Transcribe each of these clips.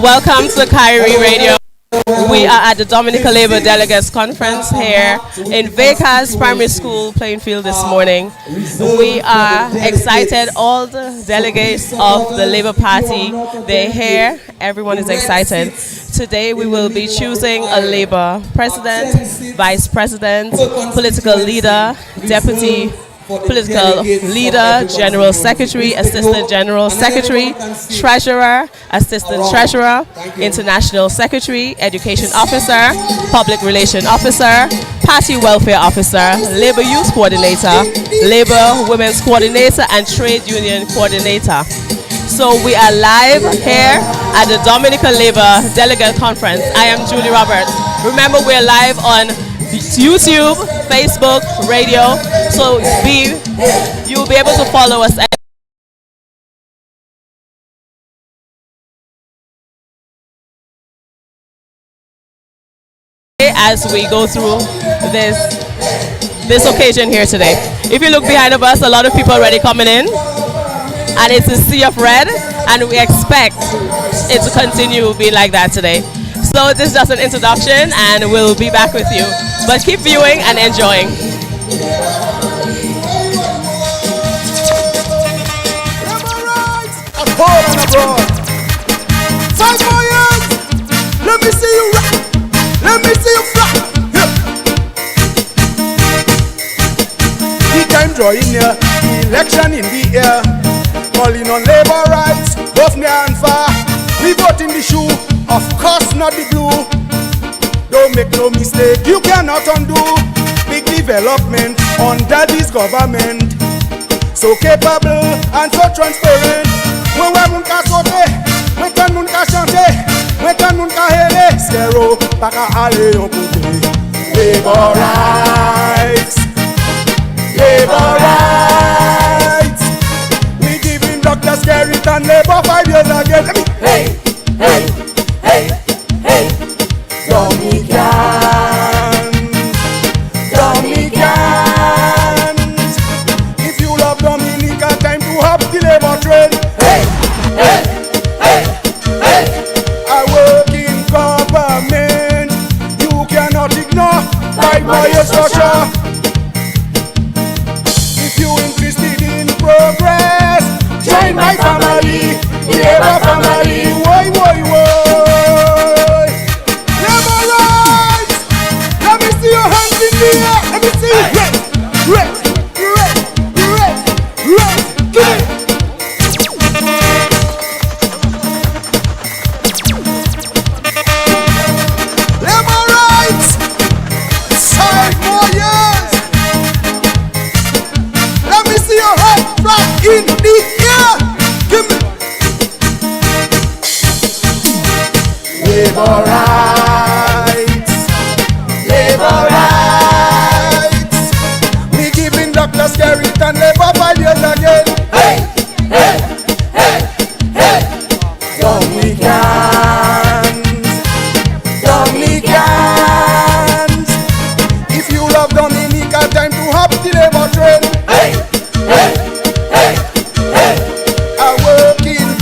Welcome to Kyrie Radio. We are at the Dominica Labour Delegates Conference here in Vegas Primary School playing field this morning. We are excited. All the delegates of the Labour Party, they're here. Everyone is excited. Today we will be choosing a Labour president, vice president, political leader, deputy political leader, general secretary, assistant general secretary, treasurer, assistant treasurer, international secretary, education officer, public relation officer, party welfare officer, labor youth coordinator, labor women's coordinator, and trade union coordinator. So we are live here at the Dominica Labour Delegate Conference. I am Julie Roberts. Remember, we're live on YouTube, Facebook, radio, so you'll be able to follow us as we go through this occasion here today. If you look behind of us, a lot of people are already coming in, and it's a sea of red, and we expect it to continue being like that today. So this is just an introduction, and we'll be back with you. But keep viewing and enjoying. Home and abroad. 5 more years. Let me see you rock. Let me see you flop. The time drawing near, the election in the air. Calling on labor rights, both near and far. We vote in the shoe, of course not the blue. Don't make no mistake, you cannot undo big development under this government. So capable and so transparent. Mwen moun ka sote, mwen tan moun ka chante, mwen tan moun ka hele, Skerrit pa ka ale yon kote. Labor rights, labor rights. We giving Dr. Skerrit and labor 5 years again. Hey, hey, hey, hey, Dominicans. If you love Dominica, time to hop the labor train. Hey, hey, hey, I work in government. You cannot ignore my structure. If you interested in progress, join my family, Labour family. Woy, woy, woy. Labor rights. Let me see your hands in the air. Let me see you. Red. Give it. In the air, give me labor rights, labor rights. We giving Dr. Skerrit and labor 5 years again. Hey, hey, hey, hey, Dominicans. If you love Dominica, time to hop the labor train. Hey, hey.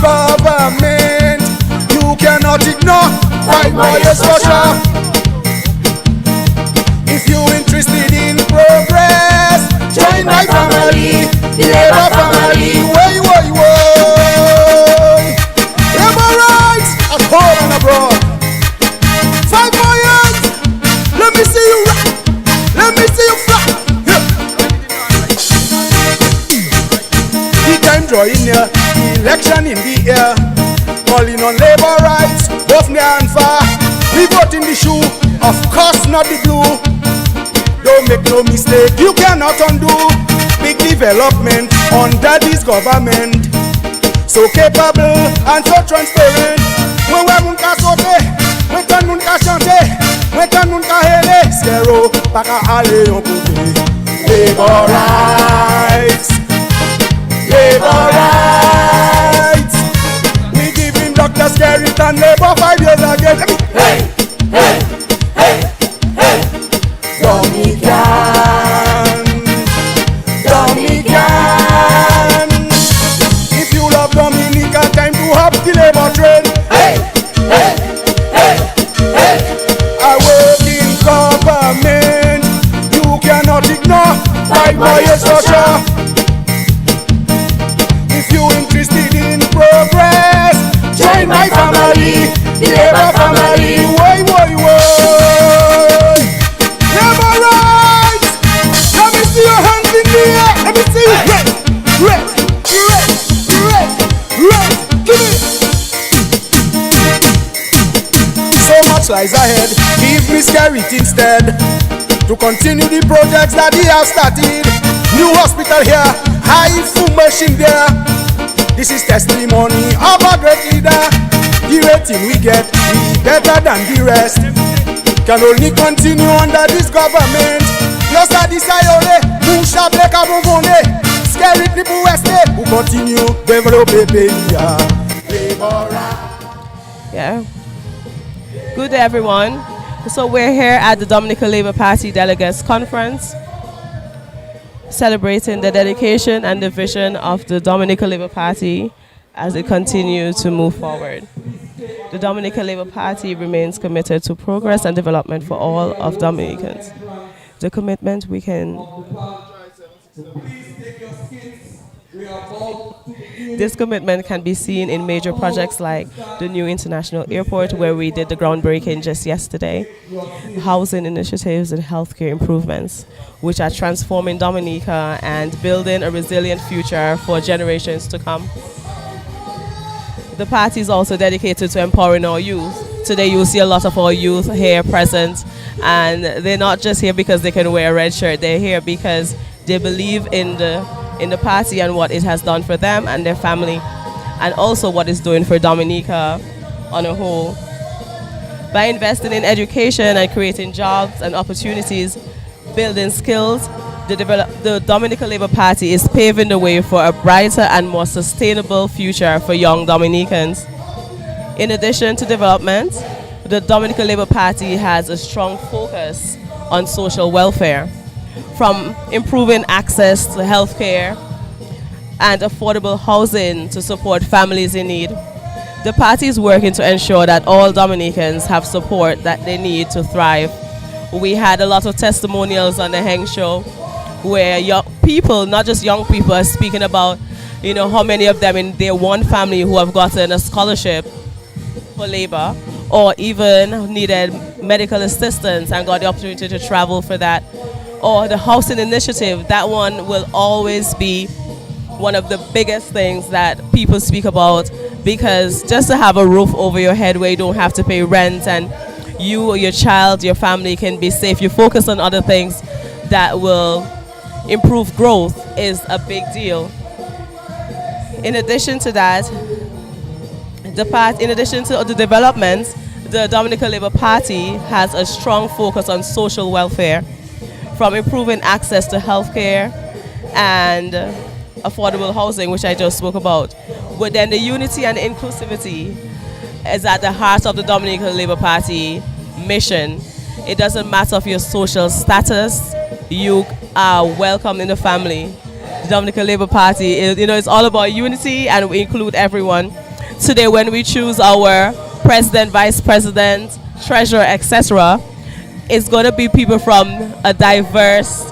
Government, you cannot ignore 5 more years for sure. If you're interested in progress, join my family, the Labour family. Woy, woy, woy. Labor rights at home and abroad. 5 more years. Let me see you rock. Let me see you flop. The time drawing near, the election in the air. Calling on labor rights, both near and far. We vote in the shoe, of course not the blue. Don't make no mistake, you cannot undo big development under this government. So capable and so transparent. Mwen moun ka sote, mwen tan moun ka chante, mwen tan moun ka hele, Skerrit pa ka ale yon kote. Labor rights, labor rights. you interested in progress, join my family, the Labour family. Woy, woy, woy. Labour rights. Let me see your hands in the air. Let me see you. Red. Give me. So much lies ahead. Give me Skerrit instead to continue the projects that he has started. New hospital here, high food machine there. This is testimony of a great leader. The rating we get is better than the rest. Can only continue under this government. Plus a disayole, Musha Bleka Bovone, Skerrit people West, who continue develop a Yeah. Good day, everyone. So we're here at the Dominica Labour Party Delegates Conference, celebrating the dedication and the vision of the Dominica Labour Party as it continues to move forward. The Dominica Labour Party remains committed to progress and development for all of Dominicans. The commitment we can... This commitment can be seen in major projects like the new international airport, where we did the groundbreaking just yesterday, housing initiatives and healthcare improvements, which are transforming Dominica and building a resilient future for generations to come. The party is also dedicated to empowering our youth. Today you'll see a lot of our youth here present, and they're not just here because they can wear a red shirt. They're here because they believe in the party and what it has done for them and their family, and also what it's doing for Dominica on a whole. By investing in education and creating jobs and opportunities, building skills, the Dominica Labour Party is paving the way for a brighter and more sustainable future for young Dominicans. In addition to development, the Dominica Labour Party has a strong focus on social welfare, from improving access to healthcare and affordable housing to support families in need. The party is working to ensure that all Dominicans have support that they need to thrive. We had a lot of testimonials on the Heng Show where young people, not just young people, are speaking about, how many of them in their one family who have gotten a scholarship for labor or even needed medical assistance and got the opportunity to travel for that. Or the housing initiative, that one will always be one of the biggest things that people speak about, because just to have a roof over your head where you don't have to pay rent and you or your child, your family can be safe, you focus on other things that will improve growth is a big deal. In addition to that, in addition to the development, the Dominica Labour Party has a strong focus on social welfare, from improving access to healthcare and affordable housing, which I just spoke about. But then the unity and inclusivity is at the heart of the Dominica Labour Party mission. It doesn't matter of your social status, you are welcome in the family. The Dominica Labour Party, it's all about unity, and we include everyone. Today, when we choose our president, vice president, treasurer, etc., it's going to be people from a diverse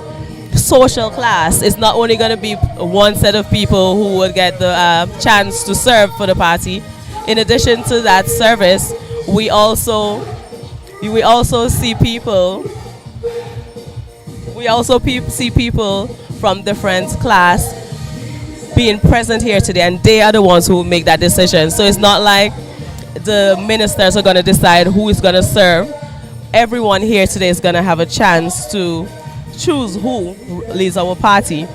social class. It's not only going to be one set of people who would get the chance to serve for the party. In addition to that service, we also see people. See people from different class being present here today, and they are the ones who make that decision. So it's not like the ministers are going to decide who is going to serve. Everyone here today is going to have a chance to choose who leads our party.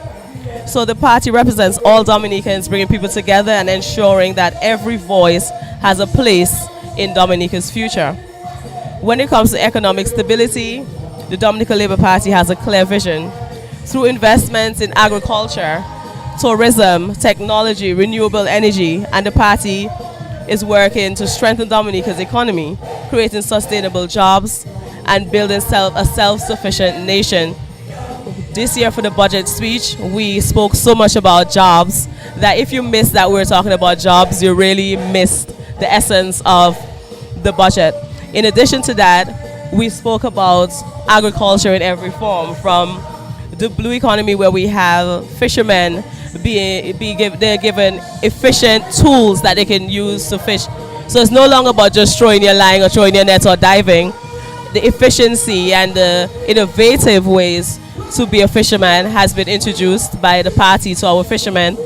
So the party represents all Dominicans, bringing people together and ensuring that every voice has a place in Dominica's future. When it comes to economic stability, the Dominica Labour Party has a clear vision. Through investments in agriculture, tourism, technology, renewable energy, and the party is working to strengthen Dominica's economy, creating sustainable jobs, and building a self-sufficient nation. This year for the budget speech, we spoke so much about jobs that if you missed that we were talking about jobs, you really missed the essence of the budget. In addition to that, we spoke about agriculture in every form, from the blue economy where we have fishermen they're given efficient tools that they can use to fish. So it's no longer about just throwing your line or throwing your net or diving. The efficiency and the innovative ways to be a fisherman has been introduced by the party to our fishermen,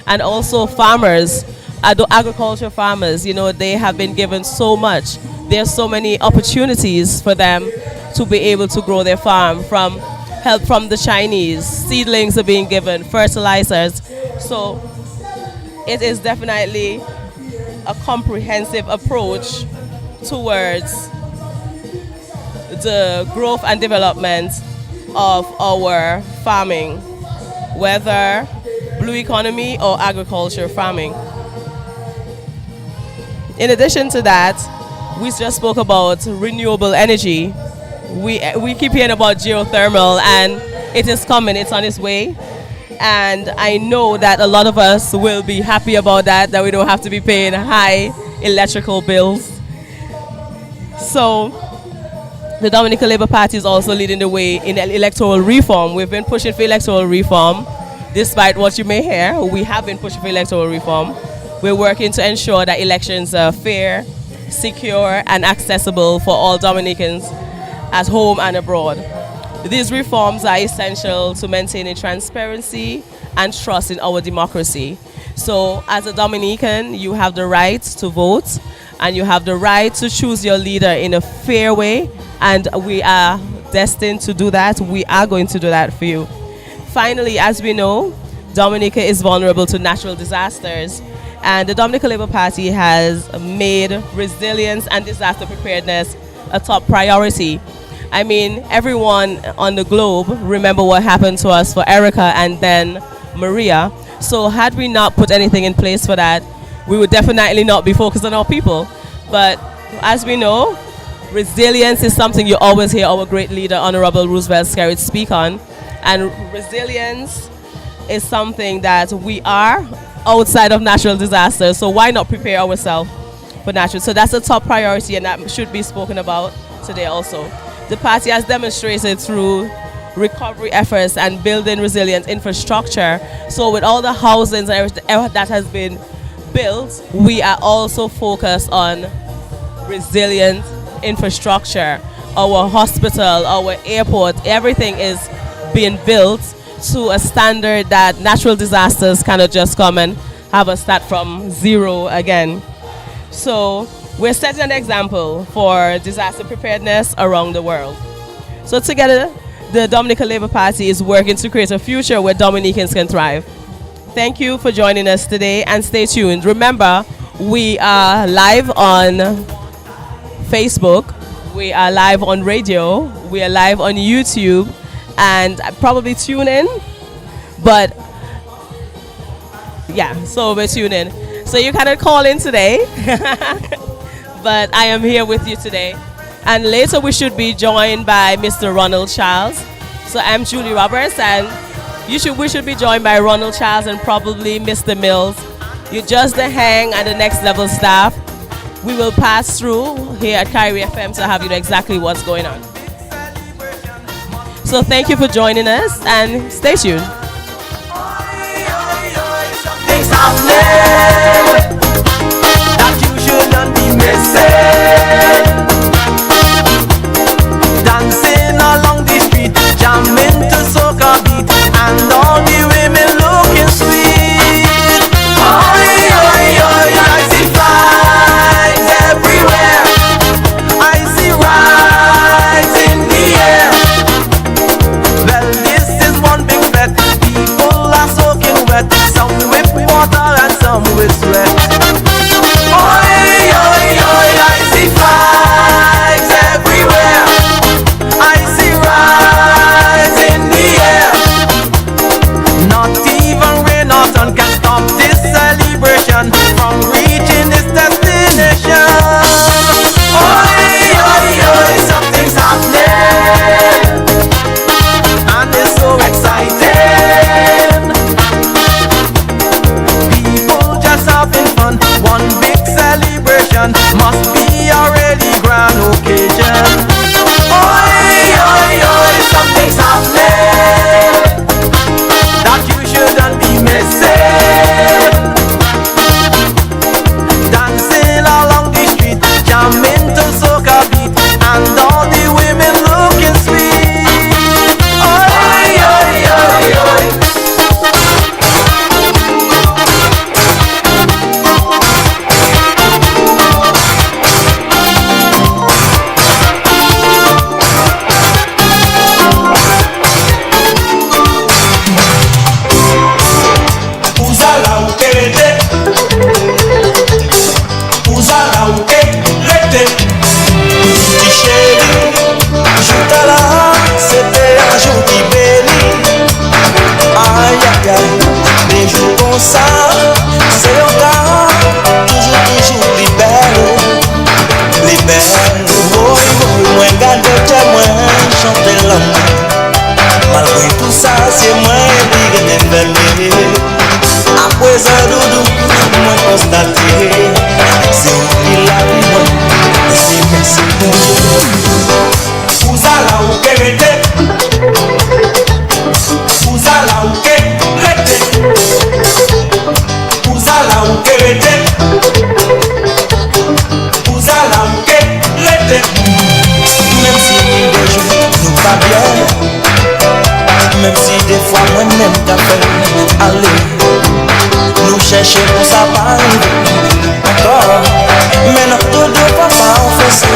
and also farmers, agriculture farmers. They have been given so much. There's so many opportunities for them to be able to grow their farm, from help from the Chinese. Seedlings are being given, fertilizers. So it is definitely a comprehensive approach towards the growth and development of our farming, whether blue economy or agriculture farming. In addition to that, we just spoke about renewable energy. We keep hearing about geothermal, and it is coming, it's on its way. And I know that a lot of us will be happy about that we don't have to be paying high electrical bills. So the Dominica Labour Party is also leading the way in electoral reform. We've been pushing for electoral reform. Despite what you may hear, we have been pushing for electoral reform. We're working to ensure that elections are fair, secure, and accessible for all Dominicans at home and abroad. These reforms are essential to maintaining transparency and trust in our democracy. So as a Dominican, you have the right to vote, and you have the right to choose your leader in a fair way, and we are destined to do that. We are going to do that for you. Finally, as we know, Dominica is vulnerable to natural disasters, and the Dominica Labour Party has made resilience and disaster preparedness a top priority. I mean, everyone on the globe remember what happened to us for Erica and then Maria. So had we not put anything in place for that, we would definitely not be focused on our people. But as we know, resilience is something you always hear our great leader, Honorable Roosevelt Skerrit, speak on. And resilience is something that we are outside of natural disasters. So why not prepare ourselves for natural? So that's a top priority, and that should be spoken about today also. The party has demonstrated through recovery efforts and building resilient infrastructure. So with all the housings and everything that has been built, we are also focused on resilient infrastructure. Our hospital, our airport, everything is being built to a standard that natural disasters cannot just come and have us start from zero again. So we're setting an example for disaster preparedness around the world. So together, the Dominica Labour Party is working to create a future where Dominicans can thrive. Thank you for joining us today, and stay tuned. Remember, we are live on Facebook, we are live on radio, we are live on YouTube, and probably tune in. But yeah, so we're tuning. So you cannot call in today. But I am here with you today. And later we should be joined by Mr. Ronald Charles. So I'm Julie Roberts, and we should be joined by Ronald Charles and probably Mr. Mills. You just the hang and the next level staff. We will pass through here at Kyrie FM to have you know exactly what's going on. So thank you for joining us, and stay tuned. Something's happening that you shouldn't be missing. Dancing along the street, jamming to soca beat, and all the women looking sweet. Oi, oi, oi, I see flags everywhere. I see rides in the air. Well, this is one big fete. People are soaking wet. Some with water and some with sweat. Oi, oi, oi, I see flags everywhere. I see rides in the air. Not even rain or sun can stop this celebration from reaching its destination. Oi, oi, oi, something's happening, and it's so exciting. People just having fun, one big celebration, must be a really grand occasion. Oi, oi, oi, something's happening that you shouldn't be missing. kerete Ouzalam kerete Même si des jours nous pas bien même si des fois moi-même t'as fait aller nous chercher pour ça pas encore mais non tout de papa on fait ça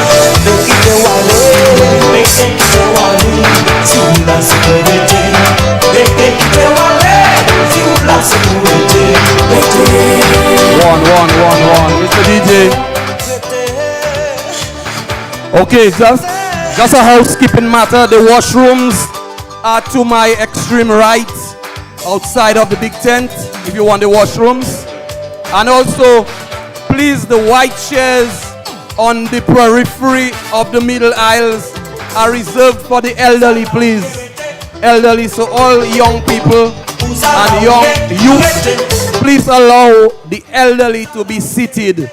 mais qui te walé si vous la sécurité mais qui te walé si vous la sécurité One, Mr. DJ. Okay, just a housekeeping matter. The washrooms are to my extreme right, outside of the big tent, if you want the washrooms. And also, please, the white chairs on the periphery of the middle aisles are reserved for the elderly, please. Elderly, so all young people and young youth, please allow the elderly to be seated,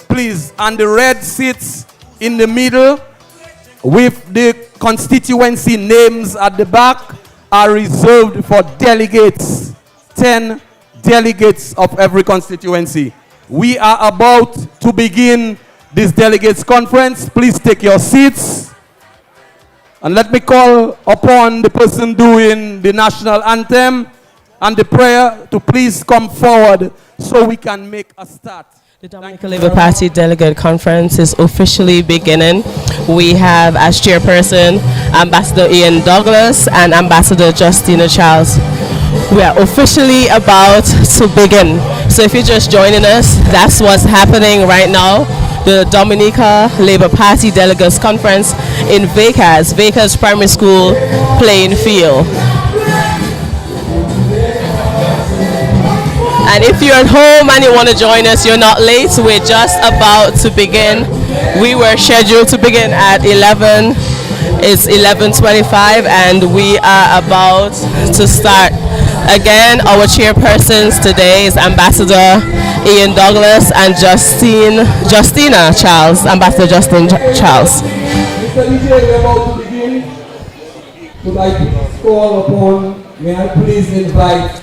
please. And the red seats in the middle with the constituency names at the back are reserved for delegates, 10 delegates of every constituency. We are about to begin this delegates conference. Please take your seats. And let me call upon the person doing the national anthem and the prayer to please come forward so we can make a start. The Dominica Labour Party Delegate Conference is officially beginning. We have as chairperson Ambassador Tiani Douglas and Ambassador Justina Charles. We are officially about to begin. So if you're just joining us, that's what's happening right now. The Dominica Labour Party Delegates Conference in Delegates Primary School playing field. And if you're at home and you want to join us, you're not late. We're just about to begin. We were scheduled to begin at 11. It's 11:25 and we are about to start. Again, our chairpersons today is Ambassador Tiani Douglas and Justina Charles. Ambassador Justin Charles. Mr. DJ, we're about to begin. Could I please call upon, may I please invite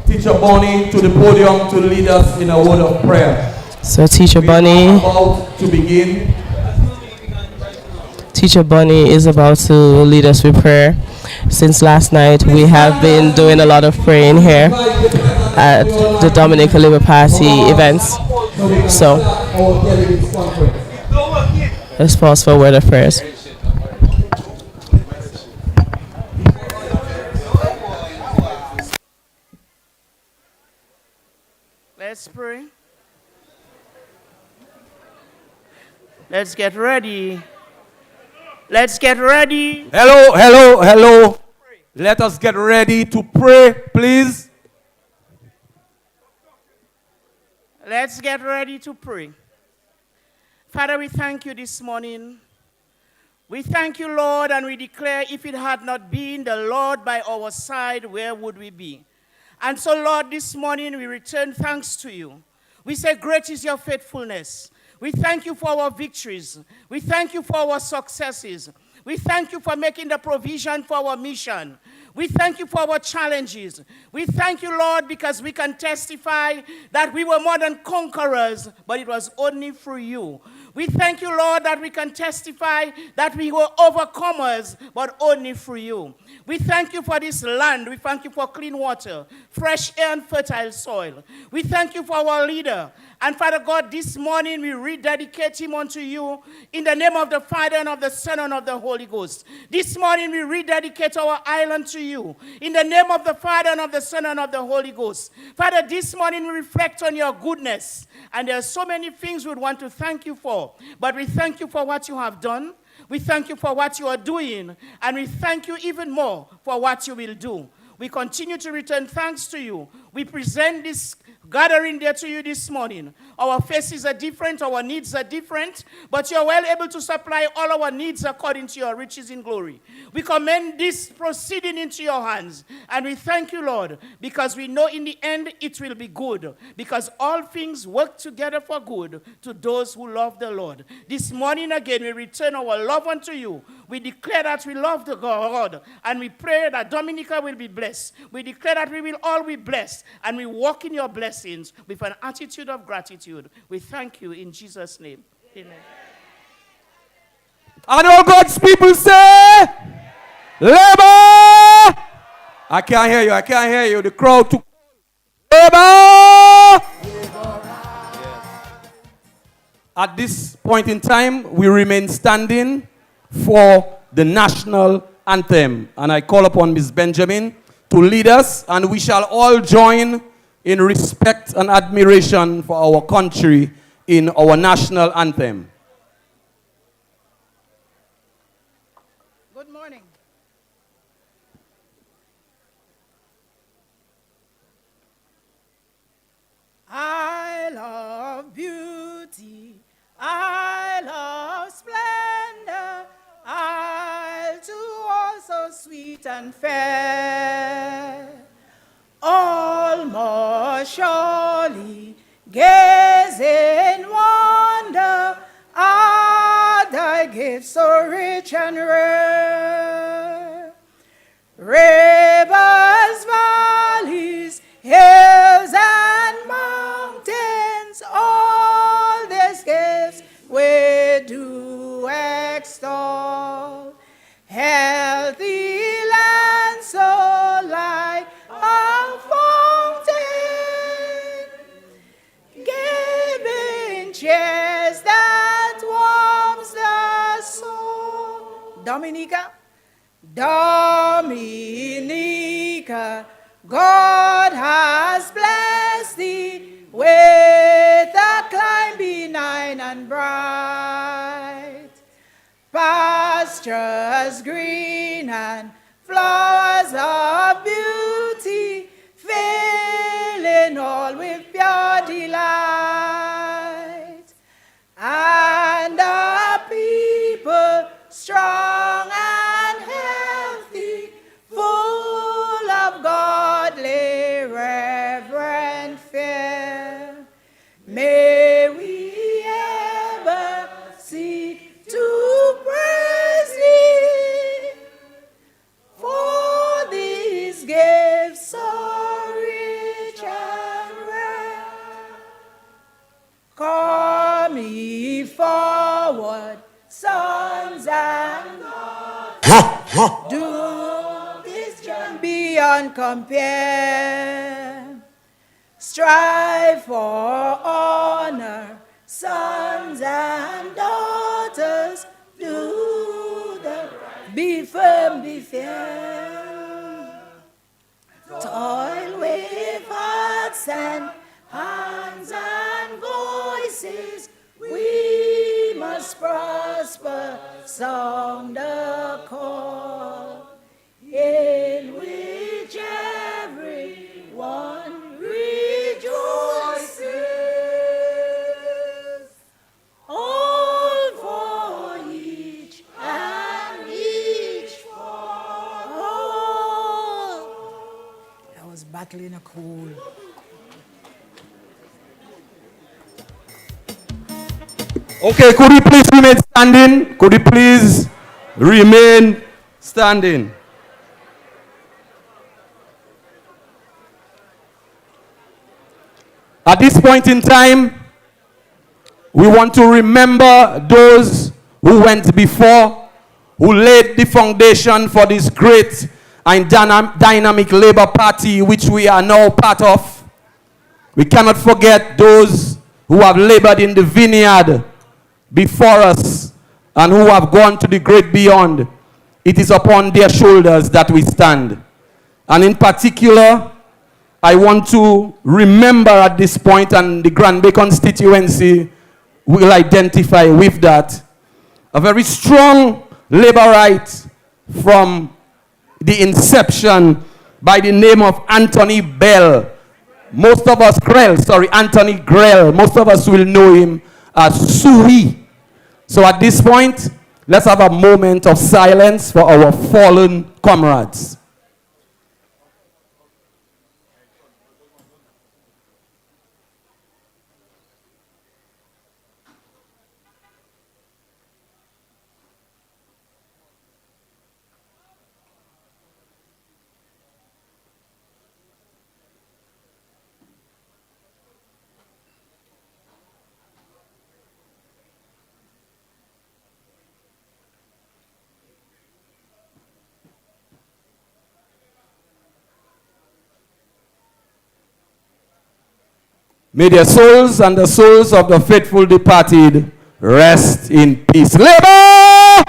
Teacher Bonnie to the podium to lead us in a word of prayer. So Teacher Bonnie, about to begin. Teacher Bonnie is about to lead us with prayer. Since last night, we have been doing a lot of praying here at the Dominica Labour Party events. So let's pause for a word of prayers. Let's pray. Let's get ready. Let's get ready. Hello. Let us get ready to pray, please. Let's get ready to pray. Father, we thank you this morning. We thank you, Lord, and we declare if it had not been the Lord by our side, where would we be? And so, Lord, this morning we return thanks to you. We say, great is your faithfulness. We thank you for our victories. We thank you for our successes. We thank you for making the provision for our mission. We thank you for our challenges. We thank you, Lord, because we can testify that we were more than conquerors, but it was only through you. We thank you, Lord, that we can testify that we were overcomers, but only through you. We thank you for this land. We thank you for clean water, fresh air, and fertile soil. We thank you for our leader. And Father God, this morning we rededicate him unto you in the name of the Father and of the Son and of the Holy Ghost. This morning we rededicate our island to you in the name of the Father and of the Son and of the Holy Ghost. Father, this morning we reflect on your goodness. And there are so many things we would want to thank you for. But we thank you for what you have done. We thank you for what you are doing. And we thank you even more for what you will do. We continue to return thanks to you. We present this gathering there to you this morning. Our faces are different, our needs are different, but you're well able to supply all our needs according to your riches in glory. We commend this proceeding into your hands, and we thank you, Lord, because we know in the end it will be good, because all things work together for good to those who love the Lord. This morning again, we return our love unto you. We declare that we love the God, and we pray that Dominica will be blessed. We declare that we will all be blessed, and we walk in your blessing. blessings with an attitude of gratitude. We thank you in Jesus' name. Amen. And all God's people say, Labor! I can't hear you. I can't hear you. The crowd too. Labor! At this point in time, we remain standing for the national anthem. And I call upon Ms. Benjamin to lead us, and we shall all join in respect and admiration for our country in our national anthem. Good morning. I love beauty, I love splendor, I'll do also sweet and fair. Almost surely gaze in wonder at thy gifts so rich and rare. Rivers, valleys, hills and mountains, all these gifts we do extol. Healthy land so like a fountain, giving cheers that warms the soul. Dominica, Dominica, God has blessed thee with a clime benign and bright, pastures green and flowers of beauty, filling all with pure delight, and a people strong and healthy, full of godly reverent fear. May we ever seek to praise thee for these gifts so rich and rare. Come ye forward, sons and daughters, do this journey beyond compare. Strive for honor, sons and daughters, do the right. Be firm, be fair. Toil with hearts and hands and voices, we must prosper, sound the call, in which everyone rejoices, all for each and each for all. I was battling a cold. Okay, could you please remain standing? Could you please remain standing? At this point in time, we want to remember those who went before, who laid the foundation for this great and dynamic Labour Party, which we are now part of. We cannot forget those who have labored in the vineyard before us and who have gone to the great beyond. It is upon their shoulders that we stand. And in particular, I want to remember at this point, and the Grand Bay constituency will identify with that, a very strong Labourite from the inception by the name of Anthony Bell. Most of us, Anthony Grell, most of us will know him as Sui. So at this point, let's have a moment of silence for our fallen comrades. May their souls and the souls of the faithful departed rest in peace. Labor!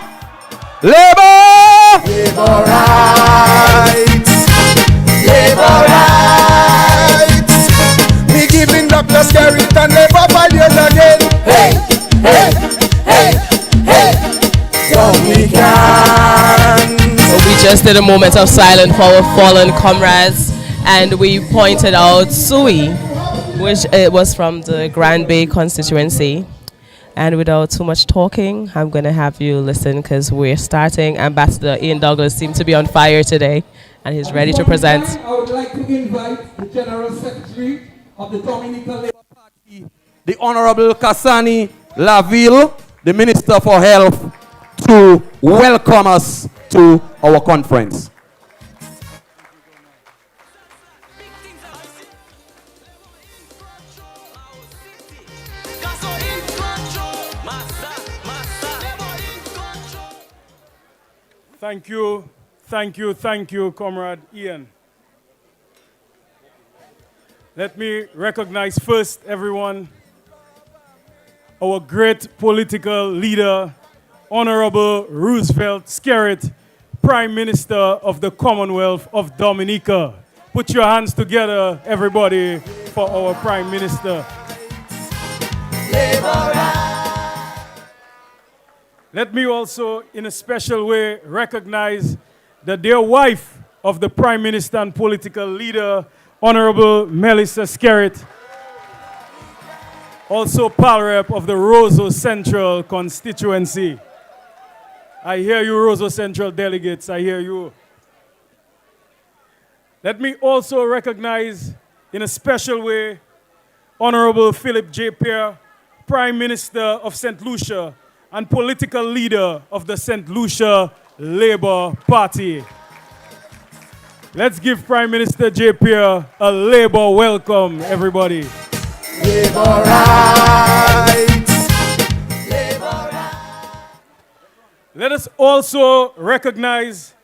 Labor! Labor rights! Labor rights! Me giving Dr. Skerrit and labor values again. Hey! Hey! Hey! Hey! Dominican! We just did a moment of silence for our fallen comrades, and we pointed out Sui, which it was from the Grand Bay constituency. And without too much talking, I'm going to have you listen because we're starting. Ambassador Tiani Douglas seems to be on fire today, and he's ready to present. I would like to invite the General Secretary of the Dominica Labour Party, the Honorable Kasani Laville, the Minister for Health, to welcome us to our conference. Thank you, Comrade Ian. Let me recognize first, everyone, our great political leader, Honorable Roosevelt Skerrit, Prime Minister of the Commonwealth of Dominica. Put your hands together, everybody, for our Prime Minister. Let me also, in a special way, recognize the dear wife of the Prime Minister and political leader, Honorable Melissa Skerrit, also Pal Rep of the Roseau Central constituency. I hear you, Roseau Central delegates, I hear you. Let me also recognize, in a special way, Honorable Philip J. Pierre, Prime Minister of St. Lucia and political leader of the St. Lucia Labour Party. Let's give Prime Minister J. Pierre a Labour welcome, everybody. Labor rights! Labor rights! Let us also recognize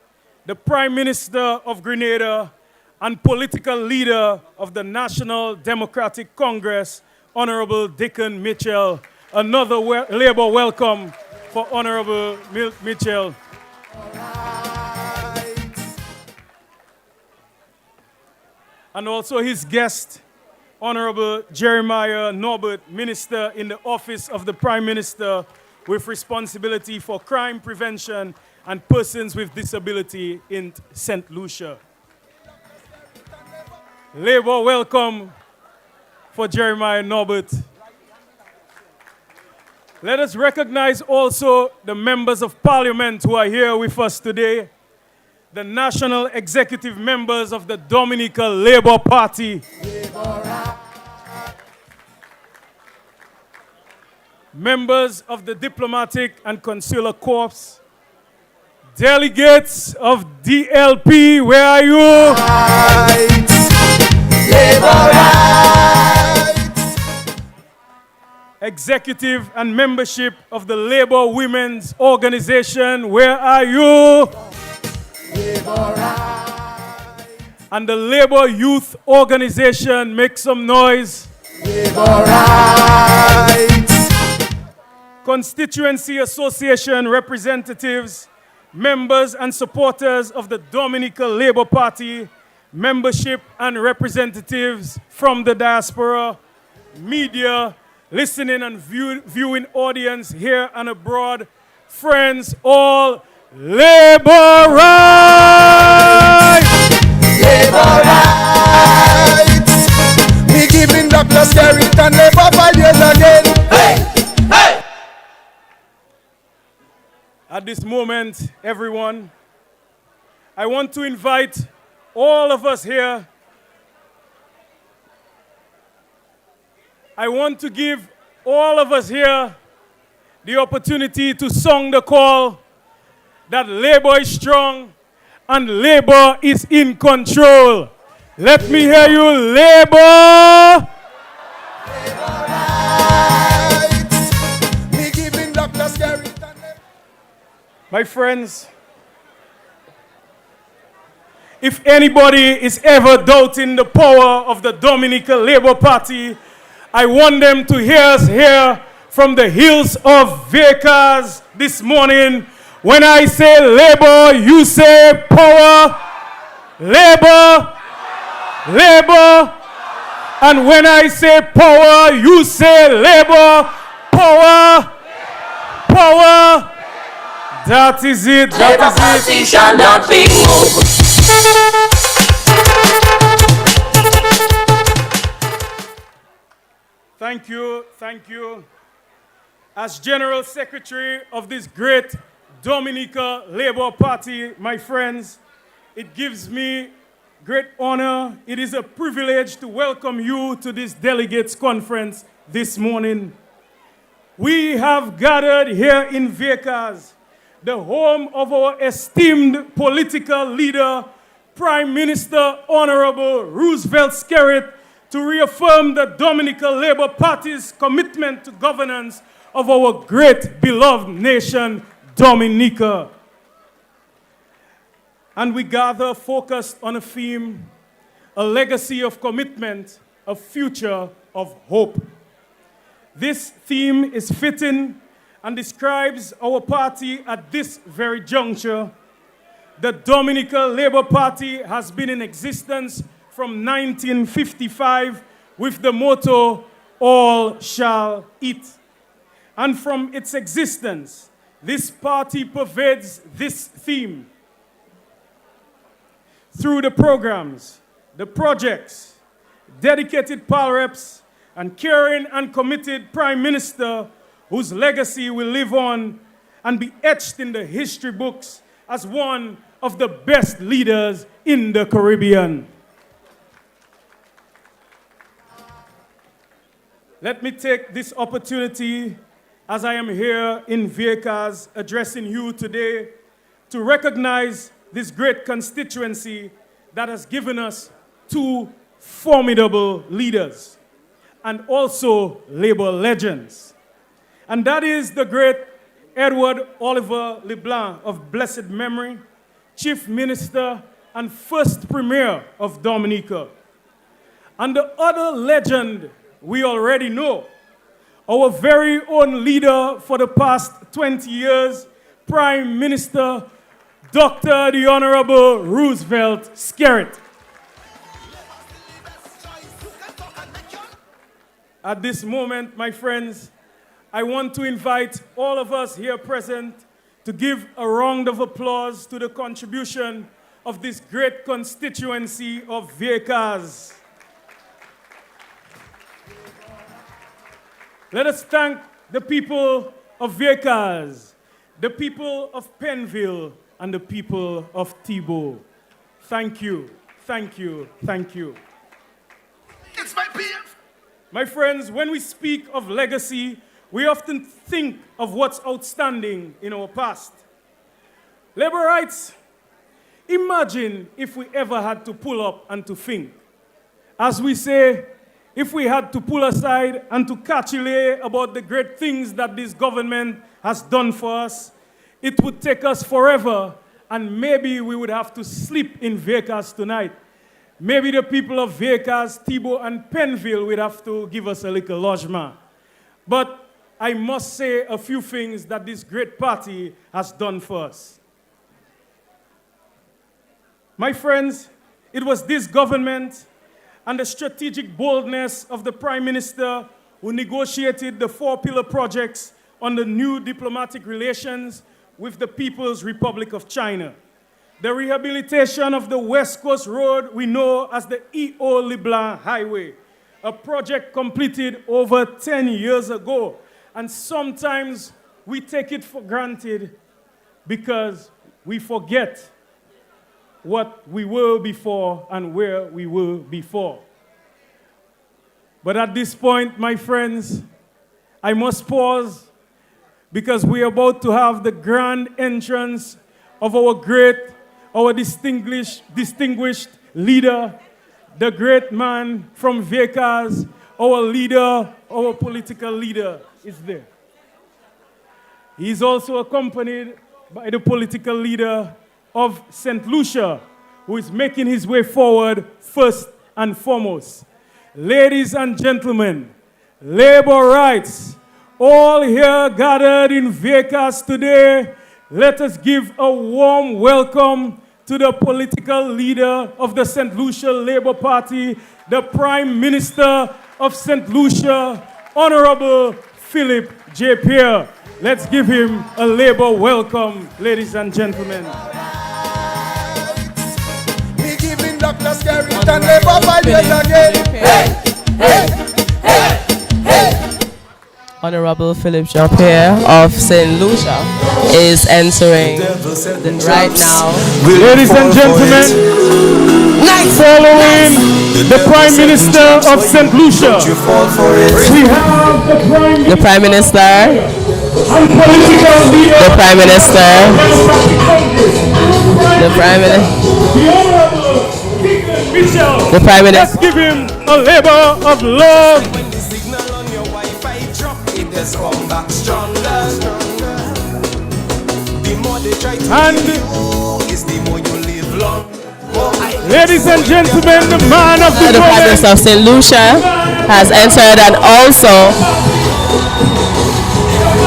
the Prime Minister of Grenada and political leader of the National Democratic Congress, Honorable Dickon Mitchell. Another Labour welcome for Honorable Mitchell. And also his guest, Honorable Jeremiah Norbert, Minister in the Office of the Prime Minister with responsibility for crime prevention and persons with disability in St. Lucia. Labour welcome for Jeremiah Norbert. Let us recognize also the members of Parliament who are here with us today, the national executive members of the Dominica Labour Party, members of the Diplomatic and Consular Corps, delegates of DLP, where are you? Labor rights! Executive and membership of the Labour Women's Organization, where are you? Labor rights! And the Labour Youth Organization, make some noise. Labor rights! Constituency Association representatives, members and supporters of the Dominica Labour Party, membership and representatives from the diaspora, media, listening and viewing audience here and abroad, friends, all, Labour rights! Labor rights! Me giving Dr. Skerrit and labor values again. Hey! Hey! At this moment, everyone, I want to invite all of us here. I want to give all of us here the opportunity to song the call that Labour is strong and Labour is in control. Let me hear you, Labour! Labor rights! Me giving Dr. Skerrit and labor. My friends, if anybody is ever doubting the power of the Dominica Labour Party I want them to hear us here from the hills of Delegates this morning. When I say labor, you say power. Labor, labor. And when I say power, you say labor, power, power. That is it. That is it. Shall not be moved. Thank you, thank you. As General Secretary of this great Dominica Labour Party, my friends, it gives me great honor. It is a privilege to welcome you to this Delegates Conference this morning. We have gathered here in Delegates, the home of our esteemed political leader, Prime Minister Honorable Roosevelt Skerrit, to reaffirm the Dominica Labour Party's commitment to governance of our great beloved nation, Dominica. And we gather focused on a theme, a legacy of commitment, a future of hope. This theme is fitting and describes our party at this very juncture. The Dominica Labour Party has been in existence from 1955 with the motto, all shall eat. And from its existence, this party pervades this theme. Through the programs, the projects, dedicated PAL reps, and caring and committed Prime Minister whose legacy will live on and be etched in the history books as one of the best leaders in the Caribbean. Let me take this opportunity as I am here in Delegates addressing you today to recognize this great constituency that has given us two formidable leaders and also labor legends. And that is the great Edward Oliver LeBlanc of blessed memory, Chief Minister and first Premier of Dominica. And the other legend we already know, our very own leader for the past 20 years, Prime Minister Dr. the Honorable Roosevelt Skerrit. At this moment, my friends, I want to invite all of us here present to give a round of applause to the contribution of this great constituency of Delegates. Let us thank the people of Delegates, the people of Penville, and the people of Thibault. Thank you, thank you, thank you. It's my PF. My friends, when we speak of legacy, we often think of what's outstanding in our past. Labor rights, imagine if we ever had to pull up and to think. As we say, if we had to pull aside and to calculate about the great things that this government has done for us, it would take us forever, and maybe we would have to sleep in Delegates tonight. Maybe the people of Delegates, Thibault, and Penville would have to give us a little lodgement. But I must say a few things that this great party has done for us. My friends, it was this government and the strategic boldness of the Prime Minister who negotiated the 4-pillar projects on the new diplomatic relations with the People's Republic of China. The rehabilitation of the West Coast Road we know as the E.O. LeBlanc Highway, a project completed over 10 years ago. And sometimes we take it for granted because we forget what we were before and where we were before. But at this point, my friends, I must pause because we are about to have the grand entrance of our distinguished leader, the great man from Delegates, our leader, our political leader is there. He is also accompanied by the political leader of St. Lucia, who is making his way forward first and foremost. Ladies and gentlemen, labor rights. All here gathered in Vegas today, let us give a warm welcome to the political leader of the St. Lucia Labour Party, the Prime Minister of St. Lucia, Honorable Philip J. Pierre. Let's give him a Labour welcome, ladies and gentlemen. We giving Dr. Skerrit and Labour fighters again. Hey, hey, hey, hey. Honorable Philip Jean-Pierre of St. Lucia is entering right now. Ladies and gentlemen, following the Prime Minister of St. Lucia, we have the Prime Minister, and political leader, the Prime Minister, the Prime Minister, the Prime Minister. Let's give him a labor of love. Come back stronger. The more they try to And kill you, is the more you live long. Ladies and gentlemen, the man of the The Prime Minister of St. Lucia has entered, and also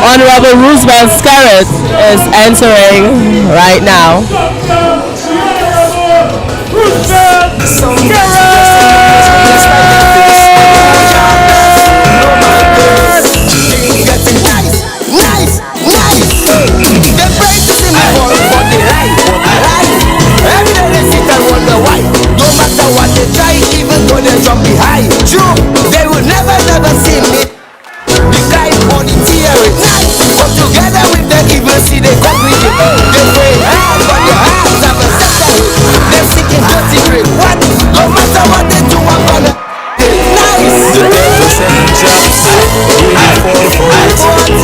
Honorable Roosevelt Skerrit is entering right now. Roosevelt Skerrit! Nice. The praises in my voice, but they lie. Every day they sit and wonder why. No matter what they try, even though they jump behind. True, they will never see me. The guy on the theory. Come together with the evil, see they come with it. They pray hard, but their hearts have a second. They're seeking dirty grave. What? No matter what they do, I'm gonna. Nice. The devil sending traps. I fall for it. Don't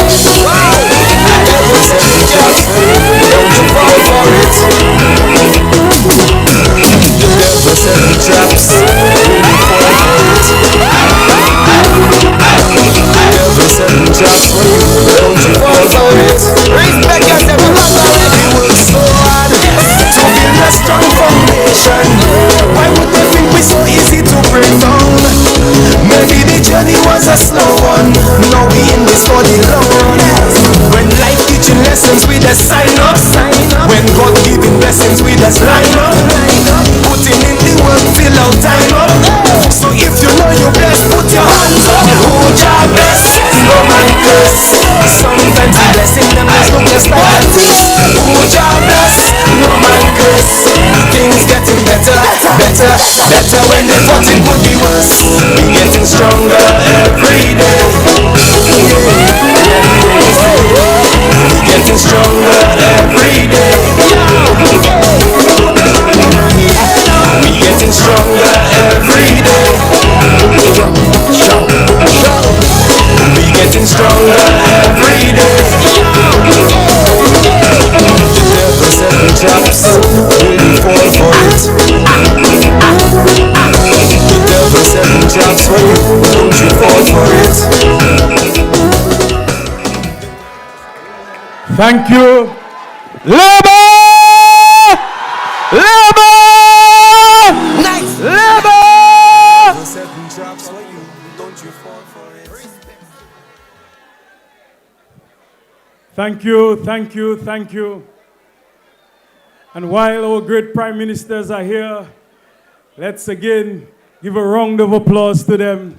you fall for it. The devil sending traps. Really fall for it. The devil sending traps for you. Don't you fall for it. Respect yourself, everybody works so hard to build a strong foundation. Why would they think we so easy to break down? Maybe the journey was a slow one. Now we in this for the long run. When life teaching lessons we just sign up. When God giving blessings we just line up. Putting in the work, fill out time up. So if you know you're blessed, put your hands up. Who job bless? No man curse. Sometimes the blessing them just look just like this. Who job bless? No man curse. Things getting better when they thought it would be worse. We getting stronger every day. We getting stronger every day. We getting stronger every day. We getting stronger every day. The devil setting traps, really fall for it. The devil setting traps for you, don't you fall for it. Thank you. Labour! Nice. Labour! Setting traps for you, don't you fall for it. Thank you. And while our great Prime Ministers are here, let's again give a round of applause to them.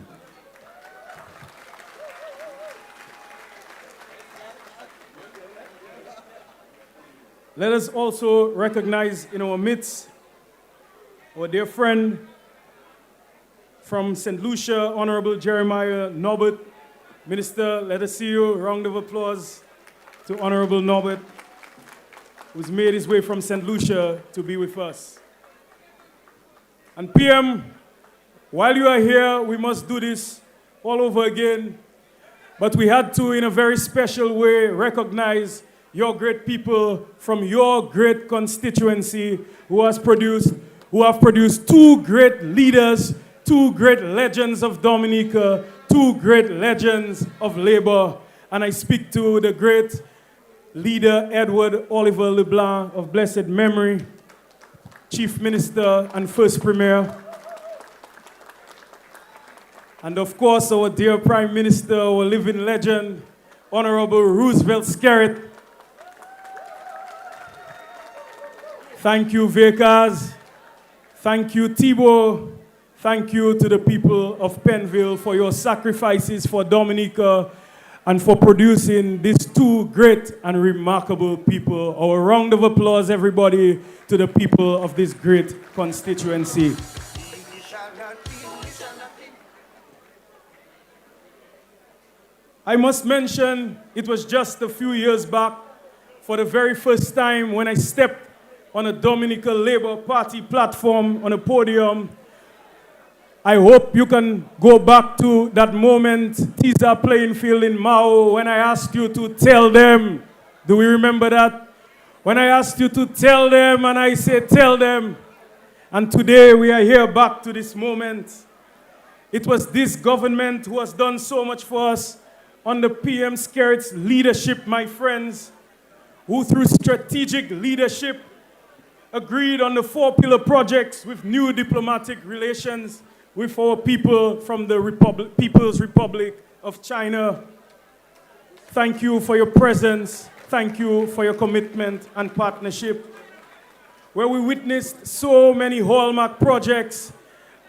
Let us also recognize in our midst our dear friend from St. Lucia, Honorable Jeremiah Norbert. Minister, let us see you. Round of applause to Honorable Norbert, who's made his way from St. Lucia to be with us. And PM, while you are here, we must do this all over again. But we had to, in a very special way, recognize your great people from your great constituency who have produced two great leaders, two great legends of Dominica, two great legends of labor. And I speak to the great leader Edward Oliver LeBlanc of blessed memory, Chief Minister and First Premier. And of course, our dear Prime Minister, our living legend, Honorable Roosevelt Skerrit. Thank you, Vekas. Thank you, Thibault. Thank you to the people of Penville for your sacrifices for Dominica and for producing these two great and remarkable people. Our round of applause, everybody, to the people of this great constituency. I must mention, it was just a few years back, for the very first time when I stepped on a Dominica Labour Party platform on a podium. I hope you can go back to that moment, teaser playing field in Mao, when I asked you to tell them. Do we remember that? When I asked you to tell them, and I said, tell them. And today we are here back to this moment. It was this government who has done so much for us under PM Skerrit's leadership, my friends, who through strategic leadership agreed on the 4 pillar projects with new diplomatic relations with our people from the People's Republic of China. Thank you for your presence. Thank you for your commitment and partnership. Where we witnessed so many hallmark projects,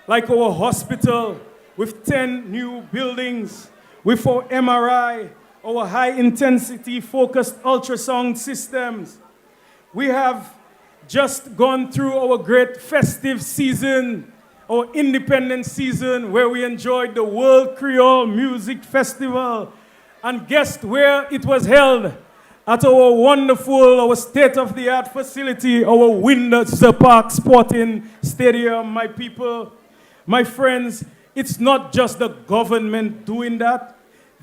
like our hospital with 10 new buildings, with our MRI, our high-intensity focused ultrasound systems. We have just gone through our great festive season, our independence season, where we enjoyed the World Creole Music Festival. And guess where it was held? At our wonderful, our state-of-the-art facility, our Windsor Park Sporting Stadium, my people. My friends, it's not just the government doing that.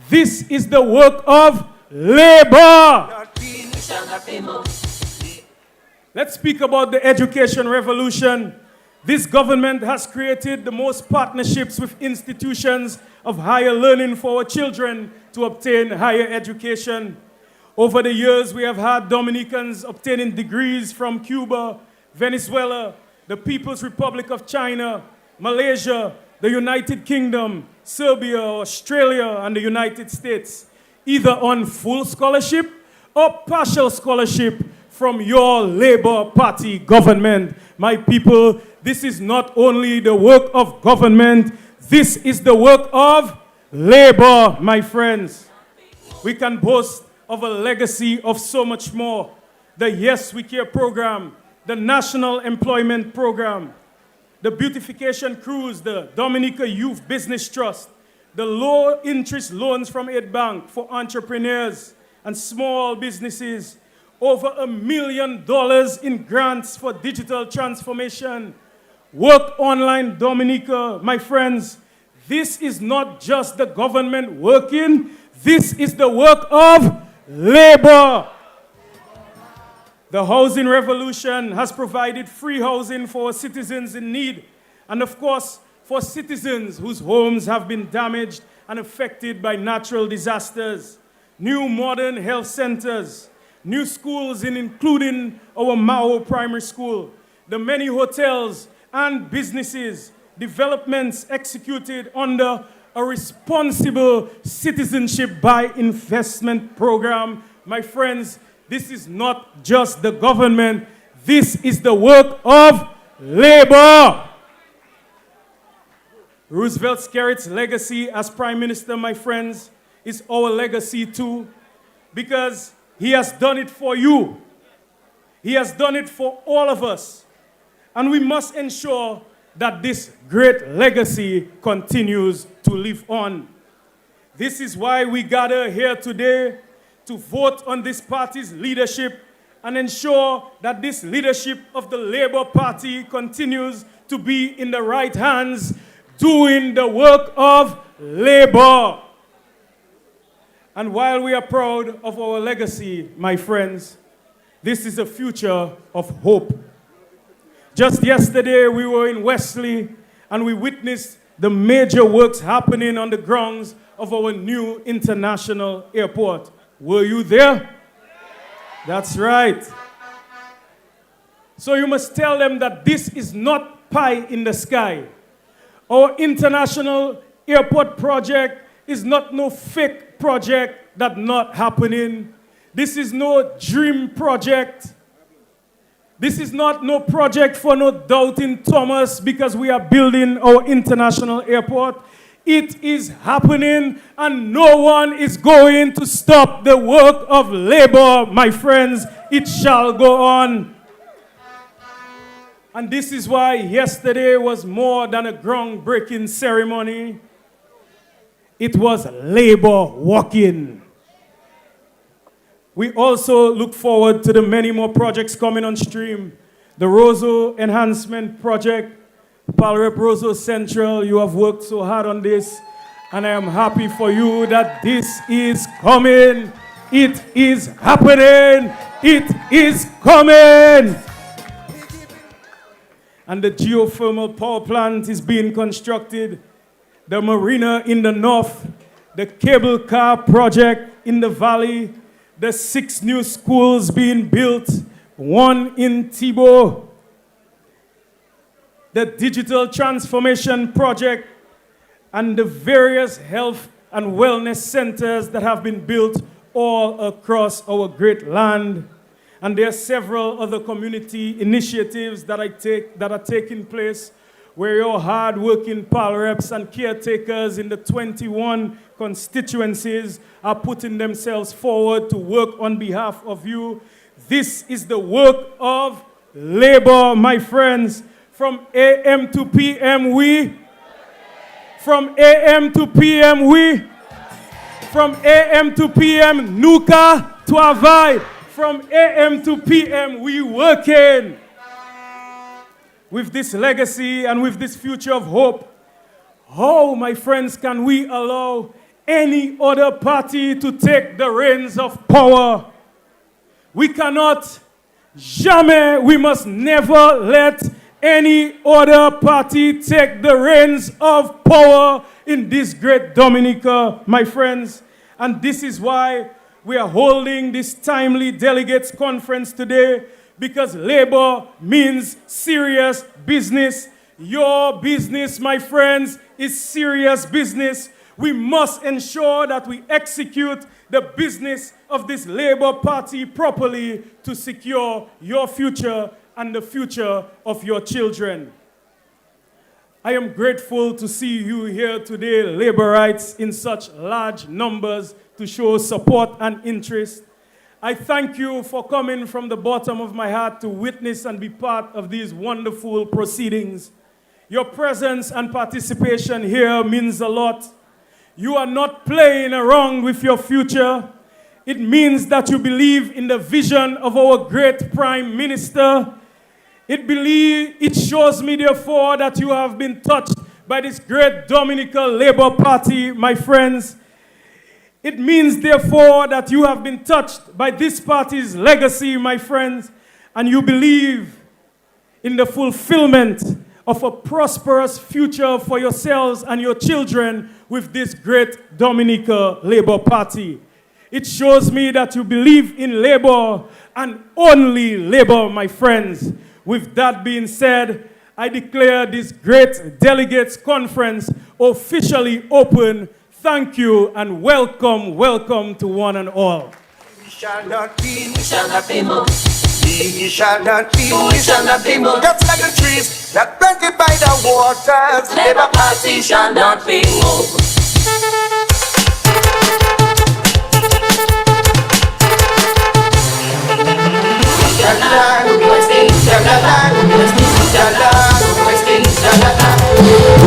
This is the work of labor. Let's speak about the education revolution. This government has created the most partnerships with institutions of higher learning for our children to obtain higher education. Over the years, we have had Dominicans obtaining degrees from Cuba, Venezuela, the People's Republic of China, Malaysia, the United Kingdom, Serbia, Australia, and the United States, either on full scholarship or partial scholarship from your Labour Party government. My people, this is not only the work of government, this is the work of labor, my friends. We can boast of a legacy of so much more. The Yes We Care program, the National Employment Program, the Beautification Cruise, the Dominica Youth Business Trust, the low-interest loans from Aid Bank for entrepreneurs and small businesses, over $1 million in grants for digital transformation. Work Online Dominica, my friends, this is not just the government working, this is the work of labor. The housing revolution has provided free housing for citizens in need, and of course, for citizens whose homes have been damaged and affected by natural disasters. New modern health centers, new schools including our Mao Primary School, the many hotels and businesses, developments executed under a responsible citizenship by investment program. My friends, this is not just the government, this is the work of labor. Roosevelt Skerrit's legacy as Prime Minister, my friends, is our legacy too, because he has done it for you. He has done it for all of us. And we must ensure that this great legacy continues to live on. This is why we gather here today to vote on this party's leadership and ensure that this leadership of the Labour Party continues to be in the right hands, doing the work of labor. And while we are proud of our legacy, my friends, this is a future of hope. Just yesterday, we were in Wesley, and we witnessed the major works happening on the grounds of our new international airport. Were you there? That's right. So you must tell them that this is not pie in the sky. Our international airport project is not no fake project that not happening. This is no dream project. This is not no project for no doubting Thomas because we are building our international airport. It is happening and no one is going to stop the work of labor, my friends. It shall go on. And this is why yesterday was more than a groundbreaking ceremony. It was labor walking. We also look forward to the many more projects coming on stream. The Roseau Enhancement Project, Palrep Roseau Central, you have worked so hard on this, and I am happy for you that this is coming. It is happening. It is coming. And the geothermal power plant is being constructed. The marina in the north, the cable car project in the valley, the 6 new schools being built, 1 in Tibo, the digital transformation project, and the various health and wellness centers that have been built all across our great land. And there are several other community initiatives that are taking place where your hard-working pal reps and caretakers in the 21 constituencies are putting themselves forward to work on behalf of you. This is the work of labor, my friends. From AM to PM, From AM to PM, From AM to PM, Nuka to Avai. From AM to PM, we working. With this legacy and with this future of hope, how, my friends, can we allow any other party to take the reins of power? We cannot, jamais, we must never let any other party take the reins of power in this great Dominica, my friends. And this is why we are holding this timely delegates conference today, because labor means serious business. Your business, my friends, is serious business. We must ensure that we execute the business of this Labour Party properly to secure your future and the future of your children. I am grateful to see you here today, Labourites, in such large numbers to show support and interest. I thank you for coming from the bottom of my heart to witness and be part of these wonderful proceedings. Your presence and participation here means a lot. You are not playing around with your future. It means that you believe in the vision of our great Prime Minister. It shows me, therefore, that you have been touched by this great Dominica Labour Party, my friends. It means, therefore, that you have been touched by this party's legacy, my friends, and you believe in the fulfillment of a prosperous future for yourselves and your children with this great Dominica Labour Party. It shows me that you believe in labor and only labor, my friends. With that being said, I declare this great delegates conference officially open. Thank you and welcome to one and all. We shall not be moved. We shall not be moved. Just like the trees that planted by the waters. Labour Party shall not be moved.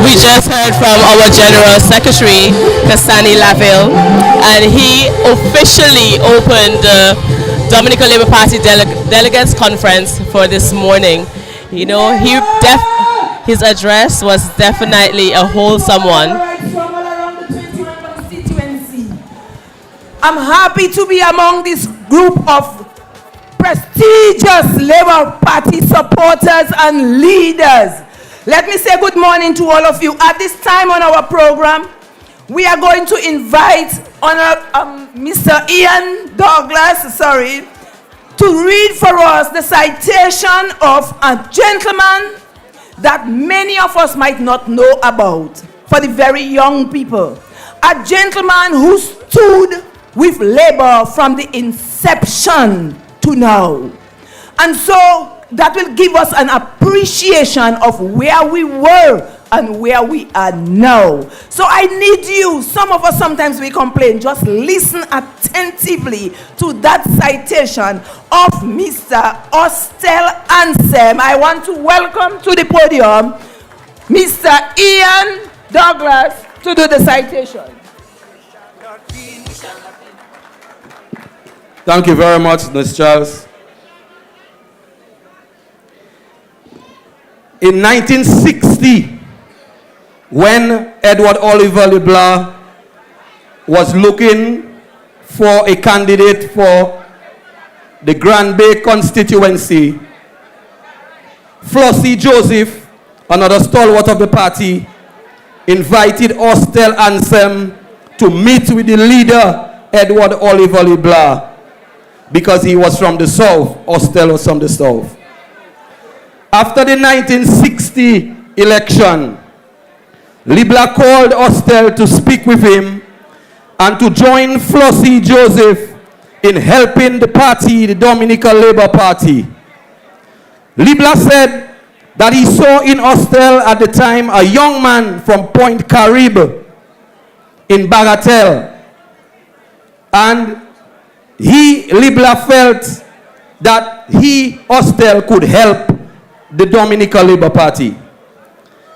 We just heard from our General Secretary, Cassani Laville, and he officially opened the Dominica Labour Party Delegates Conference for this morning. You know, his address was definitely a wholesome one. I'm happy to be among this group of prestigious Labour Party supporters and leaders. Let me say good morning to all of you. At this time on our program, we are going to invite Mr. Tiani Douglas, to read for us the citation of a gentleman that many of us might not know about. for the very young people. A gentleman who stood with Labour from the inception to now. And so that will give us an appreciation of where we were and where we are now. So I need you, some of us sometimes we complain, just listen attentively to that citation of Mr. Ostel Anthem. I want to welcome to the podium Mr. Tiani Douglas to do the citation. Thank you very much, Ms. Charles. In 1960, when Edward Oliver LeBlanc was looking for a candidate for the Grand Bay constituency, Flossie Joseph, another stalwart of the party, invited Ostel Anthem to meet with the leader, Edward Oliver LeBlanc, because he was from the South. Ostel was from the South. After the 1960 election, LeBlanc called Ostel to speak with him and to join Flossie Joseph in helping the party, the Dominica Labour Party. LeBlanc said that he saw in Ostel at the time a young man from Point Caribe in Bagatelle, and LeBlanc felt that Ostel could help the Dominica Labour Party.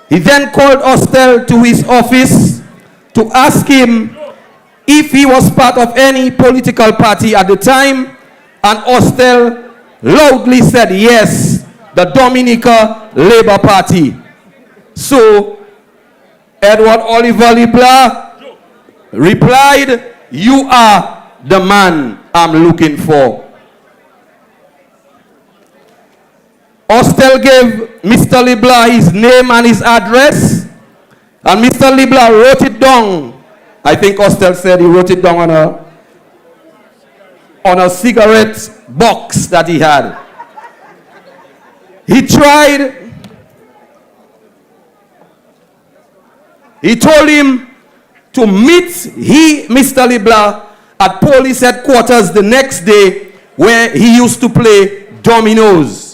He then called Ostel to his office to ask him if he was part of any political party at the time, and Ostel loudly said yes, the Dominica Labour Party. So Edward Oliver LeBlanc replied, "You are the man I'm looking for." Ostel gave Mr. LeBlanc his name and his address, and Mr. LeBlanc wrote it down. I think Ostel said he wrote it down on a cigarette box that he had. He told him to meet Mr. LeBlanc at police headquarters the next day, where he used to play dominoes.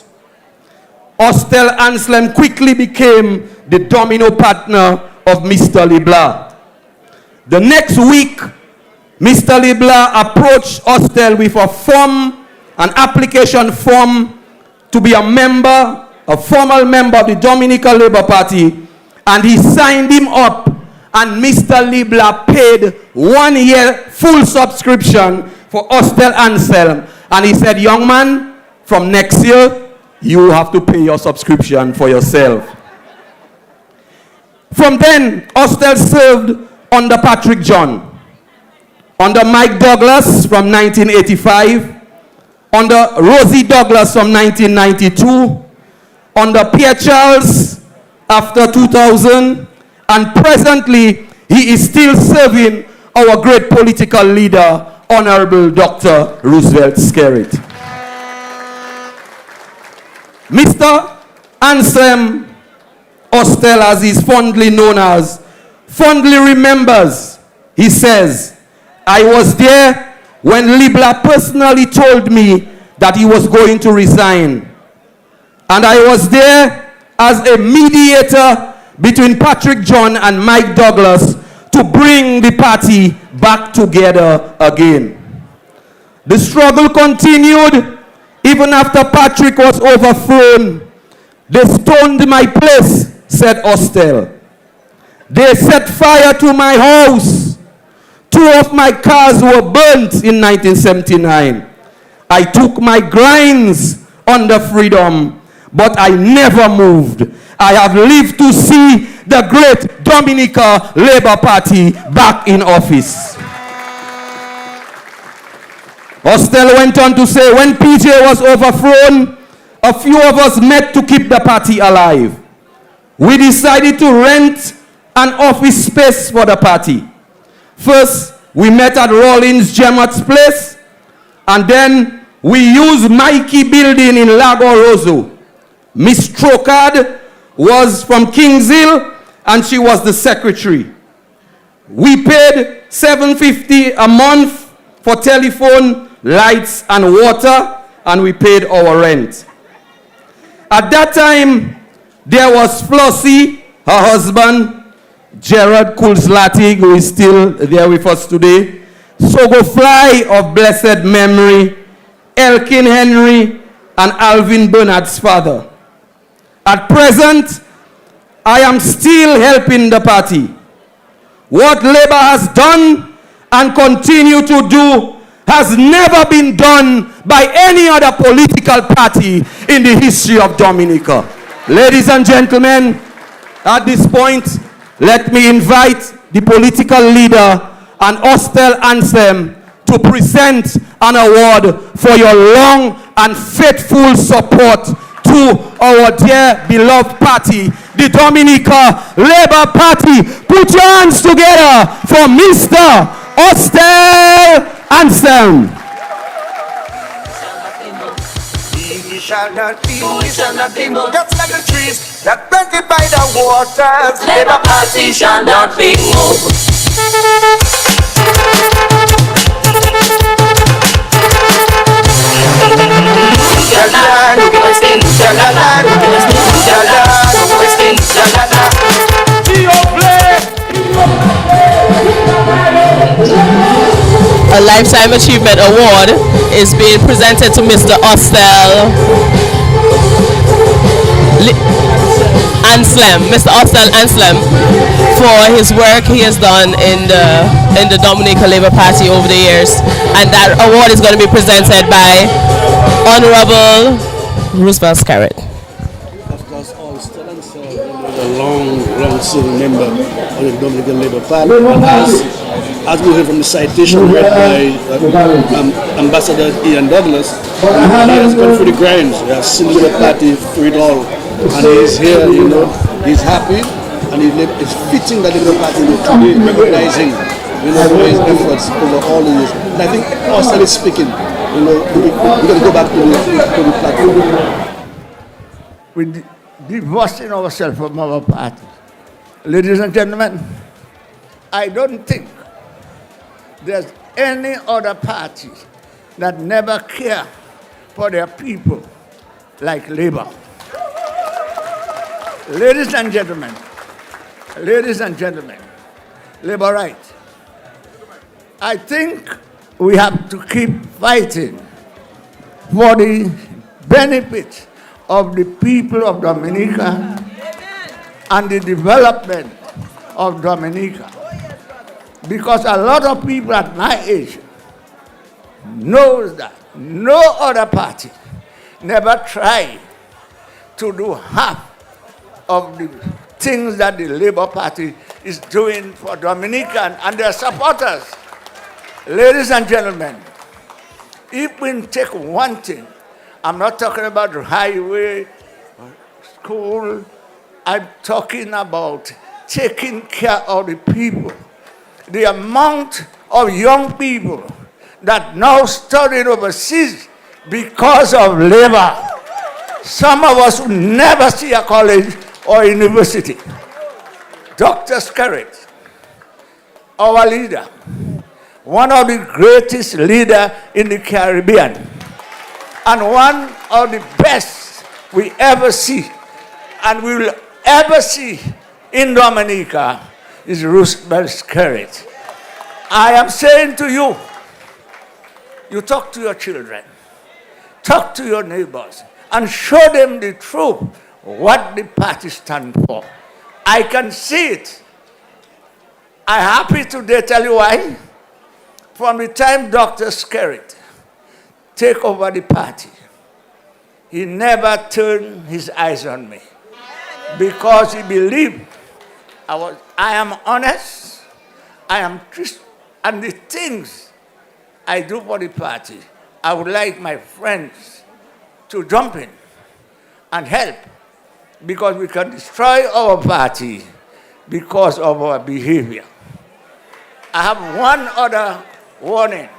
Ostel Anthem quickly became the domino partner of Mr. LeBlanc. The next week, Mr. LeBlanc approached Ostel with an application form to be a formal member of the Dominica Labour Party, and he signed him up, and Mr. LeBlanc paid 1 year full subscription for Ostel Anthem, and he said, "Young man, from next year, you have to pay your subscription for yourself." From then, Ostel served under Patrick John, under Mike Douglas from 1985, under Rosie Douglas from 1992, under Pierre Charles after 2000, and presently he is still serving our great political leader, Honorable Dr. Roosevelt Skerrit. Mr. Anthem Ostel, as he's fondly known as, fondly remembers. He says, "I was there when LeBlanc personally told me that he was going to resign. And I was there as a mediator between Patrick John and Mike Douglas to bring the party back together again. The struggle continued even after Patrick was overthrown. They stoned my place," said Ostel. "They set fire to my house. 2 of my cars were burnt in 1979. I took my grinds under freedom, but I never moved. I have lived to see the great Dominica Labour Party back in office." Ostel went on to say, "When PJ was overthrown, a few of us met to keep the party alive. We decided to rent an office space for the party. First, we met at Rollins Gemot's place, and then we used Mikey Building in Lago Rosso. Miss Trocard was from Kings Hill, and she was the secretary. We paid $750 a month for telephone, lights, and water, and we paid our rent. At that time, there was Flossie, her husband, Gerard Kulslati, who is still there with us today, Sogo Fly of blessed memory, Elkin Henry, and Alvin Bernard's father. At present, I am still helping the party. What Labour has done and continue to do has never been done by any other political party in the history of Dominica. Ladies and gentlemen, at this point, let me invite the political leader and hostile Anthem to present an award for your long and faithful support to our dear beloved party, the Dominica Labour Party. Put your hands together for Mr. Hostile Anthem. We shall not be moved. Just like the trees that planted by the waters. Labour Party shall not be moved. A Lifetime Achievement Award is being presented to Mr. Hostile Anthem, Mr. Hostile Anthem, for his work he has done in the Dominica Labour Party over the years, and that award is going to be presented by Honorable Roosevelt Skerrit. Of course, all students a long serving member of the Dominican Labour Party. As we heard from the citation read by Ambassador Tiani Douglas, he has gone through the grinds. He has seen the party through it all. And he is here, he's happy, and it's fitting that the Labour Party will be recognizing, his efforts over all the years. And I think, personally speaking, we're going to go back to the platform. We're divorcing ourselves from our party. Ladies and gentlemen, I don't think there's any other party that never care for their people like Labour. Ladies and gentlemen, Labour right. I think we have to keep fighting for the benefit of the people of Dominica and the development of Dominica. Because a lot of people at my age knows that no other party never tried to do half of the things that the Labour Party is doing for Dominicans and their supporters. Ladies and gentlemen, if we take one thing, I'm not talking about the highway, school, I'm talking about taking care of the people. The amount of young people that now study overseas because of Labour. Some of us will never see a college or university. Dr. Skerrit, our leader, one of the greatest leaders in the Caribbean, and one of the best we ever see, and we will ever see in Dominica, is Roosevelt Skerrit. I am saying to you, you talk to your children, talk to your neighbors, and show them the truth, what the party stands for. I can see it. I'm happy today, tell you why. From the time Dr. Skerrit take over the party, he never turned his eyes on me because he believed I am honest, I am true, and the things I do for the party, I would like my friends to jump in and help, because we can destroy our party because of our behavior. I have one other warning.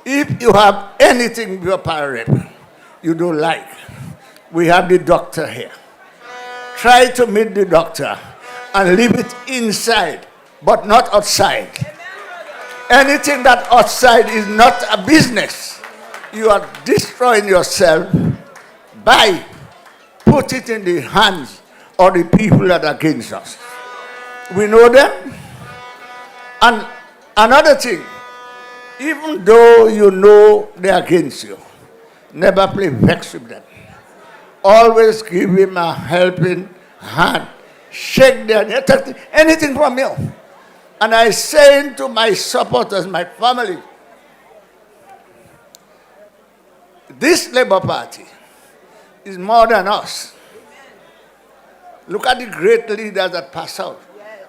If you have anything in your parade you don't like, we have the doctor here. try to meet the doctor and leave it inside, but not outside. Anything that outside is not a business. You are destroying yourself by put it in the hands of the people that are against us. We know them. And another thing, even though you know they're against you, never play vex with them. Always give him a helping hand. Shake their hand, take anything from you. And I say to my supporters, my family, this Labour Party is more than us. Look at the great leaders that pass out.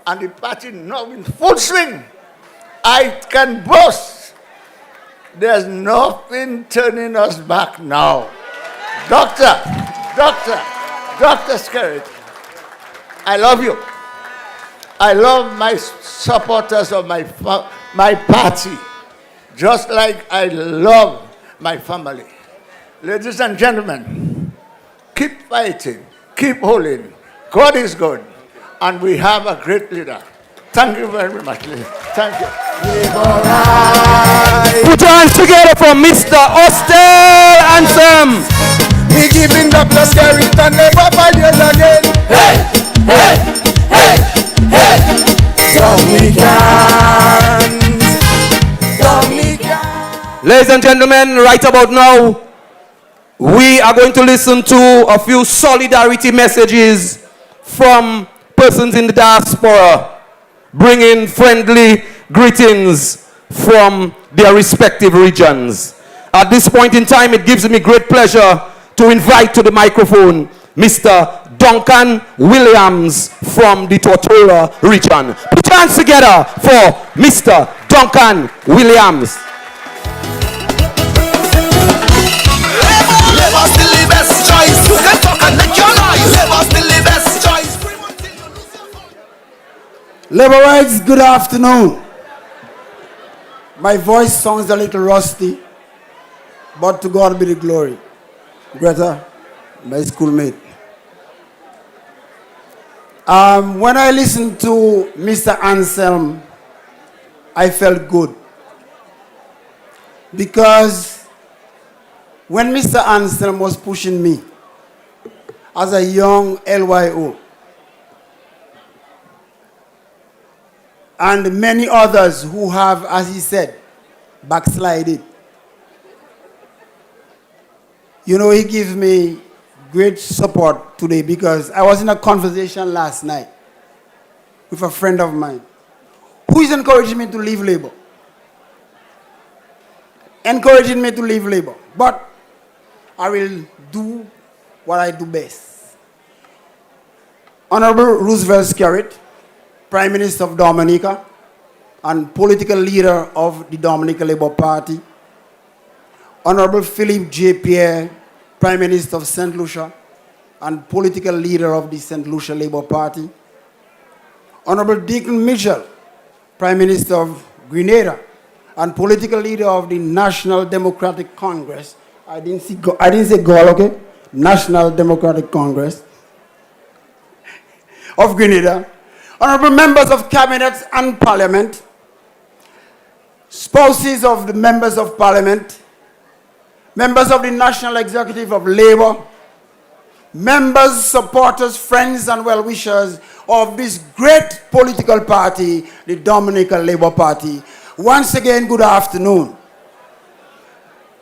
And the party now in full swing. I can boast. There's nothing turning us back now. Dr. Skerrit, I love you. I love my supporters of my party, just like I love my family. Ladies and gentlemen, keep fighting, keep holding. God is good, and we have a great leader. Thank you very much. Thank you. Put your hands together for Mr. Hostel Anthem. We giving Dr. Skerrit and never 5 years again. Hey, hey, hey, hey. Dominica. Ladies and gentlemen, right about now, we are going to listen to a few solidarity messages from persons in the diaspora, bringing friendly greetings from their respective regions. At this point in time, it gives me great pleasure to invite to the microphone Mr. Duncan Williams from the Tortola region. Put your hands together for Mr. Duncan Williams. Labour still the best choice. You can talk and make your noise. Labour still the best choice. Laborites, good afternoon. My voice sounds a little rusty, but to God be the glory. Greta, my schoolmate. When I listened to Mr. Anselm, I felt good. Because when Mr. Anselm was pushing me as a young LYO, and many others who have, as he said, backslided, you know, he gives me great support today, because I was in a conversation last night with a friend of mine who is encouraging me to leave Labour. Encouraging me to leave Labour. But I will do what I do best. Honorable Roosevelt Skerrit, Prime Minister of Dominica and political leader of the Dominica Labour Party. Honorable Philip J. Pierre, Prime Minister of St. Lucia and political leader of the St. Lucia Labour Party. Honorable Deacon Mitchell, Prime Minister of Grenada and political leader of the National Democratic Congress. I didn't say GOL, okay? National Democratic Congress of Grenada. Honorable members of Cabinet and Parliament, spouses of the members of Parliament, members of the National Executive of Labour, members, supporters, friends, and well-wishers of this great political party, the Dominica Labour Party. Once again, good afternoon.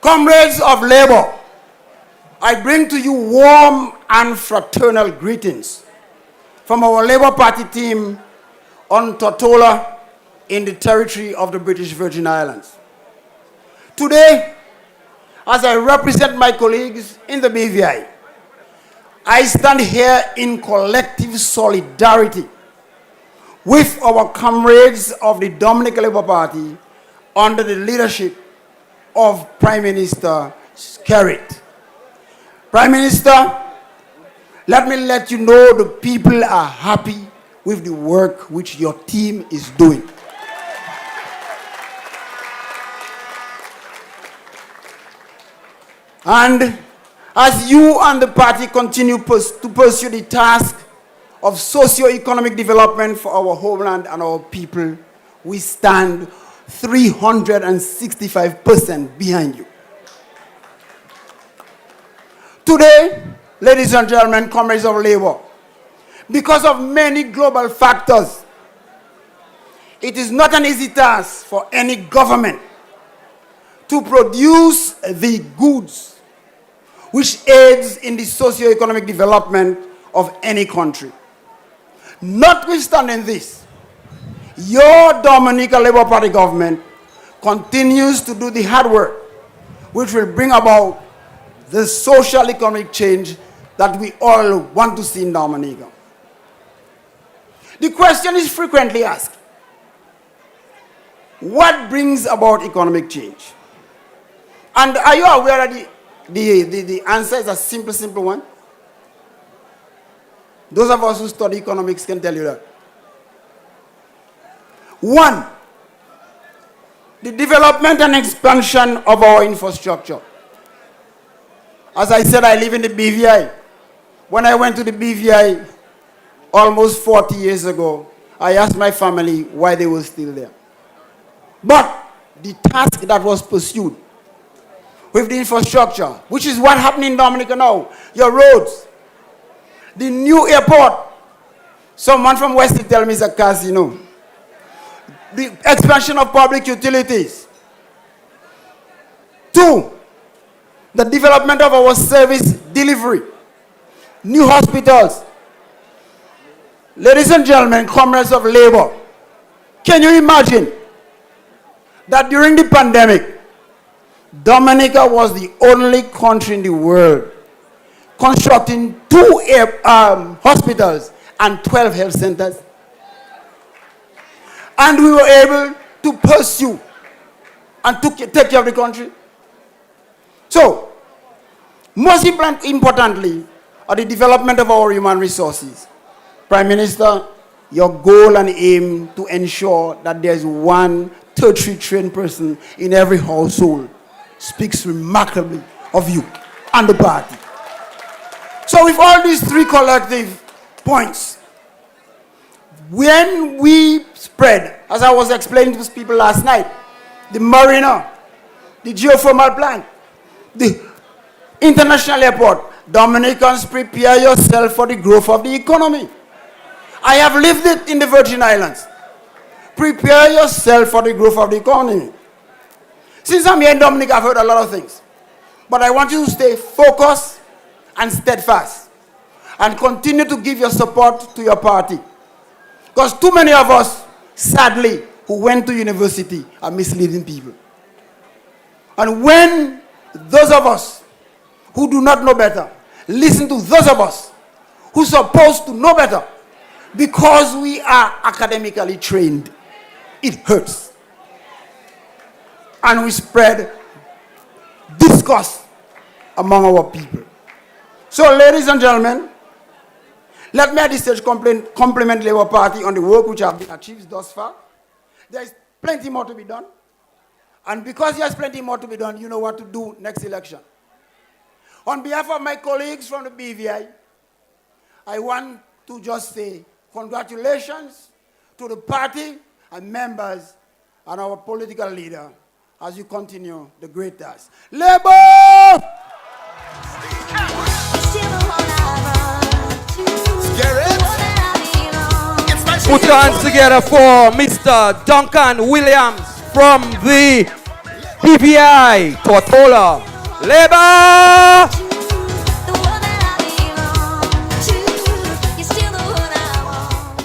Comrades of Labour, I bring to you warm and fraternal greetings from our Labour Party team on Tortola in the territory of the British Virgin Islands. Today, as I represent my colleagues in the BVI, I stand here in collective solidarity with our comrades of the Dominica Labour Party under the leadership of Prime Minister Skerrit. Prime Minister, let me let you know the people are happy with the work which your team is doing. And as you and the party continue to pursue the task of socio-economic development for our homeland and our people, we stand 365% behind you. Today, ladies and gentlemen, comrades of labor, because of many global factors, it is not an easy task for any government to produce the goods which aids in the socio-economic development of any country. Notwithstanding this, your Dominica Labour Party government continues to do the hard work which will bring about the social economic change that we all want to see in Dominica. The question is frequently asked, what brings about economic change? And are you aware that the answer is a simple one? Those of us who study economics can tell you that. One, the development and expansion of our infrastructure. As I said, I live in the BVI. When I went to the BVI almost 40 years ago, I asked my family why they were still there. But the task that was pursued with the infrastructure, which is what happened in Dominica now, your roads, the new airport, someone from West will tell me it's a casino, the expansion of public utilities. Two, the development of our service delivery, new hospitals. Ladies and gentlemen, comrades of labor, can you imagine that during the pandemic, Dominica was the only country in the world constructing 2 hospitals and 12 health centers? And we were able to pursue and to take care of the country. So, most importantly, are the development of our human resources. Prime Minister, your goal and aim to ensure that there's one tertiary trained person in every household speaks remarkably of you and the party. So with all these 3 collective points, when we spread, as I was explaining to people last night, the marina, the geothermal plant, the international airport, Dominicans, prepare yourself for the growth of the economy. I have lived it in the Virgin Islands. Prepare yourself for the growth of the economy. Since I'm here in Dominica, I've heard a lot of things. But I want you to stay focused and steadfast and continue to give your support to your party. Because too many of us, sadly, who went to university are misleading people. And when those of us who do not know better listen to those of us who are supposed to know better because we are academically trained, it hurts. And we spread disgust among our people. So, ladies and gentlemen, let me at this stage compliment the Labour Party on the work which has been achieved thus far. There is plenty more to be done. And because there's plenty more to be done, you know what to do next election. On behalf of my colleagues from the BVI, I want to just say congratulations to the party and members and our political leader as you continue the great task. Labour! Put your hands together for Mr. Duncan Williams from the PPI, Tortola. Labour!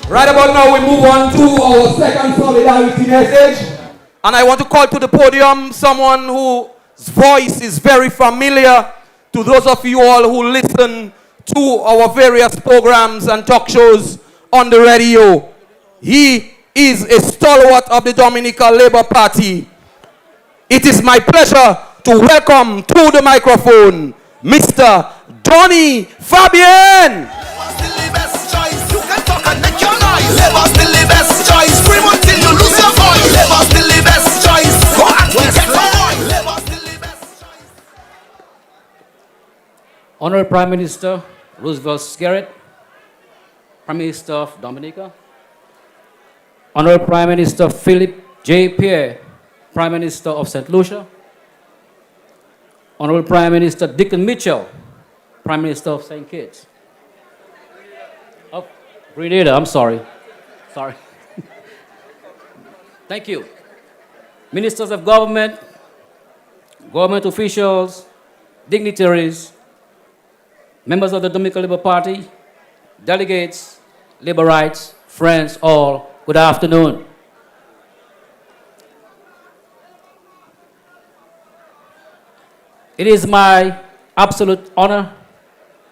Right about now, we move on to our second solidarity message. And I want to call to the podium someone whose voice is very familiar to those of you all who listen to our various programs and talk shows on the radio. He is a stalwart of the Dominica Labour Party. It is my pleasure to welcome to the microphone Mr. Donnie Fabian. Labour's still the best choice. Scream until you lose your voice. Labour's still the best choice. Go and get your Labour's still the best choice. Honorable Prime Minister Roosevelt Skerrit, Prime Minister of Dominica, Honorable Prime Minister Philip J. Pierre, Prime Minister of St. Lucia, Honorable Prime Minister Dickon Mitchell, Prime Minister of St. Kitts. Of Grenada, I'm sorry. Sorry. Thank you. Ministers of government, government officials, dignitaries, members of the Dominican Labour Party, delegates, labor rights, friends, all, good afternoon. It is my absolute honor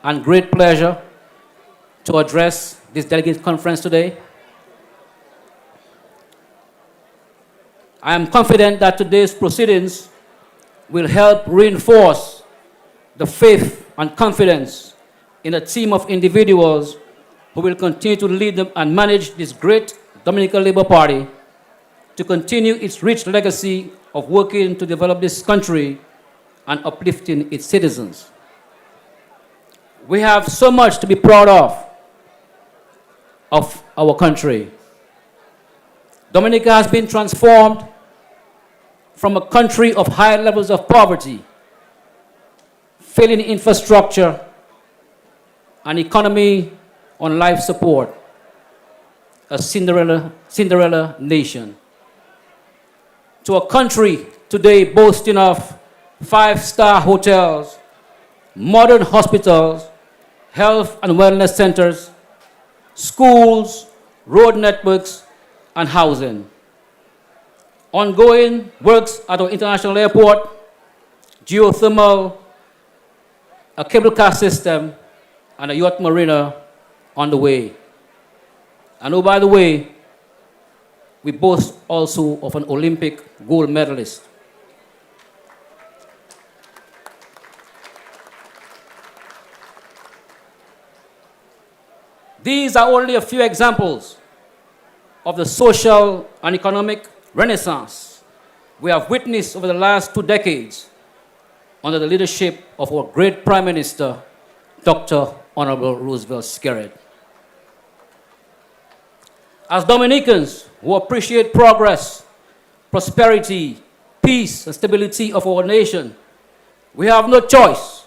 and great pleasure to address this delegate conference today. I am confident that today's proceedings will help reinforce the faith and confidence in a team of individuals who will continue to lead them and manage this great Dominican Labour Party to continue its rich legacy of working to develop this country and uplifting its citizens. We have so much to be proud of our country. Dominica has been transformed from a country of high levels of poverty, failing infrastructure, an economy on life support, a Cinderella nation, to a country today boasting of 5-star hotels, modern hospitals, health and wellness centers, schools, road networks, and housing. Ongoing works at our international airport, geothermal, a cable car system, and a yacht marina on the way. And oh, by the way, we boast also of an Olympic gold medalist. These are only a few examples of the social and economic renaissance we have witnessed over the last 2 decades under the leadership of our great Prime Minister, Dr. Honorable Roosevelt Skerrit. As Dominicans who appreciate progress, prosperity, peace, and stability of our nation, we have no choice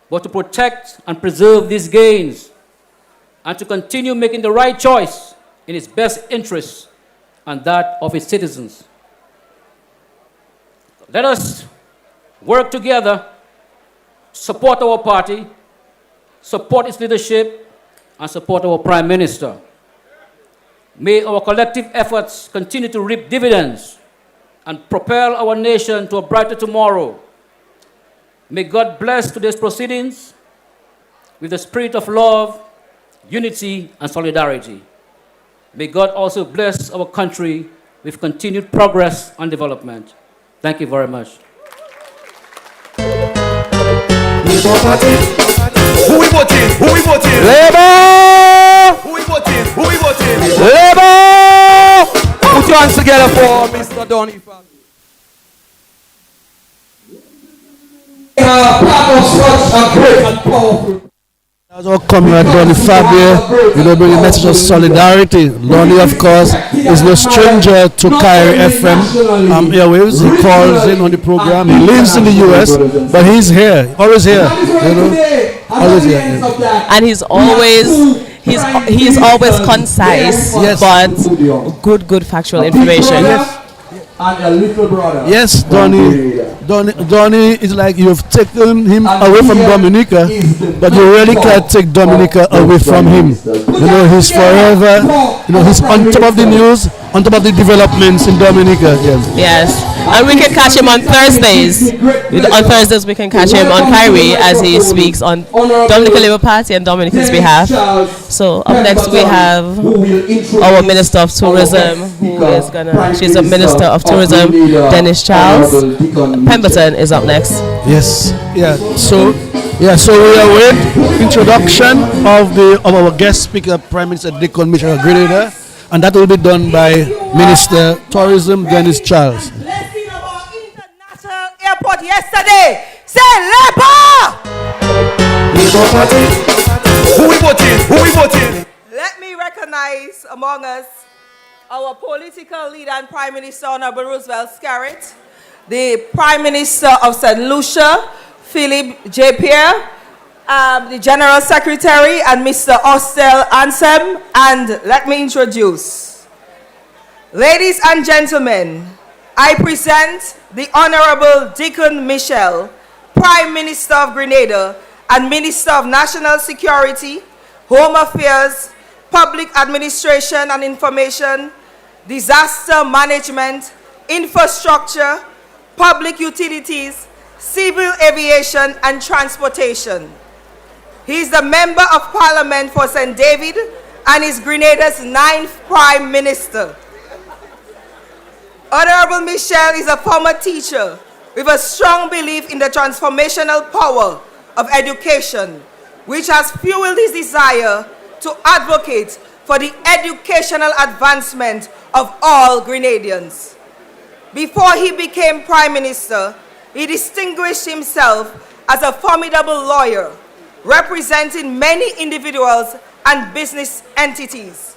but to protect and preserve these gains and to continue making the right choice in its best interests and that of its citizens. Let us work together to support our party, support its leadership, and support our Prime Minister. May our collective efforts continue to reap dividends and propel our nation to a brighter tomorrow. May God bless today's proceedings with the spirit of love, unity, and solidarity. May God also bless our country with continued progress and development. Thank you very much. Who we voting? Who we voting? Labour! Who we voting? Who we voting? Labour! Put your hands together for Mr. Donnie Fabian. Part of such a great and powerful. As our comrade Donnie Fabian, bring a message of solidarity. Donnie, of course, is no stranger to Kyrie FM airwaves. He calls in on the program. He lives in the US, but he's here, always here. Always here. And he's always concise, yes, but good factual information. Yes. And a little brother. Yes, Donnie is like you've taken him away from Dominica, but you really can't take Dominica away from him. He's forever, he's on top of the news, on top of the developments in Dominica. Yes. And we can catch him on Thursdays. On Thursdays we can catch him on Kyrie as he speaks on Dominican Labour Party and Dominica's behalf. So up next we have our Minister of Tourism, she's a Minister of Tourism, Dennis Charles. Pemberton is up next. Yes. So we await introduction of our guest speaker, Prime Minister Dickon Mitchell of Grenada, and that will be done by Minister of Tourism, Dennis Charles. Let's see about International Airport yesterday. Say Labour! Who we voting? Who we voting? Let recognize among us our political leader and Prime Minister, Honorable Roosevelt Skerrit, the Prime Minister of St. Lucia, Philip J. Pierre, the General Secretary, and Mr. Anthem, and let me introduce. Ladies and gentlemen, I present the Honorable Deacon Michel, Prime Minister of Grenada and Minister of National Security, Home Affairs, Public Administration and Information, Disaster Management, Infrastructure, Public Utilities, Civil Aviation and Transportation. He is the Member of Parliament for St. David and is Grenada's 9th Prime Minister. Honorable Michel is a former teacher with a strong belief in the transformational power of education, which has fueled his desire to advocate for the educational advancement of all Grenadians. Before he became Prime Minister, he distinguished himself as a formidable lawyer, representing many individuals and business entities.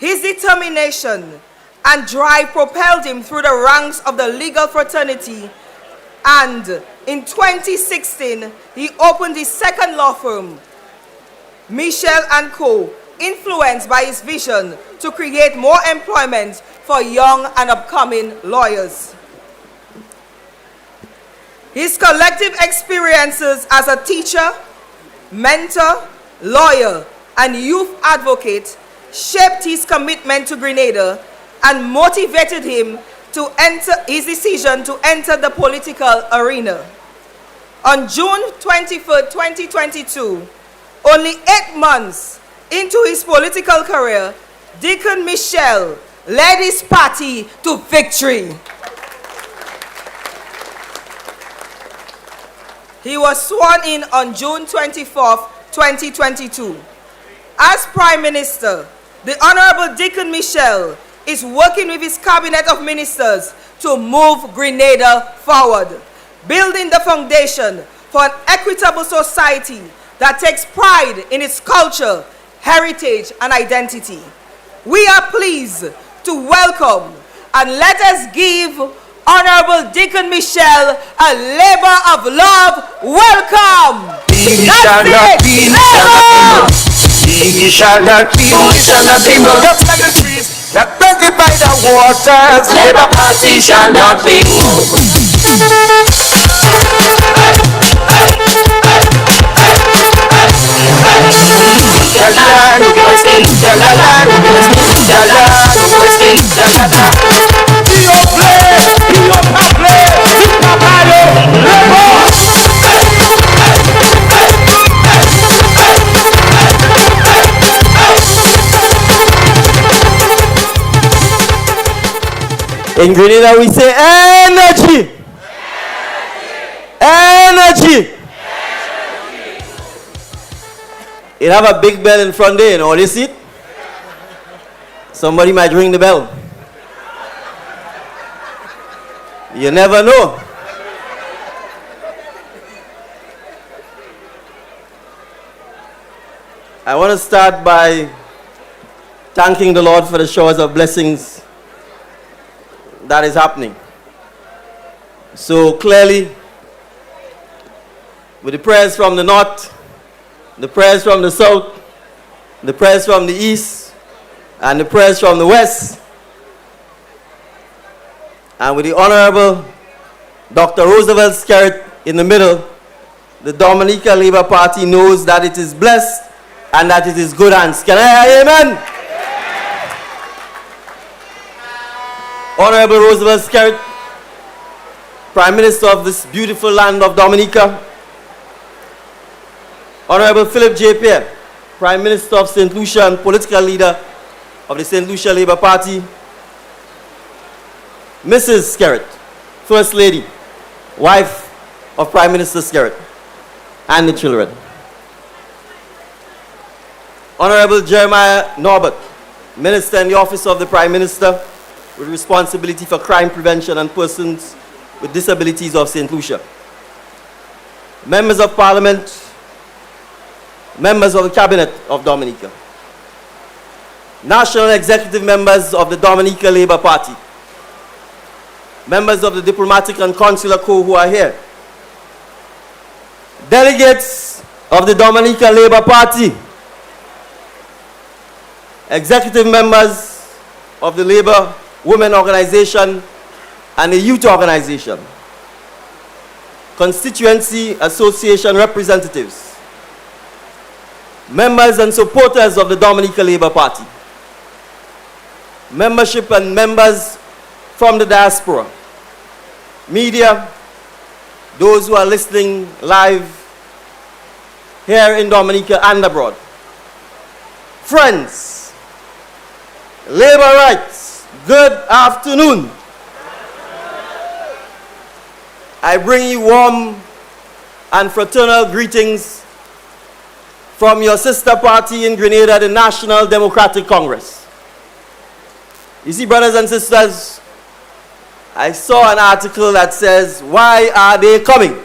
His determination and drive propelled him through the ranks of the legal fraternity, and in 2016, he opened his second law firm, Michel & Co., influenced by his vision to create more employment for young and upcoming lawyers. His collective experiences as a teacher, mentor, lawyer, and youth advocate shaped his commitment to Grenada and motivated him to his decision to enter the political arena. On June 23, 2022, only 8 months into his political career, Deacon Michel led his party to victory. He was sworn in on June 24, 2022. As Prime Minister, the Honorable Deacon Michel is working with his cabinet of ministers to move Grenada forward, building the foundation for an equitable society that takes pride in its culture, heritage, and identity. We are pleased to welcome and let us give Honorable Deacon Michel a labor of love welcome. He shall not be, he shall not be, just like the trees that planted by the waters. Labour Party shall not be moved. In Grenada we say energy. Energy. It have a big bell in front there, you know, you see it? Somebody might ring the bell. You never know. I want to start by thanking the Lord for the showers of blessings that is happening. So clearly, with the prayers from the north, the prayers from the south, the prayers from the east, and the prayers from the west, and with the Honorable Dr. Roosevelt Skerrit in the middle, the Dominica Labour Party knows that it is blessed and that it is good hands. Can I hear amen? Honorable Roosevelt Skerrit, Prime Minister of this beautiful land of Dominica. Honorable Philip J. Pierre, Prime Minister of St. Lucia and political leader of the St. Lucia Labour Party. Mrs. Skerrit, First Lady, wife of Prime Minister Skerrit, and the children. Honorable Jeremiah Norbert, Minister in the Office of the Prime Minister with responsibility for crime prevention and persons with disabilities of St. Lucia. Members of Parliament, members of the Cabinet of Dominica, national executive members of the Dominica Labour Party, members of the diplomatic and consular corps who are here, delegates of the Dominica Labour Party, executive members of the Labour Women Organization and the Youth Organization, constituency association representatives, members and supporters of the Dominica Labour Party, membership and members from the diaspora, media, those who are listening live here in Dominica and abroad, friends, labor rights, good afternoon. I bring you warm and fraternal greetings from your sister party in Grenada, the National Democratic Congress. You see, brothers and sisters, I saw an article that says, why are they coming?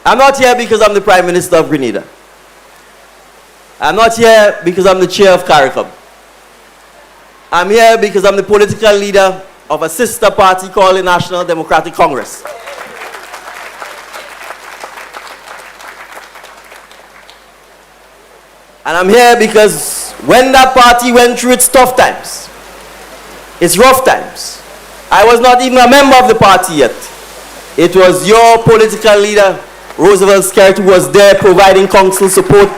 I'm not here because I'm the Prime Minister of Grenada. I'm not here because I'm the chair of CARICOM. I'm here because I'm the political leader of a sister party called the National Democratic Congress. And I'm here because when that party went through its tough times, its rough times, I was not even a member of the party yet. It was your political leader, Roosevelt Skerrit, who was there providing counsel support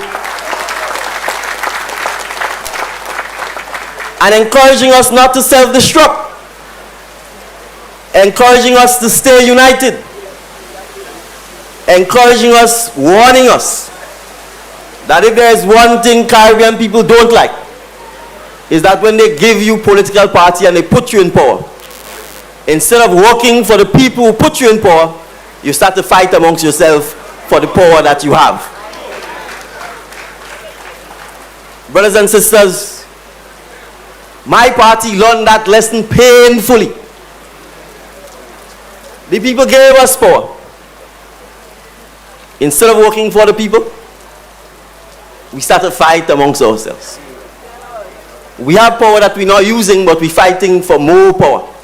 and encouraging us not to self-destruct, encouraging us to stay united, encouraging us, warning us that if there is one thing Caribbean people don't like, is that when they give you political party and they put you in power, instead of working for the people who put you in power, you start to fight amongst yourself for the power that you have. Brothers and sisters, my party learned that lesson painfully. The people gave us power. Instead of working for the people, we start to fight amongst ourselves. We have power that we're not using, but we're fighting for more power.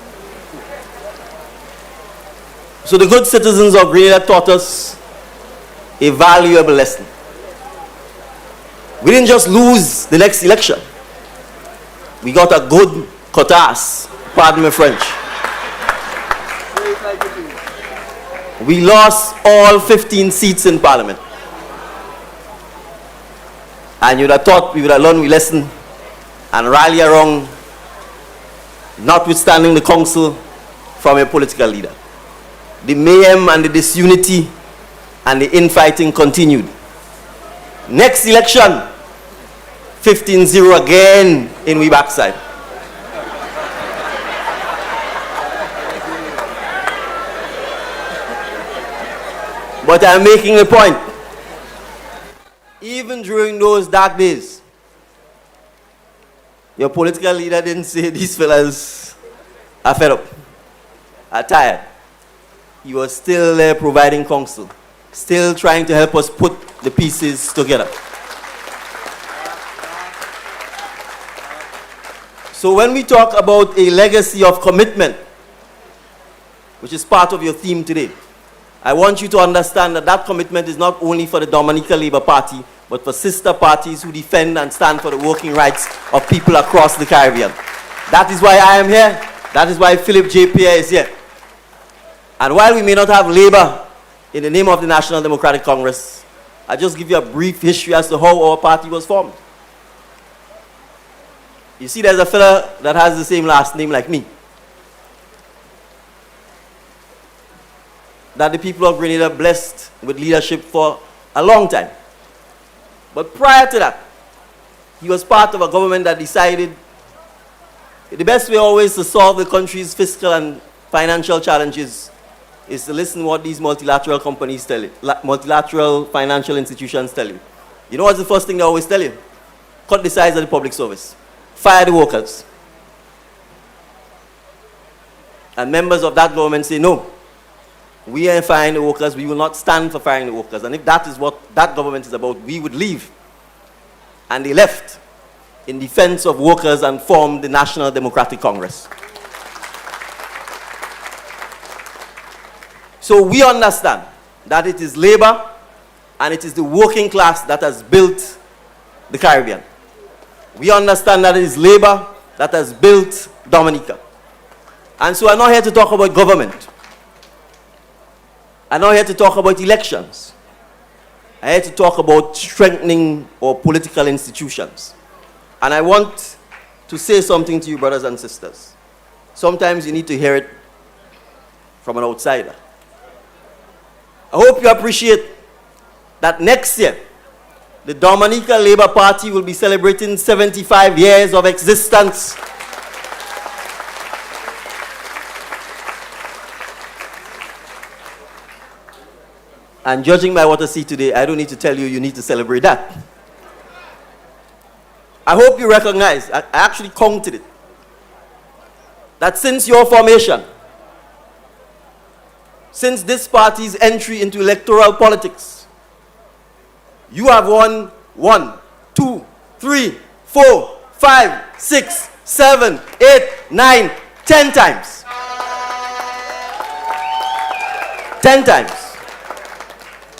So the good citizens of Grenada taught us a valuable lesson. We didn't just lose the next election. We got a good cotasse, pardon my French. We lost all 15 seats in Parliament. And you'd have thought we would have learned a lesson and rally around, notwithstanding the counsel from a political leader. The mayhem and the disunity and the infighting continued. Next election, 15-0 again in we backside. But I'm making a point. Even during those dark days, your political leader didn't say these fellas are fed up, are tired. He was still there providing counsel, still trying to help us put the pieces together. So when we talk about a legacy of commitment, which is part of your theme today, I want you to understand that that commitment is not only for the Dominica Labour Party, but for sister parties who defend and stand for the working rights of people across the Caribbean. That is why I am here. That is why Philip J. Pierre is here. And while we may not have Labour in the name of the National Democratic Congress, I'll just give you a brief history as to how our party was formed. You see, there's a fella that has the same last name like me, that the people of Grenada blessed with leadership for a long time. But prior to that, he was part of a government that decided the best way always to solve the country's fiscal and financial challenges is to listen to what these multilateral companies tell you, multilateral financial institutions tell you. You know what's the first thing they always tell you? Cut the size of the public service. Fire the workers. And members of that government say, no, we ain't firing the workers, we will not stand for firing the workers. And if that is what that government is about, we would leave. and they left in defense of workers and formed the National Democratic Congress. So we understand that it is labor and it is the working class that has built the Caribbean. We understand that it is labor that has built Dominica. And so I'm not here to talk about government. I'm not here to talk about elections. I'm here to talk about strengthening our political institutions. And I want to say something to you, brothers and sisters. Sometimes you need to hear it from an outsider. I hope you appreciate that next year, the Dominica Labour Party will be celebrating 75 years of existence. And judging by what I see today, I don't need to tell you, you need to celebrate that. I hope you recognize, I actually counted it, that since your formation, since this party's entry into electoral politics, you have won 1, 2, 3, 4, 5, 6, 7, 8, 9, 10 times. 10 times.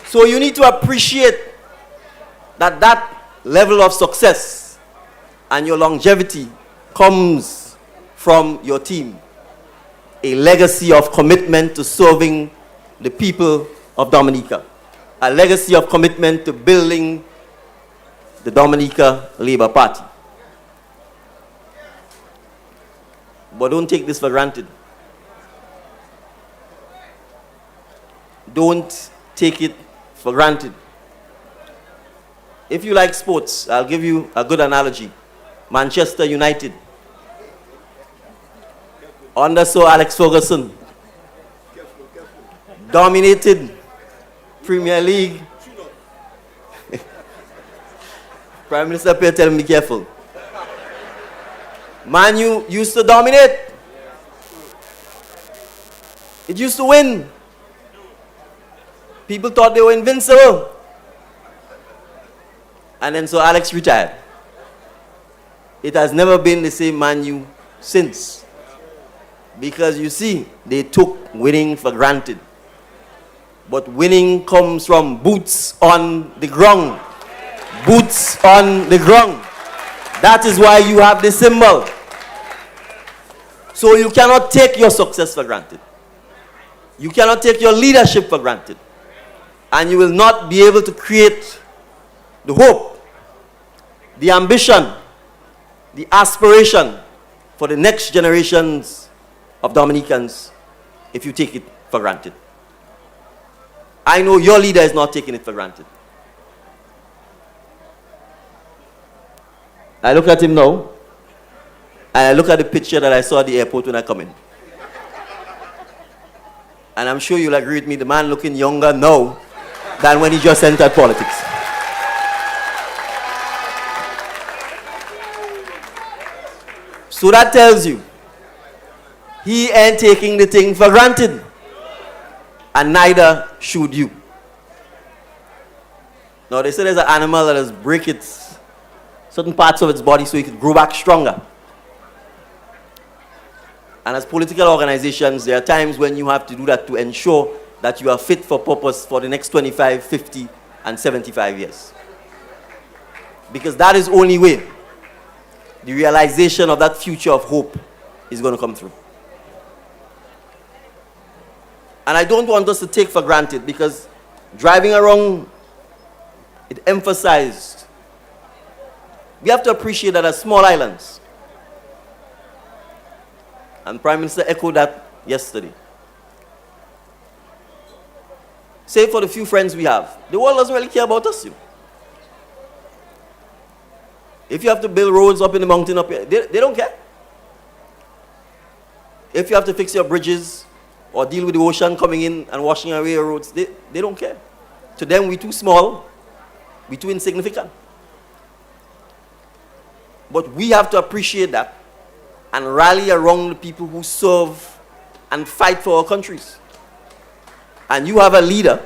So you need to appreciate that that level of success and your longevity comes from your team. A legacy of commitment to serving the people of Dominica. A legacy of commitment to building the Dominica Labour Party. But don't take this for granted. Don't take it for granted. If you like sports, I'll give you a good analogy. Manchester United, under Sir Alex Ferguson, dominated Premier League. Prime Minister Pierre, tell me careful. Man U used to dominate. It used to win. People thought they were invincible. And then so Alex retired. It has never been the same Man U since. Because you see, they took winning for granted. But winning comes from boots on the ground. Boots on the ground. That is why you have the symbol. So you cannot take your success for granted. You cannot take your leadership for granted. And you will not be able to create the hope, the ambition, the aspiration for the next generations of Dominicans if you take it for granted. I know your leader is not taking it for granted. I look at him now, and I look at the picture that I saw at the airport when I come in. And I'm sure you'll agree with me, the man looking younger now than when he just entered politics. So that tells you, he ain't taking the thing for granted. And neither should you. Now they say there's an animal that has break its certain parts of its body so it can grow back stronger. And as political organizations, there are times when you have to do that to ensure that you are fit for purpose for the next 25, 50, and 75 years. Because that is the only way the realization of that future of hope is going to come through. And I don't want us to take for granted, because driving around, it emphasized, we have to appreciate that as small islands. And Prime Minister echoed that yesterday. Save for the few friends we have, the world doesn't really care about us. If you have to build roads up in the mountain up here, they don't care. If you have to fix your bridges or deal with the ocean coming in and washing away your roads, they don't care. To them, we're too small, we're too insignificant. But we have to appreciate that and rally around the people who serve and fight for our countries. And you have a leader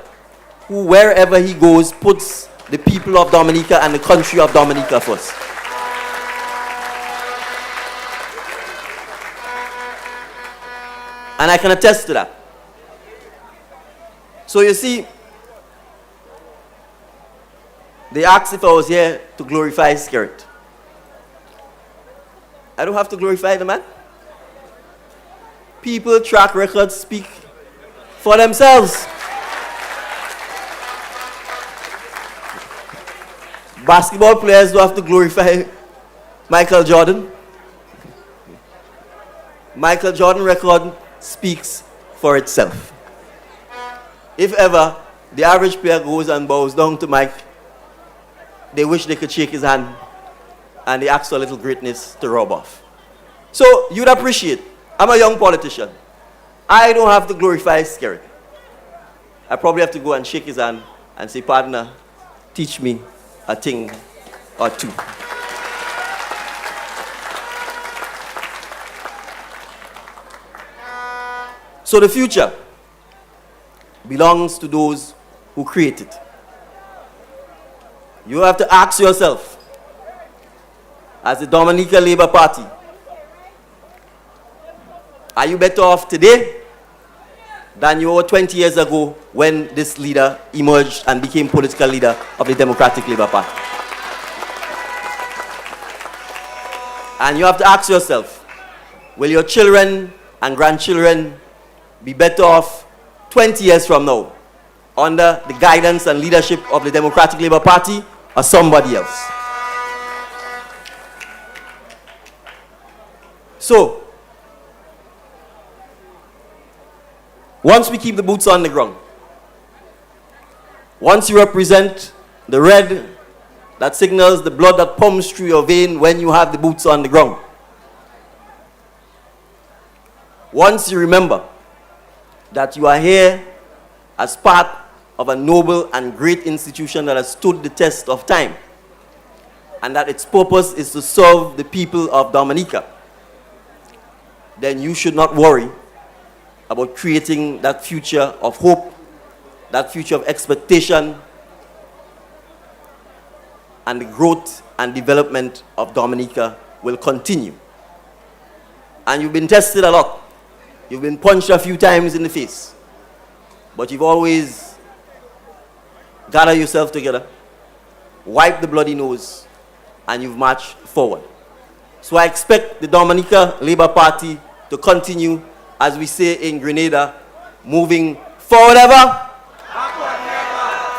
who, wherever he goes, puts the people of Dominica and the country of Dominica first. And I can attest to that. So you see, they asked if I was here to glorify Skerrit. I don't have to glorify the man. People track records speak for themselves. Basketball players don't have to glorify Michael Jordan. Michael Jordan record speaks for itself. If ever the average player goes and bows down to Mike, they wish they could shake his hand and they ask for a little greatness to rub off. So you'd appreciate, I'm a young politician. I don't have to glorify Skerrit. I probably have to go and shake his hand and say, partner, teach me a thing or two. So the future belongs to those who create it. You have to ask yourself, as the Dominica Labour Party, are you better off today than you were 20 years ago when this leader emerged and became political leader of the Democratic Labour Party? And you have to ask yourself, will your children and grandchildren be better off 20 years from now under the guidance and leadership of the Democratic Labour Party or somebody else? So, once we keep the boots on the ground, once you represent the red that signals the blood that pumps through your vein when you have the boots on the ground, once you remember that you are here as part of a noble and great institution that has stood the test of time, and that its purpose is to serve the people of Dominica, then you should not worry about creating that future of hope, that future of expectation, and the growth and development of Dominica will continue. And you've been tested a lot. You've been punched a few times in the face. But you've always gathered yourself together, wiped the bloody nose, and you've marched forward. So I expect the Dominica Labour Party to continue, as we say in Grenada, moving forward ever,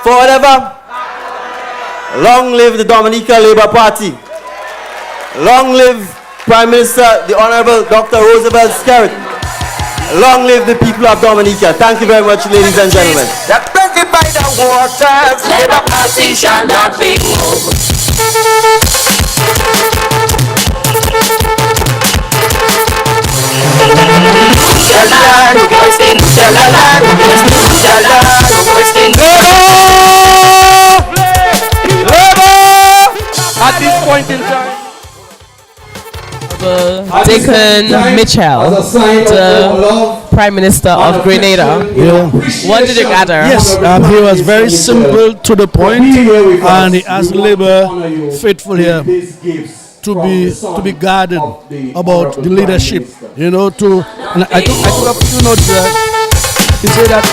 forward ever. Long live the Dominica Labour Party. Long live Prime Minister, the Honorable Dr. Roosevelt Skerrit. Long live the people of Dominica. Thank you very much, ladies and gentlemen. That planted by the waters, Labour Party shall not be moved. At this point in time, Deacon Mitchell, the Prime Minister of Grenada. What did you gather? Yes, he was very simple, to the point, and he asked Labour faithful here to be guarded about the leadership. You know, and I took a few notes there. He said that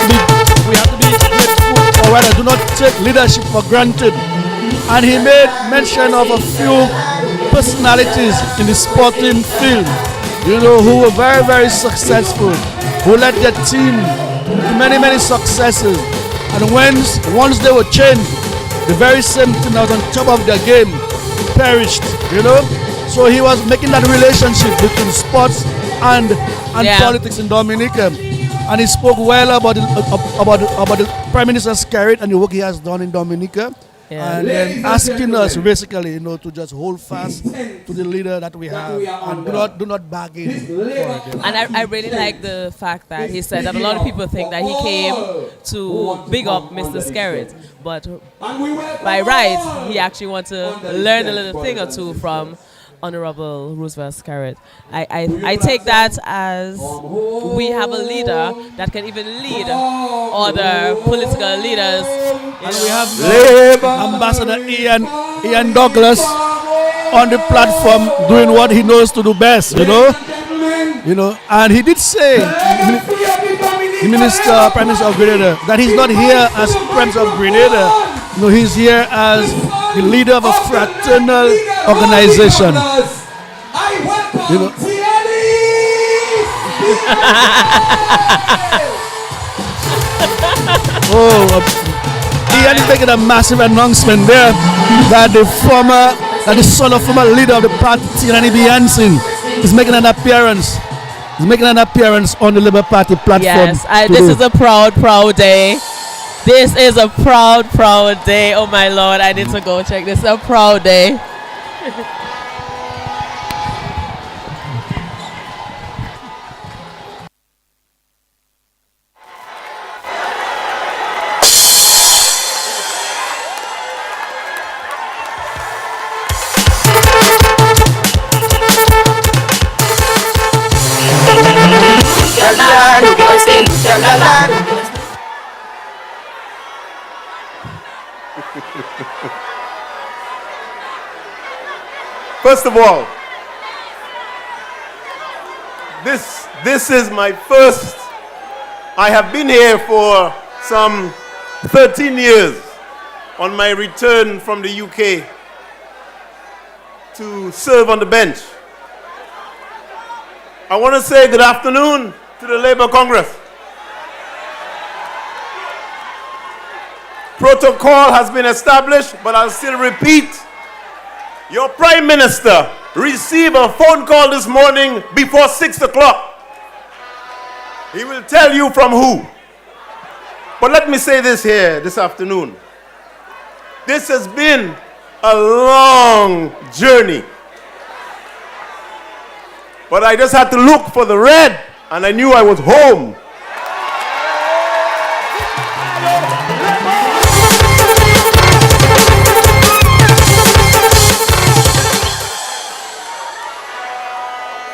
we have to be grateful, or rather, do not take leadership for granted. And he made mention of a few personalities in the sporting field, you know, who were very, very successful, who led their team to many, many successes. And once they were changed, the very same thing that was on top of their game perished, you know. So he was making that relationship between sports and politics in Dominica. And he spoke well about the Prime Minister Skerrit and the work he has done in Dominica. Yeah. And then asking us basically, you know, to just hold fast to the leader that we have and do not bargain. And I really like the fact that he said that a lot of people think that he came to big up Mr. Skerrit, but by right he actually wants to learn a little thing or two from Honorable Roosevelt Skerrit. I take that as we have a leader that can even lead other political leaders. And we have Ambassador Tiani Douglas on the platform doing what he knows to do best, you know. And he did say, the Prime Minister of Grenada, that he's not here as Prime Minister of Grenada. No, he's here as the leader of a fraternal organization. You know. Ian is making a massive announcement there that the son of former leader of the party, Tiani Douglas, is making an appearance. He's making an appearance on the Labour Party platform. Yes, this is a proud, proud day. This is a proud, proud day. Oh my Lord, I need to go check. This is a proud day. First of all, this is my first. I have been here for some 13 years on my return from the UK to serve on the bench. I want to say good afternoon to the Labour Congress. Protocol has been established, but I'll still repeat. Your Prime Minister received a phone call this morning before 6 o'clock. He will tell you from who. But let me say this here this afternoon. This has been a long journey. But I just had to look for the red, and I knew I was home.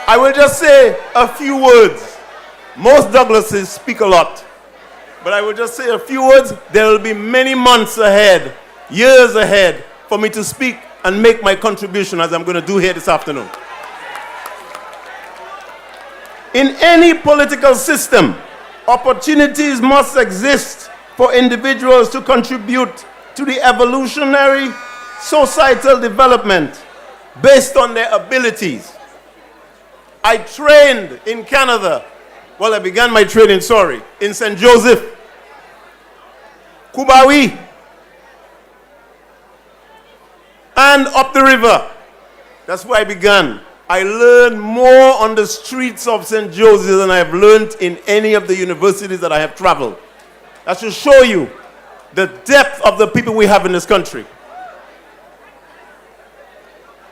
I will just say a few words. Most Douglases speak a lot. But I will just say a few words. There will be many months ahead, years ahead, for me to speak and make my contribution as I'm going to do here this afternoon. In any political system, opportunities must exist for individuals to contribute to the evolutionary societal development based on their abilities. I trained in Canada. Well, I began my training, in St. Joseph, Kubawi, and up the river. That's where I began. I learned more on the streets of St. Joseph than I have learned in any of the universities that I have traveled. That should show you the depth of the people we have in this country.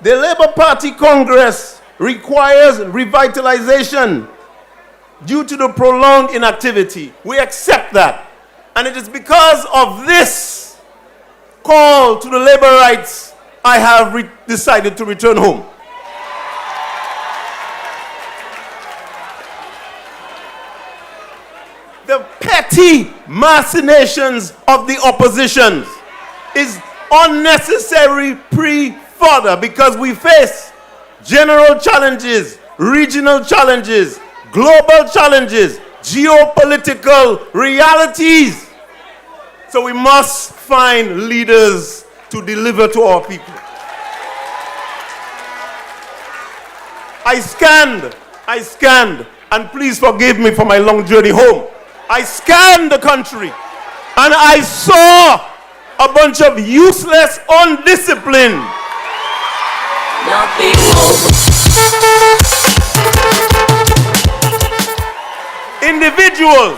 The Labour Party Congress requires revitalization due to the prolonged inactivity. We accept that. And it is because of this call to the labor rights I have decided to return home. The petty machinations of the opposition is unnecessary fodder because we face general challenges, regional challenges, global challenges, geopolitical realities. So we must find leaders to deliver to our people. I scanned, and please forgive me for my long journey home. I scanned the country, and I saw a bunch of useless, undisciplined individuals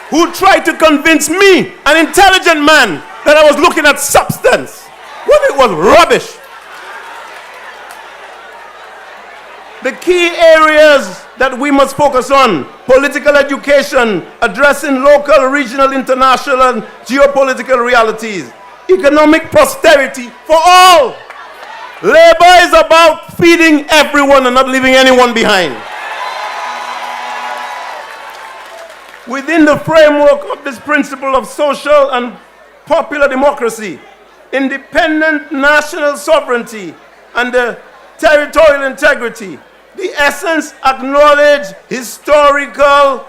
who tried to convince me, an intelligent man, that I was looking at substance when it was rubbish. The key areas that we must focus on: political education, addressing local, regional, international, and geopolitical realities, economic prosperity for all, Labor is about feeding everyone and not leaving anyone behind. Within the framework of this principle of social and popular democracy, independent national sovereignty, and the territorial integrity, the essence acknowledge historical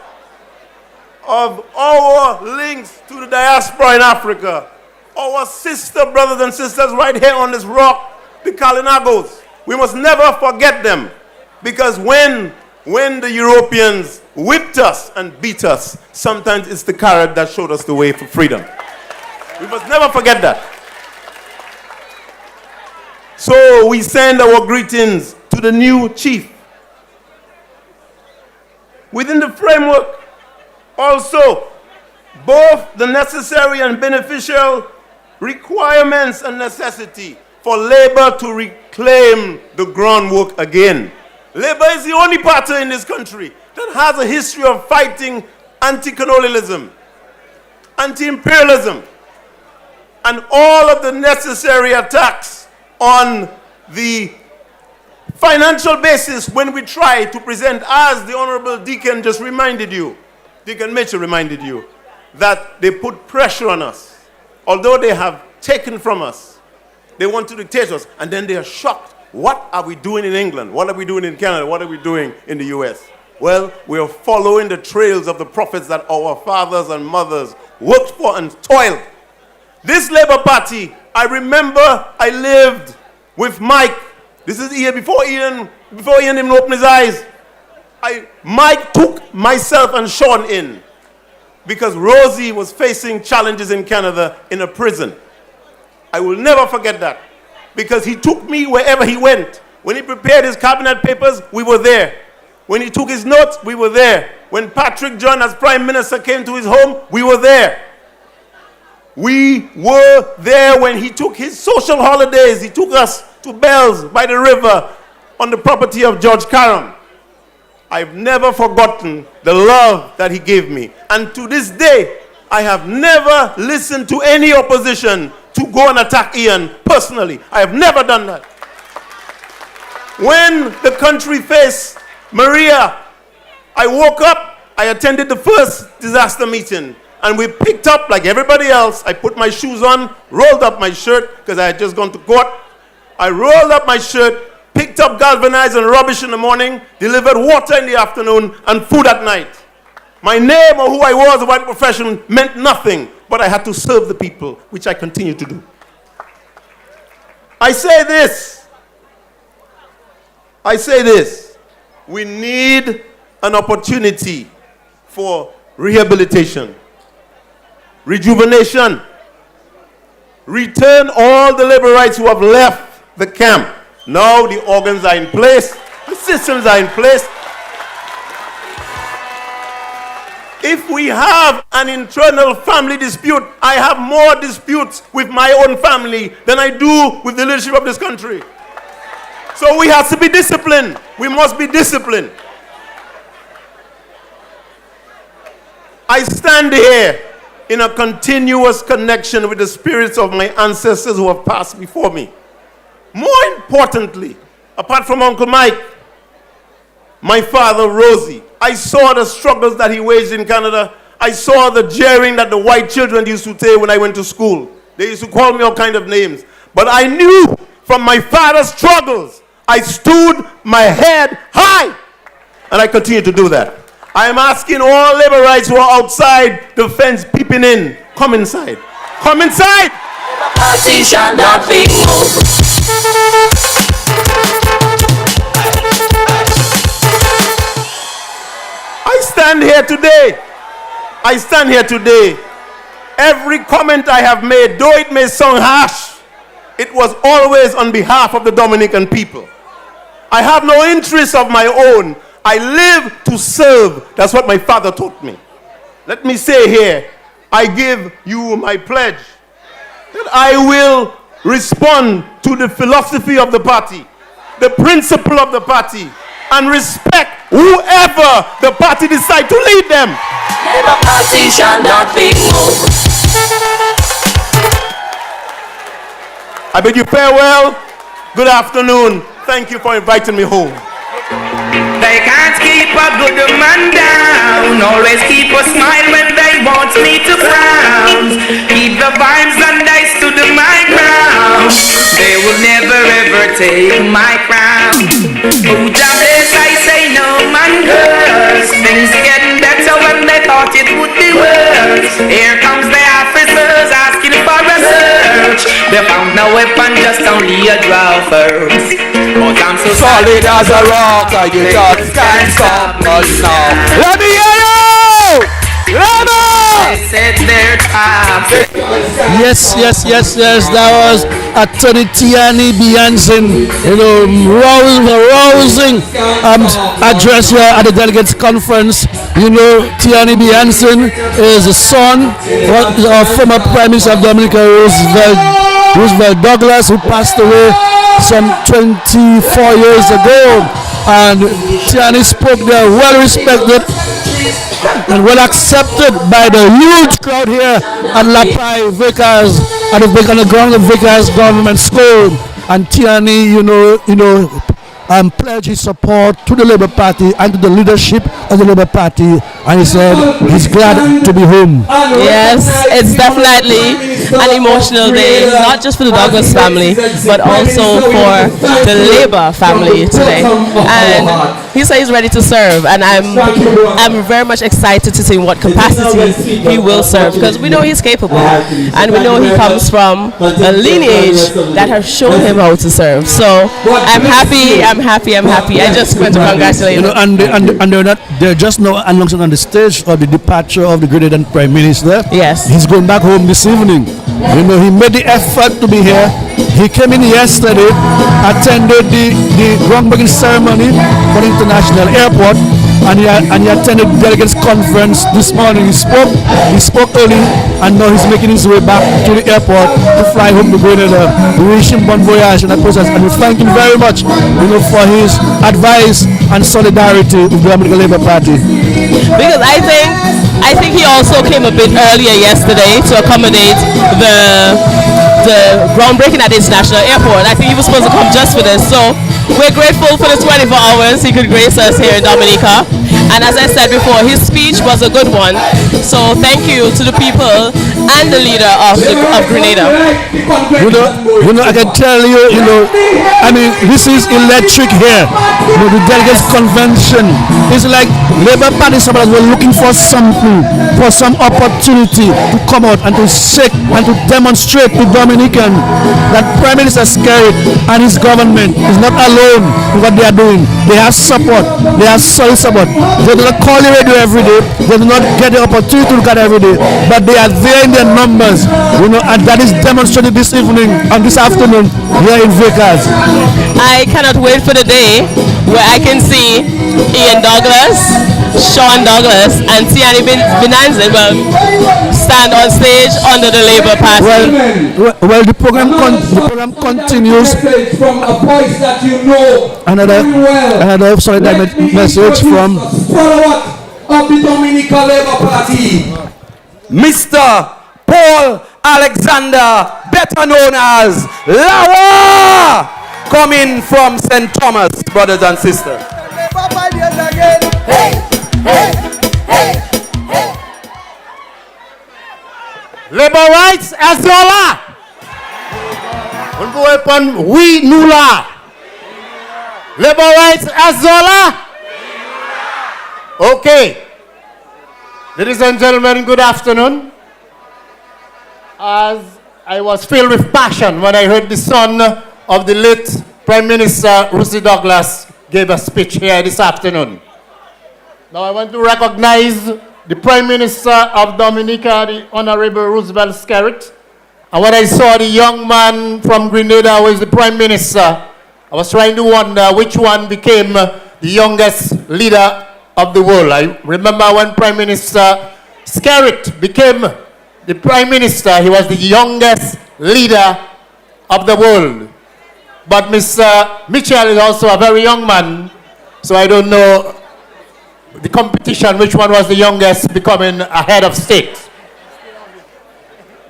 of our links to the diaspora in Africa. Our sister brothers and sisters right here on this rock, the Kalinagos. We must never forget them, because when the Europeans whipped us and beat us, sometimes it's the carrot that showed us the way for freedom. We must never forget that. So we send our greetings to the new chief. Within the framework, also, both the necessary and beneficial requirements and necessity for labor to reclaim the groundwork again. Labor is the only party in this country that has a history of fighting anti-colonialism, anti-imperialism, and all of the necessary attacks on the financial basis when we try to present, as the Honorable Deacon just reminded you, Deacon Mitchell reminded you, that they put pressure on us. Although they have taken from us, they want to dictate us, and then they are shocked. What are we doing in England? What are we doing in Canada? What are we doing in the US? Well, we are following the trails of the prophets that our fathers and mothers worked for and toiled. This Labour Party, I remember I lived with Mike. This is here before Ian even opened his eyes. Mike took myself and Sean in because Rosie was facing challenges in Canada in a prison. I will never forget that, because he took me wherever he went. When he prepared his cabinet papers, we were there. When he took his notes, we were there. When Patrick John as Prime Minister came to his home, we were there. We were there when he took his social holidays. He took us to Bells by the river on the property of George Karam. I've never forgotten the love that he gave me. And to this day, I have never listened to any opposition to go and attack Ian personally. I have never done that. When the country faced Maria, I woke up, I attended the first disaster meeting, and we picked up like everybody else. I put my shoes on, rolled up my shirt, because I had just gone to court. I rolled up my shirt, picked up galvanized and rubbish in the morning, delivered water in the afternoon, and food at night. My name or who I was about the profession meant nothing, but I had to serve the people, which I continue to do. I say this, we need an opportunity for rehabilitation, rejuvenation, return all the labor rights who have left the camp. Now the organs are in place, the systems are in place. If we have an internal family dispute, I have more disputes with my own family than I do with the leadership of this country. So we have to be disciplined. We must be disciplined. I stand here in a continuous connection with the spirits of my ancestors who have passed before me. More importantly, apart from Uncle Mike, my father, Rosie, I saw the struggles that he waged in Canada. I saw the jeering that the white children used to say when I went to school. They used to call me all kinds of names. But I knew from my father's struggles, I stood my head high. And I continue to do that. I am asking all labor rights who are outside the fence peeping in, come inside. Come inside! The party shall not be moved. I stand here today. Every comment I have made, though it may sound harsh, it was always on behalf of the Dominican people. I have no interest of my own. I live to serve. That's what my father taught me. Let me say here, I give you my pledge that I will respond to the philosophy of the party, the principle of the party, and respect whoever the party decide to lead them. Labour Party shall not be moved. I bid you farewell. Good afternoon. Thank you for inviting me home. They can't keep a good man down. Always keep a smile when they want me to frown. Keep the vibes and I stood my ground. They will never ever take my crown. Oh, bless, I say no man curse. Things getting better when they thought it would be worse. Here comes the officers asking for a search. They found no weapon, just only a draw first. But I'm so solid as a rock, you just can't stop us now. Let me hear you! They said their time. Yes. That was Attorney Tiani Douglas, rousing address here at the Delegates Conference. Tiani Douglas is the son of former Prime Minister of Dominica, Roosevelt Douglas, who passed away some 24 years ago. And Tiani spoke there, well respected and well accepted by the huge crowd here at La Pai Vickers, at the ground of Vickers Government School. And Tiani, pledged his support to the Labour Party and to the leadership of the Labour Party, and he said he's glad to be home. Yes, it's definitely an emotional day, not just for the Douglas family, but also for the Labour family today. And he said he's ready to serve, and I'm very much excited to see what capacity he will serve, because we know he's capable, and we know he comes from a lineage that has shown him how to serve. So I'm happy. I just want to congratulate him. And they're just now announcing on the stage of the departure of the Grenadian Prime Minister. Yes. He's going back home this evening. He made the effort to be here. He came in yesterday, attended the groundbreaking ceremony for the international airport, and he attended the Delegates Conference this morning. He spoke early, and now he's making his way back to the airport to fly home to Grenada. We wish him bon voyage in that process, and we thank him very much, for his advice and solidarity with the Dominican Labour Party. Because I think he also came a bit earlier yesterday to accommodate the groundbreaking at the international airport. I think he was supposed to come just for this. So we're grateful for the 24 hours he could grace us here in Dominica. And as I said before, his speech was a good one. So thank you to the people and the leader of Grenada. I can tell you, this is electric here. The Delegates Convention is like Labour Party supporters were looking for something, for some opportunity to come out and to shake and to demonstrate to Dominican that Prime Minister Skerrit and his government is not alone in what they are doing. They have support. They have solid support. They do not call the radio every day. They do not get the opportunity to look at every day. But they are there in their numbers, and that is demonstrated this evening and this afternoon here in Vickers. I cannot wait for the day where I can see Ian Douglas, Sean Douglas, and Tiani Douglas stand on stage under the Labour Party. Well, the program continues. From a voice that you know another solidarity message from follower of the Dominica Labour Party, Mr. Paul Alexander, better known as Lawa, coming from St. Thomas, brothers and sisters. Labor rights as Zola. We Nula. Labor rights as Zola. Okay. Ladies and gentlemen, good afternoon. As I was filled with passion when I heard the son of the late Prime Minister Roosevelt Douglas gave a speech here this afternoon. Now I want to recognize the Prime Minister of Dominica, the Honorable Roosevelt Skerrit. And when I saw the young man from Grenada who is the Prime Minister, I was trying to wonder which one became the youngest leader of the world. I remember when Prime Minister Skerrit became the Prime Minister, he was the youngest leader of the world. But Mr. Mitchell is also a very young man, so I don't know the competition, which one was the youngest becoming a head of state.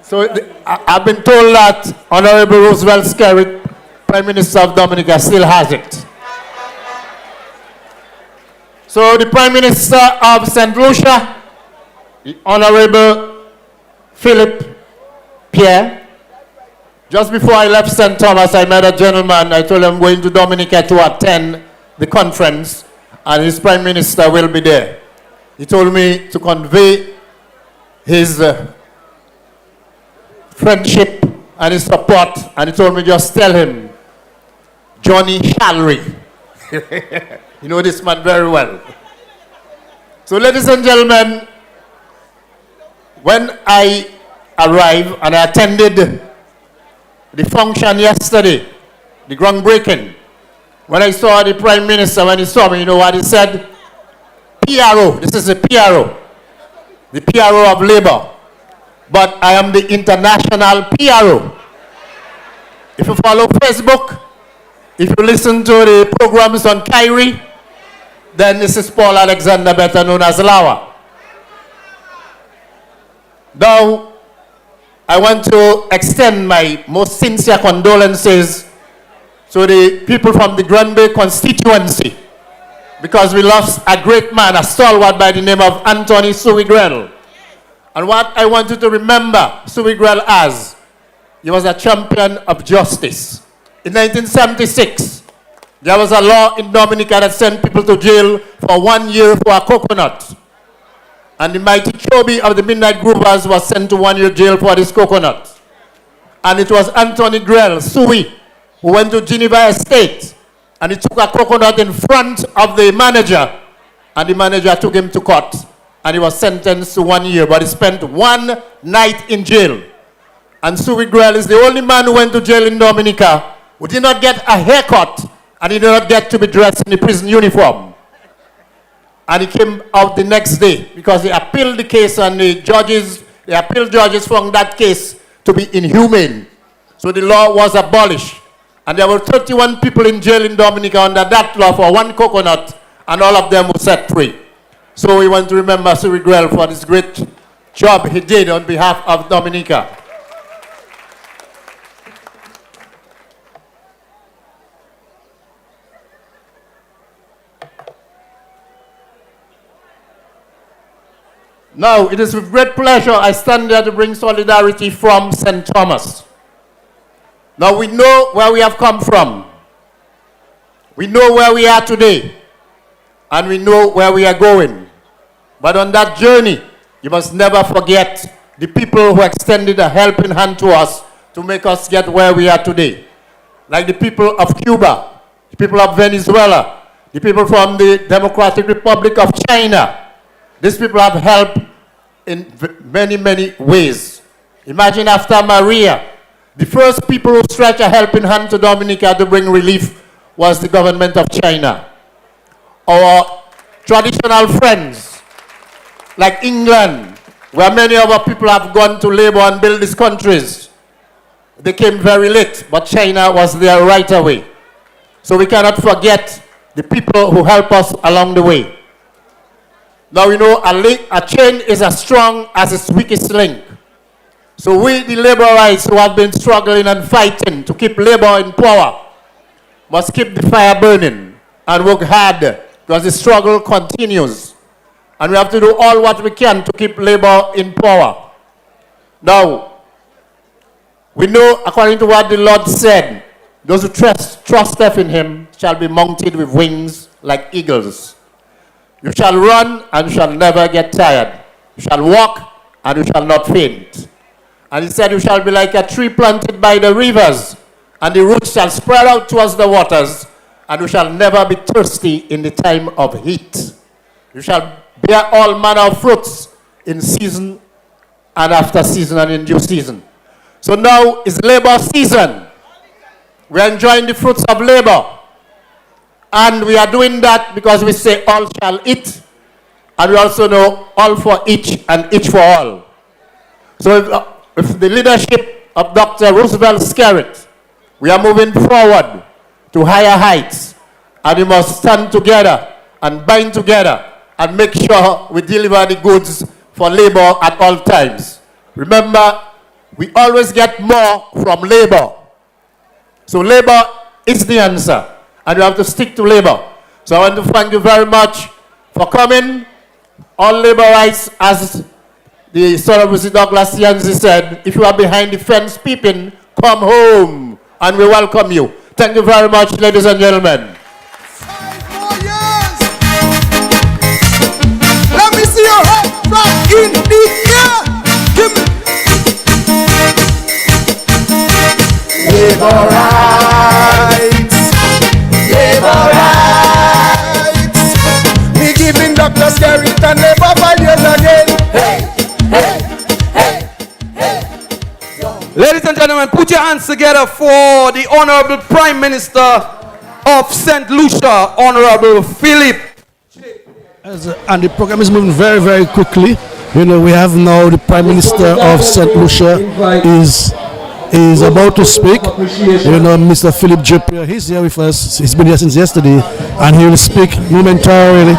So I've been told that Honorable Roosevelt Skerrit Prime Minister of Dominica still has it. So the Prime Minister of St. Lucia, the Honorable Philip Pierre, just before I left St. Thomas, I met a gentleman. I told him I'm going to Dominica to attend the conference, and his Prime Minister will be there. He told me to convey his friendship and his support, and he told me just tell him, Johnny Shalry. You know this man very well. So ladies and gentlemen, when I arrived and I attended the function yesterday, the groundbreaking, when I saw the Prime Minister, when he saw me, you know what he said? PRO, this is the PRO of Labour, but I am the international PRO. If you follow Facebook, if you listen to the programs on Kyrie, then this is Paul Alexander, better known as Lawa. Now, I want to extend my most sincere condolences to the people from the Grand Bay constituency, because we lost a great man, a stalwart by the name of Anthony Suwigrel. And what I want you to remember Suwigrel as, he was a champion of justice. In 1976, there was a law in Dominica that sent people to jail for 1 year for a coconut. And the mighty Chobi of the Midnight Groovers was sent to 1 year jail for this coconut. And it was Anthony Grell, Suwi, who went to Geneva Estate, and he took a coconut in front of the manager, and the manager took him to court, and he was sentenced to 1 year, but he spent 1 night in jail. And Suwi Grell is the only man who went to jail in Dominica who did not get a haircut, and he did not get to be dressed in the prison uniform. And he came out the next day because he appealed the case, and the appeal judges found that case to be inhumane. So the law was abolished. And there were 31 people in jail in Dominica under that law for 1 coconut, and all of them were set free. So we want to remember Suwi Grell for this great job he did on behalf of Dominica. Now, it is with great pleasure I stand there to bring solidarity from St. Thomas. Now, we know where we have come from. We know where we are today. And we know where we are going. But on that journey, you must never forget the people who extended a helping hand to us to make us get where we are today. Like the people of Cuba, the people of Venezuela, the people from the Democratic Republic of China. These people have helped in many, many ways. Imagine after Maria, the first people who stretched a helping hand to Dominica to bring relief was the government of China. Our traditional friends, like England, where many of our people have gone to labor and build these countries, they came very late, but China was there right away. So we cannot forget the people who help us along the way. Now we know a chain is as strong as its weakest link. So we, the laborites who have been struggling and fighting to keep labor in power, must keep the fire burning and work hard, because the struggle continues. And we have to do all what we can to keep labor in power. Now, we know, according to what the Lord said, those who trust in him shall be mounted with wings like eagles. You shall run and you shall never get tired. You shall walk and you shall not faint. And he said, you shall be like a tree planted by the rivers, and the roots shall spread out towards the waters, and you shall never be thirsty in the time of heat. You shall bear all manner of fruits in season and after season and in due season. So now is labor season. We are enjoying the fruits of labor. And we are doing that because we say all shall eat. And we also know all for each and each for all. So with the leadership of Dr. Roosevelt Skerrit, we are moving forward to higher heights. And we must stand together and bind together and make sure we deliver the goods for labor at all times. Remember, we always get more from labor. So labor is the answer. And we have to stick to labor. So I want to thank you very much for coming on labor rights. As the son of Lucia Douglas said, if you are behind the fence peeping, come home. And we welcome you. Thank you very much, ladies and gentlemen. 5 more years. Let me see your head back in the air. Give me. Labor rights. Labor rights. We giving Dr. Skerrit and Labor 5 years again. Hey, hey, hey, hey. Ladies and gentlemen, put your hands together for the Honorable Prime Minister of St. Lucia, Honorable Philip. And the program is moving very, very quickly. You know, we have now the Prime Minister of St. Lucia is about to speak. You know, Mr. Philip J. He's here with us. He's been here since yesterday, and he will speak momentarily.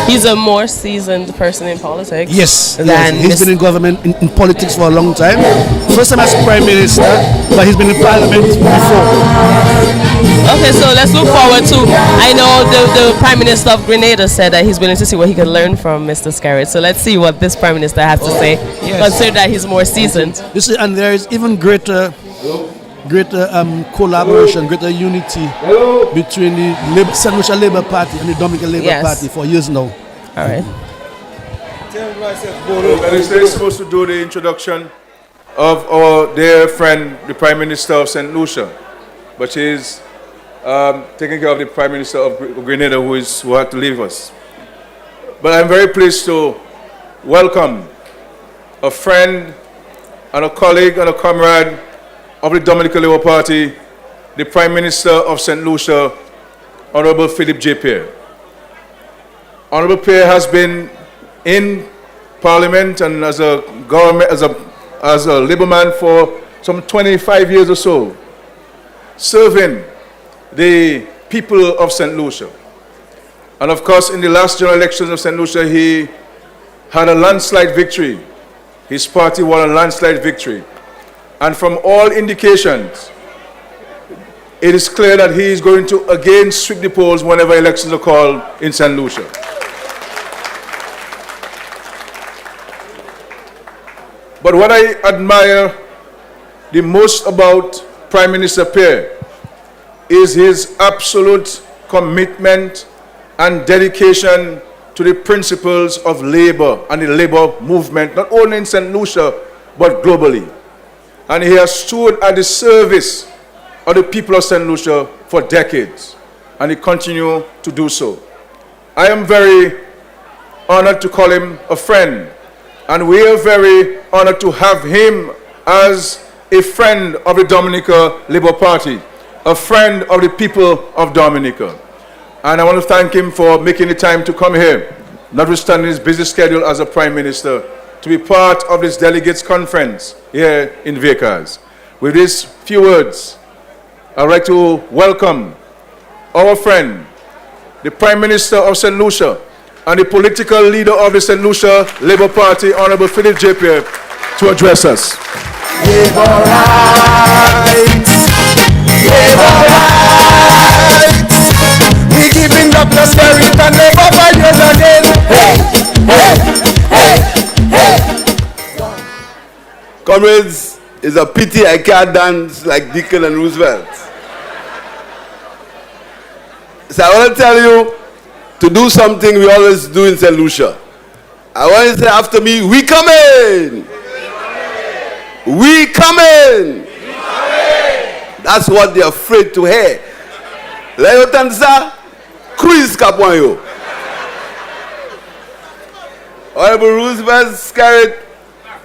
He's a more seasoned person in politics. Yes, he's been in government, in politics for a long time. First time as Prime Minister, but he's been in Parliament before. Okay, so let's look forward to, I know the Prime Minister of Grenada said that he's willing to see what he can learn from Mr. Skerrit. So let's see what this Prime Minister has to say, considering that he's more seasoned. You see, and there is even greater collaboration, greater unity between the St. Lucia Labour Party and the Dominica Labour Party for years now. All right. Minister is supposed to do the introduction of our dear friend, the Prime Minister of St. Lucia, but she's taking care of the Prime Minister of Grenada, who had to leave us. But I'm very pleased to welcome a friend and a colleague and a comrade of the Dominica Labour Party, the Prime Minister of St. Lucia, Honorable Philip J. Pierre. Honorable Pierre has been in Parliament and as a government, as a Labour man for some 25 years or so, serving the people of St. Lucia. And of course, in the last general elections of St. Lucia, he had a landslide victory. His party won a landslide victory. And from all indications, it is clear that he is going to again sweep the polls whenever elections are called in St. Lucia. But what I admire the most about Prime Minister Pierre is his absolute commitment and dedication to the principles of labor and the labor movement, not only in St. Lucia, but globally. And he has stood at the service of the people of St. Lucia for decades, and he continues to do so. I am very honored to call him a friend, and we are very honored to have him as a friend of the Dominica Labour Party, a friend of the people of Dominica. And I want to thank him for making the time to come here, notwithstanding his busy schedule as a Prime Minister, to be part of this Delegates conference here in Vacas. With these few words, I'd like to welcome our friend, the Prime Minister of St. Lucia, and the political leader of the St. Lucia Labour Party, Honorable Philip J. Pierre, to address us. Labor rights. Labor rights. We giving Dr. Skerrit and Labor 5 years again. Hey, hey, hey, hey. Comrades, it's a pity I can't dance like Deacon and Roosevelt. So I want to tell you to do something we always do in St. Lucia. I want you to say after me, we coming! We coming! That's what they're afraid to hear. Let you tanza, cruise kapwanyo. Honorable Roosevelt Skerrit,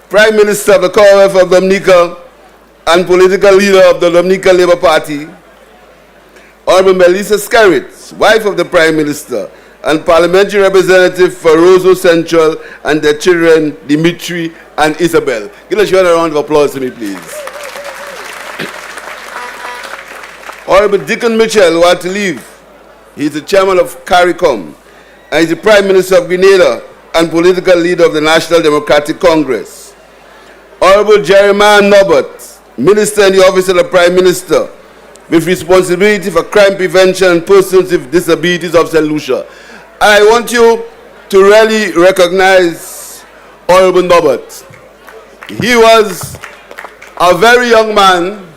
Prime Minister of the Commonwealth of Dominica and political leader of the Dominica Labour Party, Honorable Lucia Skerrit, wife of the Prime Minister and parliamentary representative for Roseau Central, and their children, Dignitary and Isabel. Give us a round of applause to me, please. Honorable Deacon Mitchell, who had to leave. He's the chairman of CARICOM, and he's the Prime Minister of Grenada and political leader of the National Democratic Congress. Honorable Jeremiah Norbert, Minister in the Office of the Prime Minister with responsibility for crime prevention and persons with disabilities of St. Lucia. And I want you to really recognize Honorable Norbert. He was a very young man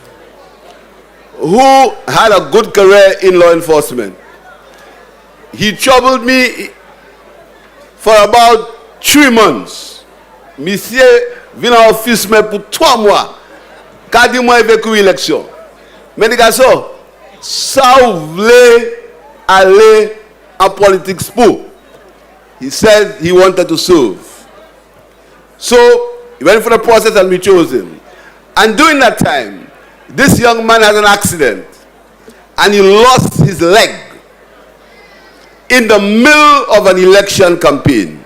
who had a good career in law enforcement. He troubled me for about 3 months. Monsieur vient en office mais pour 3 mois. Quand il m'a vécu l'élection. Mais les garçons, ça voulait aller en politique pour. He said he wanted to serve. So he went for the process and we chose him. And during that time, this young man had an accident and he lost his leg in the middle of an election campaign.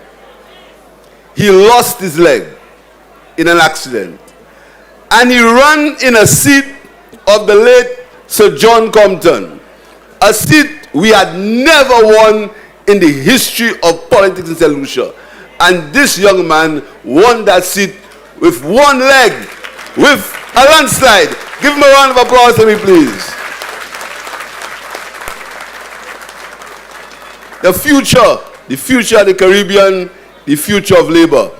He lost his leg in an accident. And he ran in a seat of the late Sir John Compton, a seat we had never won in the history of politics in St. Lucia. And this young man won that seat with one leg, with a landslide. Give him a round of applause for me, please. The future of the Caribbean, the future of labor.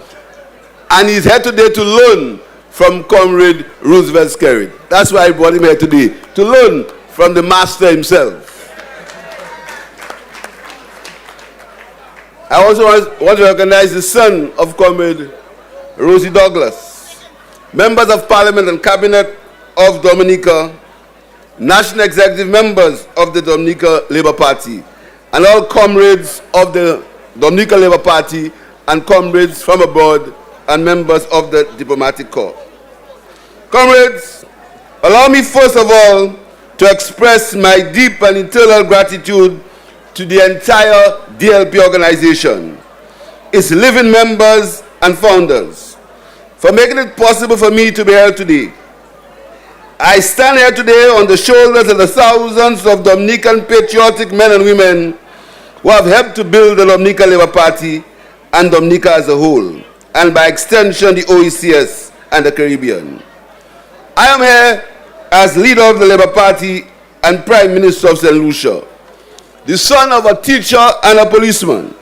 And he's here today to learn from Comrade Roosevelt Skerrit. That's why I brought him here today, to learn from the master himself. I also want to recognize the son of Comrade Rosie Douglas, members of Parliament and Cabinet of Dominica, national executive members of the Dominica Labour Party, and all comrades of the Dominica Labour Party and comrades from abroad and members of the diplomatic corps. Comrades, allow me first of all to express my deep and eternal gratitude to the entire DLP organization, its living members and founders, for making it possible for me to be here today. I stand here today on the shoulders of the thousands of Dominican patriotic men and women who have helped to build the Dominica Labour Party and Dominica as a whole, and by extension the OECS and the Caribbean. I am here as leader of the Labour Party and Prime Minister of St. Lucia, the son of a teacher and a policeman.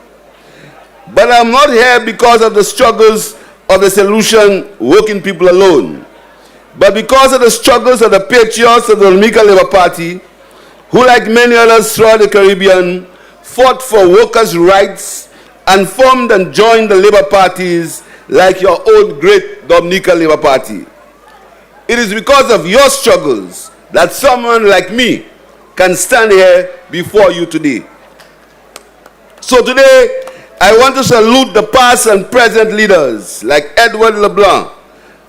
But I'm not here because of the struggles of the St. Lucian working people alone, but because of the struggles of the patriots of the Dominica Labour Party, who, like many others throughout the Caribbean, fought for workers' rights and formed and joined the Labour parties like your own great Dominica Labour Party. It is because of your struggles that someone like me can stand here before you today. So today, I want to salute the past and present leaders like Edward LeBlanc,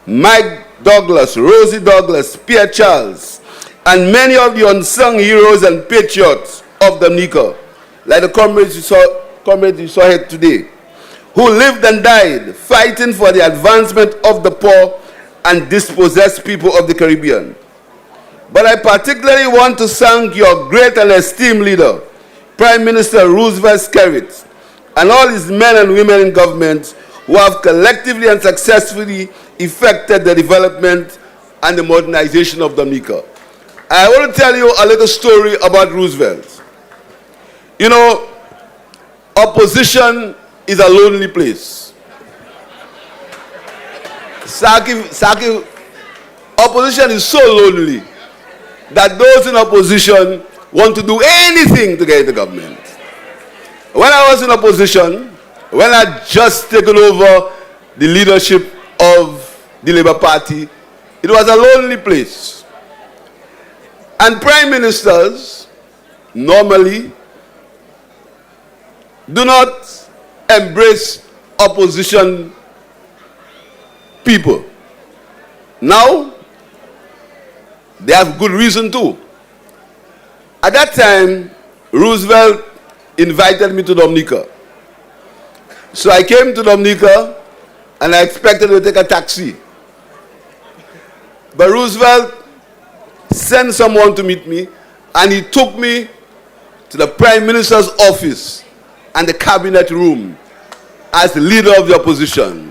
Mike Douglas, Rosie Douglas, Pierre Charles, and many of the unsung heroes and patriots of Dominica, like the comrades you saw here today, who lived and died fighting for the advancement of the poor and dispossessed people of the Caribbean. But I particularly want to thank your great and esteemed leader, Prime Minister Roosevelt Skerrit, and all his men and women in government who have collectively and successfully effected the development and the modernization of Dominica. I want to tell you a little story about Roosevelt. You know, opposition is a lonely place. Saki, opposition is so lonely that those in opposition want to do anything to get the government. When I was in opposition, when I just taken over the leadership of the Labour Party, it was a lonely place. And prime ministers normally do not embrace opposition people. Now, they have good reason to. At that time, Roosevelt invited me to Dominica. So I came to Dominica and I expected to take a taxi. But Roosevelt sent someone to meet me and he took me to the Prime Minister's office and the cabinet room as the leader of the opposition.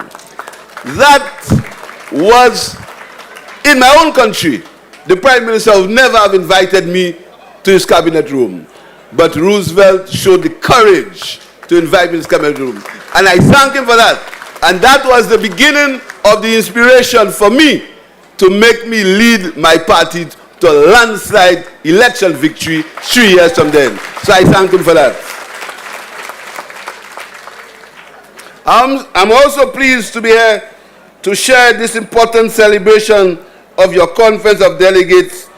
That was in my own country. the Prime Minister would never have invited me to his cabinet room. But Roosevelt showed the courage to invite me to his cabinet room. And I thank him for that. And that was the beginning of the inspiration for me to make me lead my party to a landslide election victory 3 years from then. So I thank him for that. I'm also pleased to be here to share this important celebration of your Conference of Delegates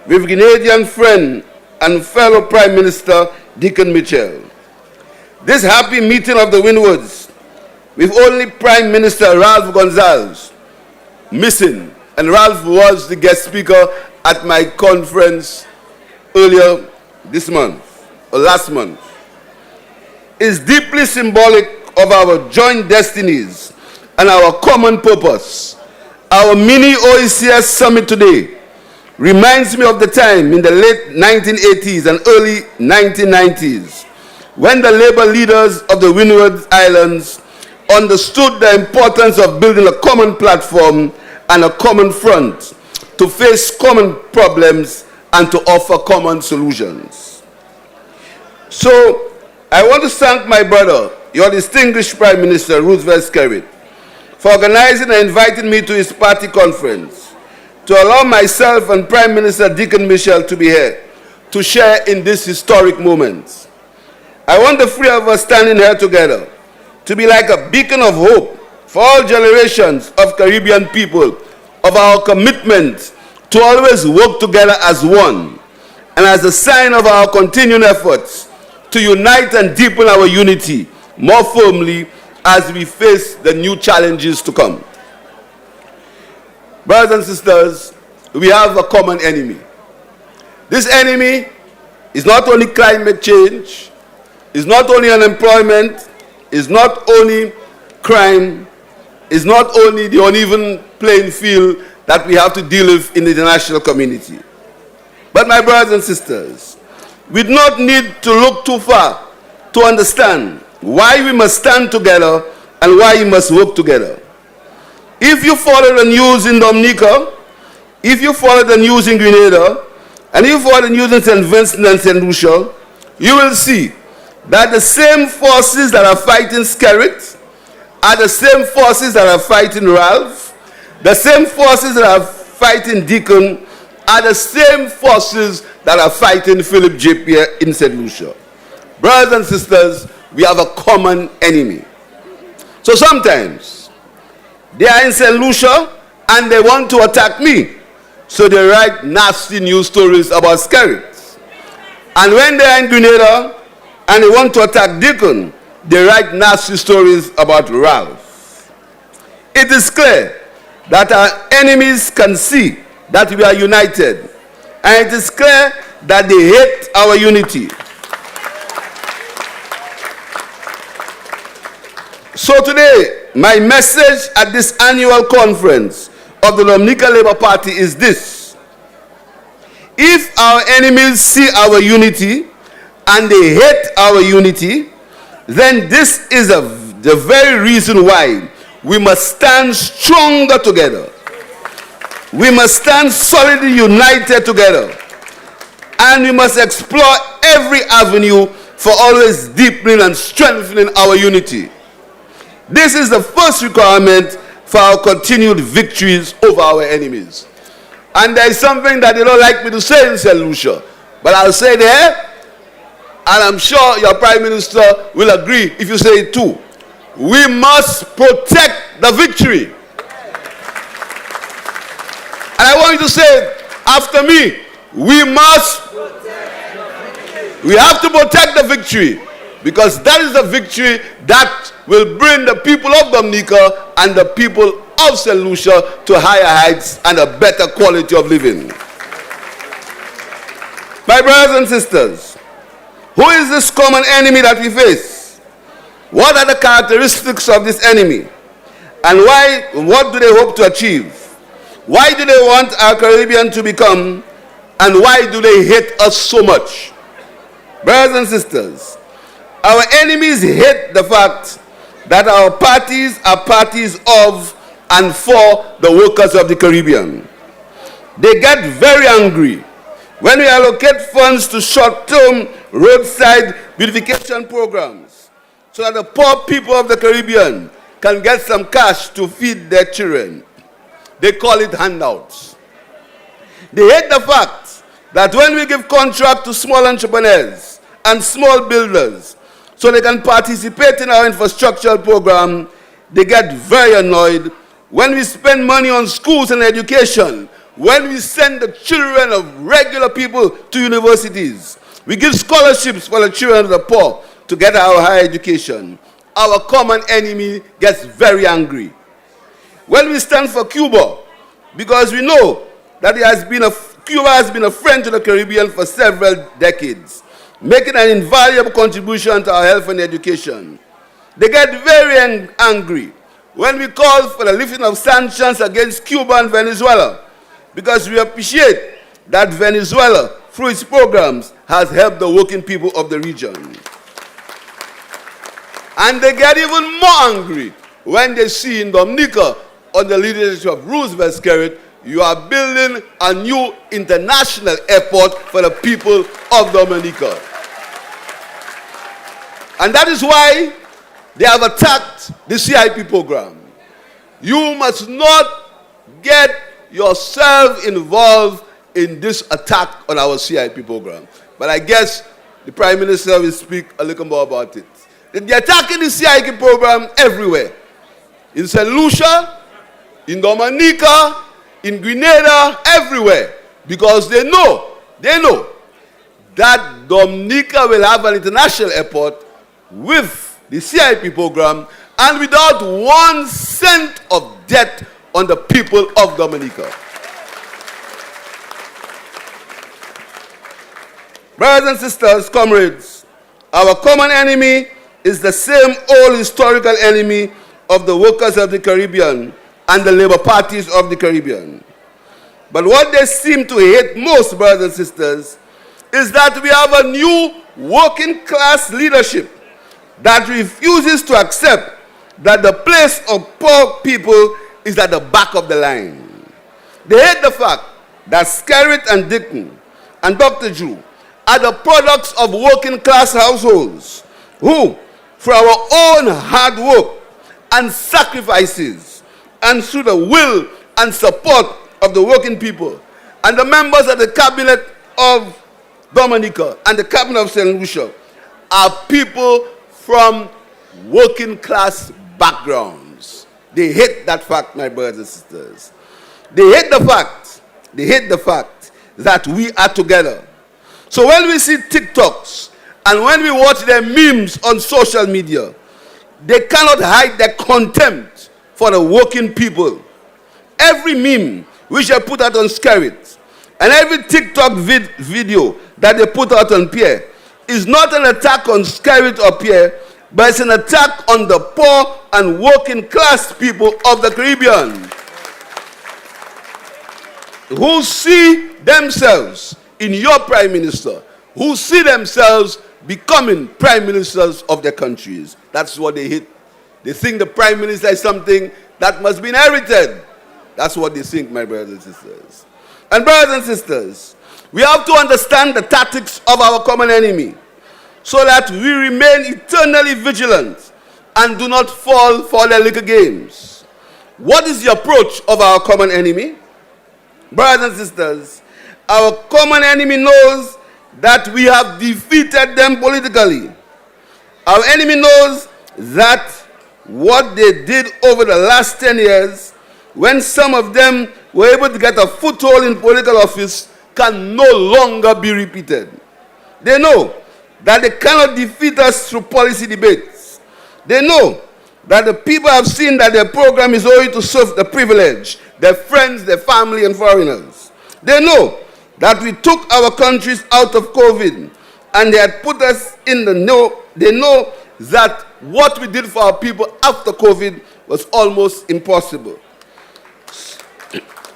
with Grenadian friend and fellow Prime Minister Deacon Mitchell. This happy meeting of the Windwards, with only Prime Minister Ralph Gonsalves missing, and Ralph was the guest speaker at my conference earlier this month, or last month, is deeply symbolic of our joint destinies and our common purpose. Our mini OECS summit today reminds me of the time in the late 1980s and early 1990s when the labor leaders of the Windward Islands understood the importance of building a common platform and a common front to face common problems and to offer common solutions. So I want to thank my brother, your distinguished Prime Minister Roosevelt Skerrit, for organizing and inviting me to his party conference to allow myself and Prime Minister Deacon Mitchell to be here to share in this historic moment. I want the three of us standing here together to be like a beacon of hope for all generations of Caribbean people of our commitment to always work together as one, and as a sign of our continuing efforts to unite and deepen our unity more firmly as we face the new challenges to come. Brothers and sisters, we have a common enemy. This enemy is not only climate change, is not only unemployment, is not only crime, is not only the uneven playing field that we have to deal with in the international community. But my brothers and sisters, we do not need to look too far to understand why we must stand together and why we must work together. If you follow the news in Dominica, if you follow the news in Grenada, and if you follow the news in St. Vincent and St. Lucia, you will see that the same forces that are fighting Skerrit are the same forces that are fighting Ralph. The same forces that are fighting Deacon are the same forces that are fighting Philip J. Pierre in St. Lucia. Brothers and sisters, we have a common enemy. So sometimes they are in St. Lucia and they want to attack me. So they write nasty news stories about Skerrit. And when they are in Grenada and they want to attack Deacon, they write nasty stories about Ralph. It is clear that our enemies can see that we are united. And it is clear that they hate our unity. So today, my message at this annual conference of the Dominica Labour Party is this. If our enemies see our unity and they hate our unity, then this is the very reason why we must stand stronger together. We must stand solidly united together. And we must explore every avenue for always deepening and strengthening our unity. This is the first requirement for our continued victories over our enemies. And there is something that they don't like me to say in St. Lucia, but I'll say there, and I'm sure your Prime Minister will agree if you say it too. We must protect the victory. And I want you to say after me, we have to protect the victory, because that is the victory that will bring the people of Dominica and the people of St. Lucia to higher heights and a better quality of living. My brothers and sisters, who is this common enemy that we face? What are the characteristics of this enemy? And what do they hope to achieve? Why do they want our Caribbean to become? And why do they hate us so much? Brothers and sisters, our enemies hate the fact that our parties are parties of and for the workers of the Caribbean. They get very angry when we allocate funds to short-term roadside beautification programs so that the poor people of the Caribbean can get some cash to feed their children. They call it handouts. They hate the fact that when we give contract to small entrepreneurs and small builders so they can participate in our infrastructural program, they get very annoyed when we spend money on schools and education, when we send the children of regular people to universities. We give scholarships for the children of the poor to get our higher education. Our common enemy gets very angry. When we stand for Cuba, because we know that Cuba has been a friend to the Caribbean for several decades, making an invaluable contribution to our health and education. They get very angry when we call for the lifting of sanctions against Cuba and Venezuela, because we appreciate that Venezuela, through its programs, has helped the working people of the region. And they get even more angry when they see in Dominica, under the leadership of Roosevelt Skerrit, you are building a new international airport for the people of Dominica. And that is why they have attacked the CIP program. You must not get yourself involved in this attack on our CIP program. But I guess the Prime Minister will speak a little more about it. They're attacking the CIP program everywhere. In St. Lucia, in Dominica, in Grenada, everywhere. Because they know that Dominica will have an international airport with the CIP program and without 1 cent of debt on the people of Dominica. Brothers and sisters, comrades, our common enemy is the same old historical enemy of the workers of the Caribbean and the labor parties of the Caribbean. But what they seem to hate most, brothers and sisters, is that we have a new working class leadership that refuses to accept that the place of poor people is at the back of the line. They hate the fact that Skerrit and Dickon and Dr. Drew are the products of working class households who, through our own hard work and sacrifices and through the will and support of the working people and the members of the cabinet of Dominica and the cabinet of St. Lucia, are people from working class backgrounds. They hate that fact, my brothers and sisters. They hate the fact that we are together. So when we see TikToks and when we watch their memes on social media, they cannot hide their contempt for the working people. Every meme which they put out on Skerrit and every TikTok video that they put out on Pierre is not an attack on Skerrit or Pierre, but it's an attack on the poor and working class people of the Caribbean who see themselves in your Prime Minister, who see themselves becoming Prime Ministers of their countries. That's what they hate. They think the Prime Minister is something that must be inherited. That's what they think, my brothers and sisters. And brothers and sisters, we have to understand the tactics of our common enemy so that we remain eternally vigilant and do not fall for their little games. What is the approach of our common enemy? Brothers and sisters, our common enemy knows that we have defeated them politically. Our enemy knows that what they did over the last 10 years, when some of them were able to get a foothold in political office, can no longer be repeated. They know that they cannot defeat us through policy debates. They know that the people have seen that their program is only to serve the privileged, their friends, their family, and foreigners. They know that we took our countries out of COVID and they had put us in the know. They know that what we did for our people after COVID was almost impossible.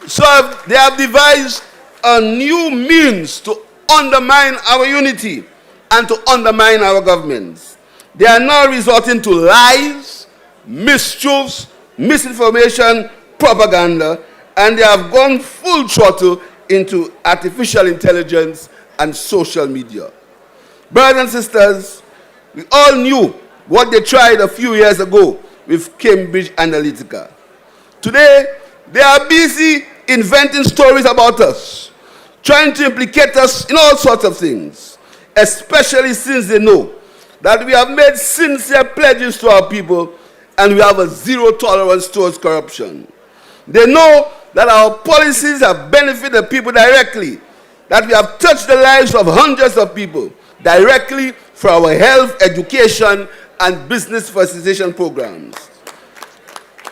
So they have devised a new means to undermine our unity and to undermine our governments. They are now resorting to lies, mistruths, misinformation, propaganda, and they have gone full throttle into artificial intelligence and social media. Brothers and sisters, we all knew what they tried a few years ago with Cambridge Analytica. Today, they are busy inventing stories about us, trying to implicate us in all sorts of things, especially since they know that we have made sincere pledges to our people and we have a zero tolerance towards corruption. They know that our policies have benefited people directly, that we have touched the lives of hundreds of people directly for our health, education, and business facilitation programs.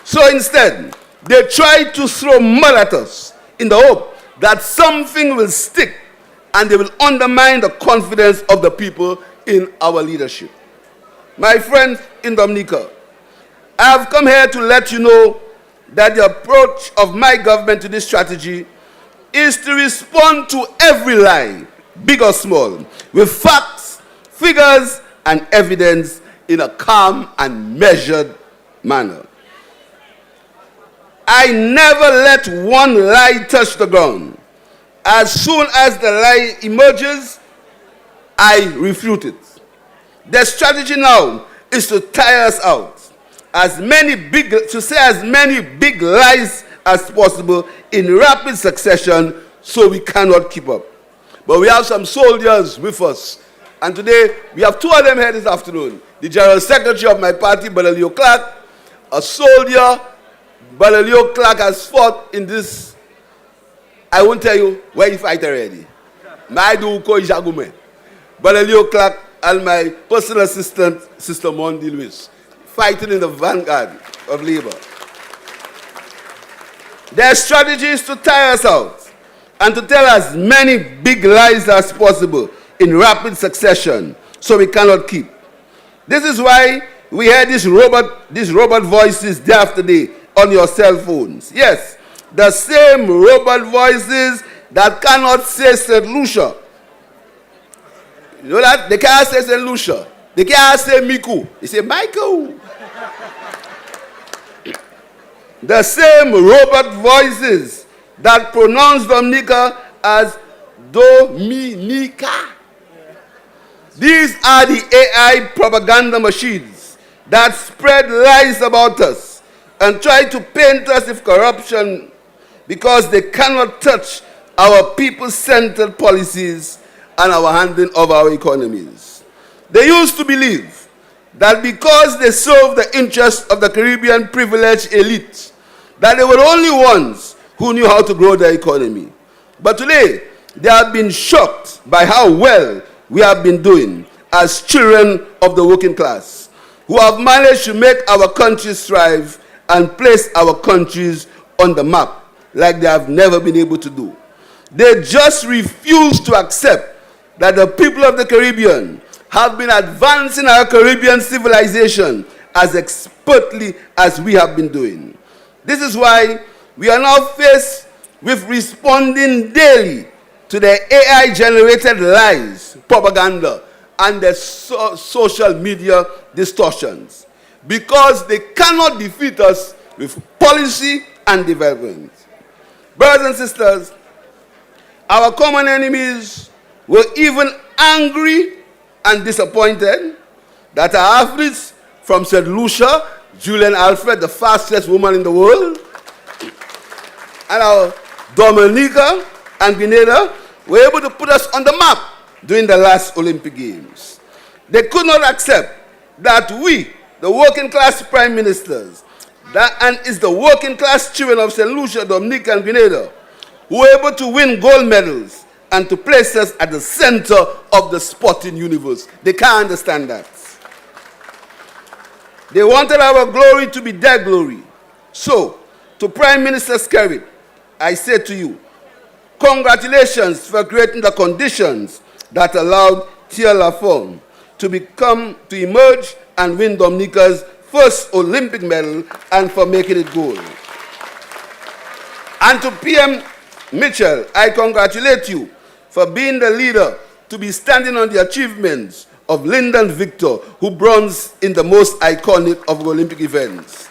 So instead, they try to throw mud at us in the hope that something will stick and they will undermine the confidence of the people in our leadership. My friends in Dominica, I have come here to let you know that the approach of my government to this strategy is to respond to every lie, big or small, with facts, figures, and evidence in a calm and measured manner. I never let one lie touch the ground. As soon as the lie emerges, I refute it. The strategy now is to tire us out, to say as many big lies as possible in rapid succession so we cannot keep up. But we have some soldiers with us. And today, we have two of them here this afternoon. The General Secretary of my party, Badalio Clark, a soldier. Badalio Clark has fought in this. I won't tell you where he fight already. Badalio Clark and my personal assistant, Sister Mondi Lewis, fighting in the vanguard of labor. Their strategy is to tire us out and to tell as many big lies as possible in rapid succession so we cannot keep. This is why we hear these robot voices day after day on your cell phones. Yes, the same robot voices that cannot say St. Lucia. You know that? They can't say St. Lucia. They can't say Miku. They say Michael. The same robot voices that pronounce Dominica as Dominica. These are the AI propaganda machines that spread lies about us and try to paint us with corruption because they cannot touch our people-centered policies and our handling of our economies. They used to believe that because they served the interests of the Caribbean privileged elite, that they were the only ones who knew how to grow their economy. But today, they have been shocked by how well we have been doing as children of the working class, who have managed to make our countries thrive and place our countries on the map like they have never been able to do. They just refuse to accept that the people of the Caribbean have been advancing our Caribbean civilization as expertly as we have been doing. This is why we are now faced with responding daily to the AI-generated lies, propaganda, and the social media distortions, because they cannot defeat us with policy and development. Brothers and sisters, our common enemies were even angry and disappointed that our athletes from St. Lucia, Julian Alfred, the fastest woman in the world, and our Dominica and Grenada were able to put us on the map during the last Olympic Games. They could not accept that we, the working class prime ministers, and it's the working class children of St. Lucia, Dominica, and Grenada, who were able to win gold medals and to place us at the center of the sporting universe. They can't understand that. They wanted our glory to be their glory. So, to Prime Minister Skerrit, I say to you, congratulations for creating the conditions that allowed Tia Lafont to emerge and win Dominica's first Olympic medal and for making it gold. And to PM Mitchell, I congratulate you for being the leader to be standing on the achievements of Lyndon Victor, who bronzed in the most iconic of Olympic events.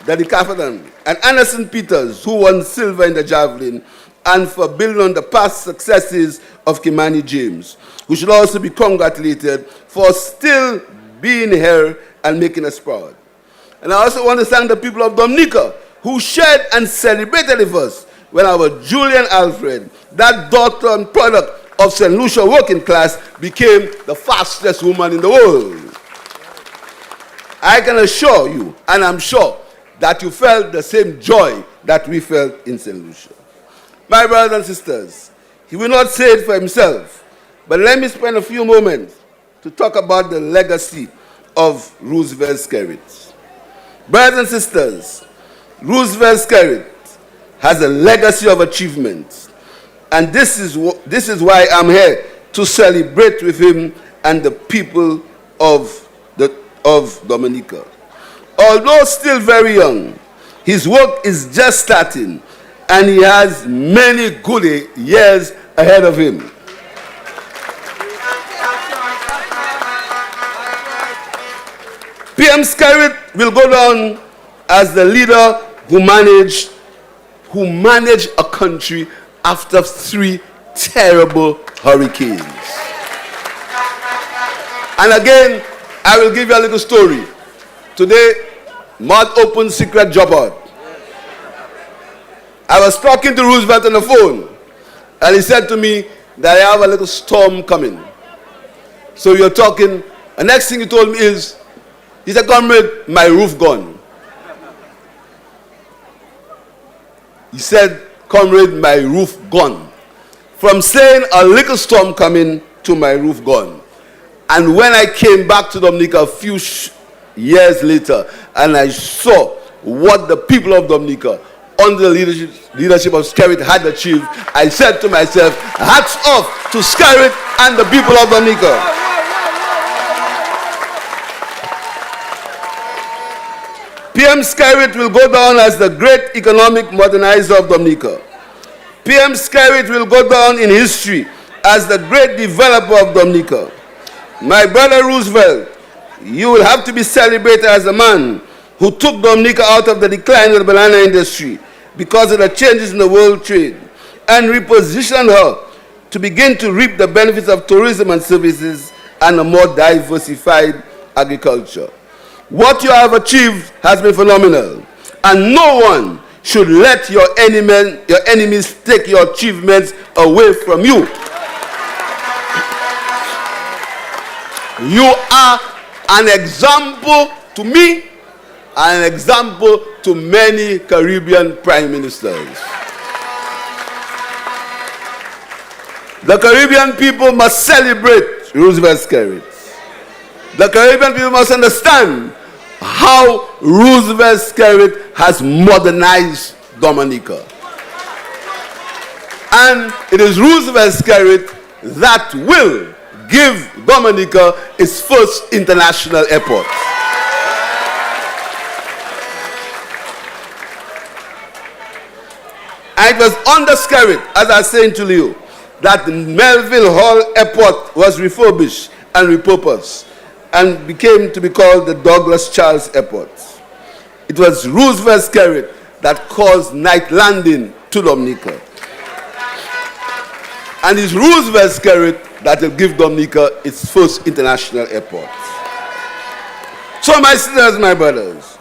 the decathlon, and Anderson Peters, who won silver in the javelin, and for building on the past successes of Kimani James, who should also be congratulated for still being here and making us proud. And I also want to thank the people of Dominica, who shared and celebrated with us when our Julian Alfred, that daughter and product of St. Lucia working class, became the fastest woman in the world. I can assure you, and I'm sure, that you felt the same joy that we felt in St. Lucia. My brothers and sisters, he will not say it for himself, but let me spend a few moments to talk about the legacy of Roosevelt Skerrit. Brothers and sisters, Roosevelt Skerrit has a legacy of achievements, and this is why I'm here to celebrate with him and the people of Dominica. Although still very young, his work is just starting, and he has many good years ahead of him. PM Skerrit will go down as the leader who managed a country after 3 terrible hurricanes. And again, I will give you a little story. Today, mouth open, secret job out. I was talking to Roosevelt on the phone, and he said to me that I have a little storm coming. So you're talking, the next thing he told me is, he said, "Comrade, my roof gone." He said, "Comrade, my roof gone." From saying a little storm coming to my roof gone. And when I came back to Dominica a few years later, and I saw what the people of Dominica, under the leadership of Skerrit, had achieved, I said to myself, hats off to Skerrit and the people of Dominica. PM Skerrit will go down as the great economic modernizer of Dominica. PM Skerrit will go down in history as the great developer of Dominica. My brother Roosevelt, you will have to be celebrated as a man who took Dominica out of the decline of the banana industry because of the changes in the world trade and repositioned her to begin to reap the benefits of tourism and services and a more diversified agriculture. What you have achieved has been phenomenal, and no one should let your enemies take your achievements away from you. You are an example to me, and an example to many Caribbean prime ministers. The Caribbean people must celebrate Roosevelt Skerrit. The Caribbean people must understand how Roosevelt Skerrit has modernized Dominica. And it is Roosevelt Skerrit that will give Dominica its first international airport. And it was under Skerrit, as I was saying to you, that the Melville Hall Airport was refurbished and repurposed and became to be called the Douglas Charles Airport. It was Roosevelt Skerrit that caused night landing to Dominica. And it's Roosevelt Skerrit that will give Dominica its first international airport. So my sisters, my brothers,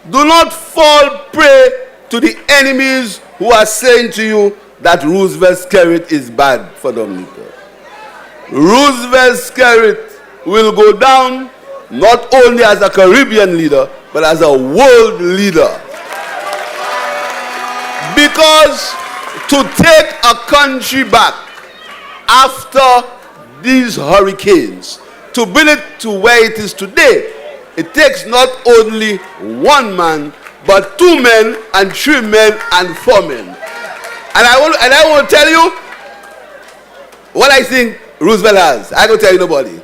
do not fall prey to the enemies who are saying to you that Roosevelt Skerrit is bad for Dominica. Roosevelt Skerrit will go down not only as a Caribbean leader, but as a world leader. Because to take a country back after these hurricanes, to bring it to where it is today, it takes not only one man, but 2 men and 3 men and 4 men. And I want to tell you what I think Roosevelt has. I don't tell you nobody.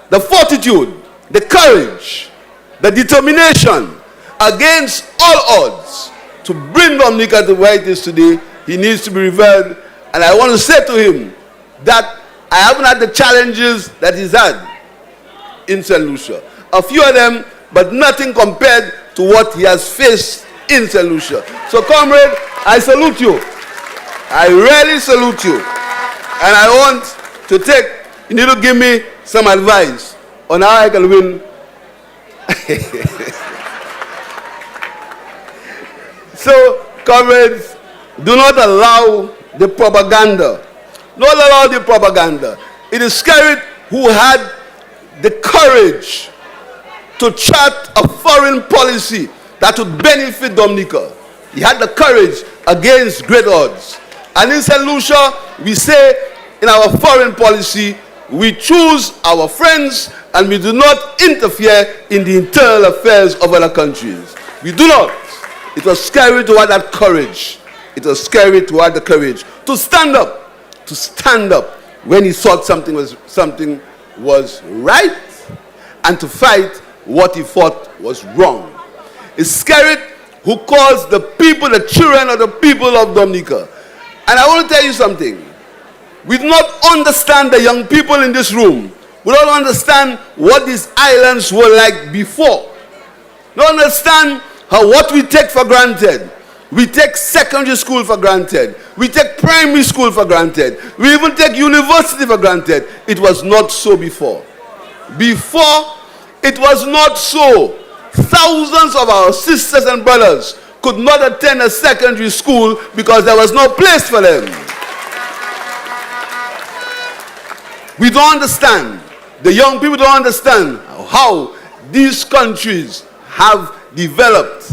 The fortitude, the courage, the determination against all odds to bring Dominica to where it is today, he needs to be revered. And I want to say to him that I haven't had the challenges that he's had in St. Lucia. A few of them but nothing compared to what he has faced in St. Lucia. So, comrade, I salute you. I really salute you. And I want to you need to give me some advice on how I can win. So, comrades, do not allow the propaganda. Don't allow the propaganda. It is Skerrit who had the courage to chart a foreign policy that would benefit Dominica. He had the courage against great odds. And in St. Lucia, we say in our foreign policy, we choose our friends and we do not interfere in the internal affairs of other countries. We do not. It was Skerrit who had that courage. It was Skerrit who had the courage to stand up when he thought something was right and to fight what he thought was wrong. It's Skerrit who calls the people the children of the people of Dominica. And I want to tell you something. We do not understand the young people in this room. We don't understand what these islands were like before. We don't understand what we take for granted. We take secondary school for granted. We take primary school for granted. We even take university for granted. It was not so before. Before, it was not so. Thousands of our sisters and brothers could not attend a secondary school because there was no place for them. We don't understand. The young people don't understand how these countries have developed,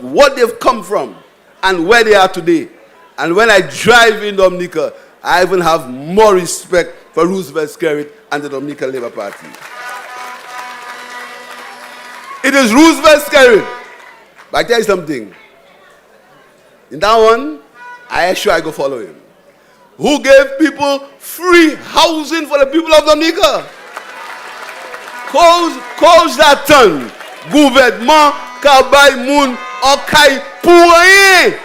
what they've come from, and where they are today. And when I drive in Dominica, I even have more respect for Roosevelt Skerrit and the Dominica Labour Party. It is Roosevelt Skerrit. But I tell you something. In that one, I assure I go follow him. Who gave people free housing for the people of Dominica? Cause that ton. Gouvernement, Kabay Moun, Okai, Pouye.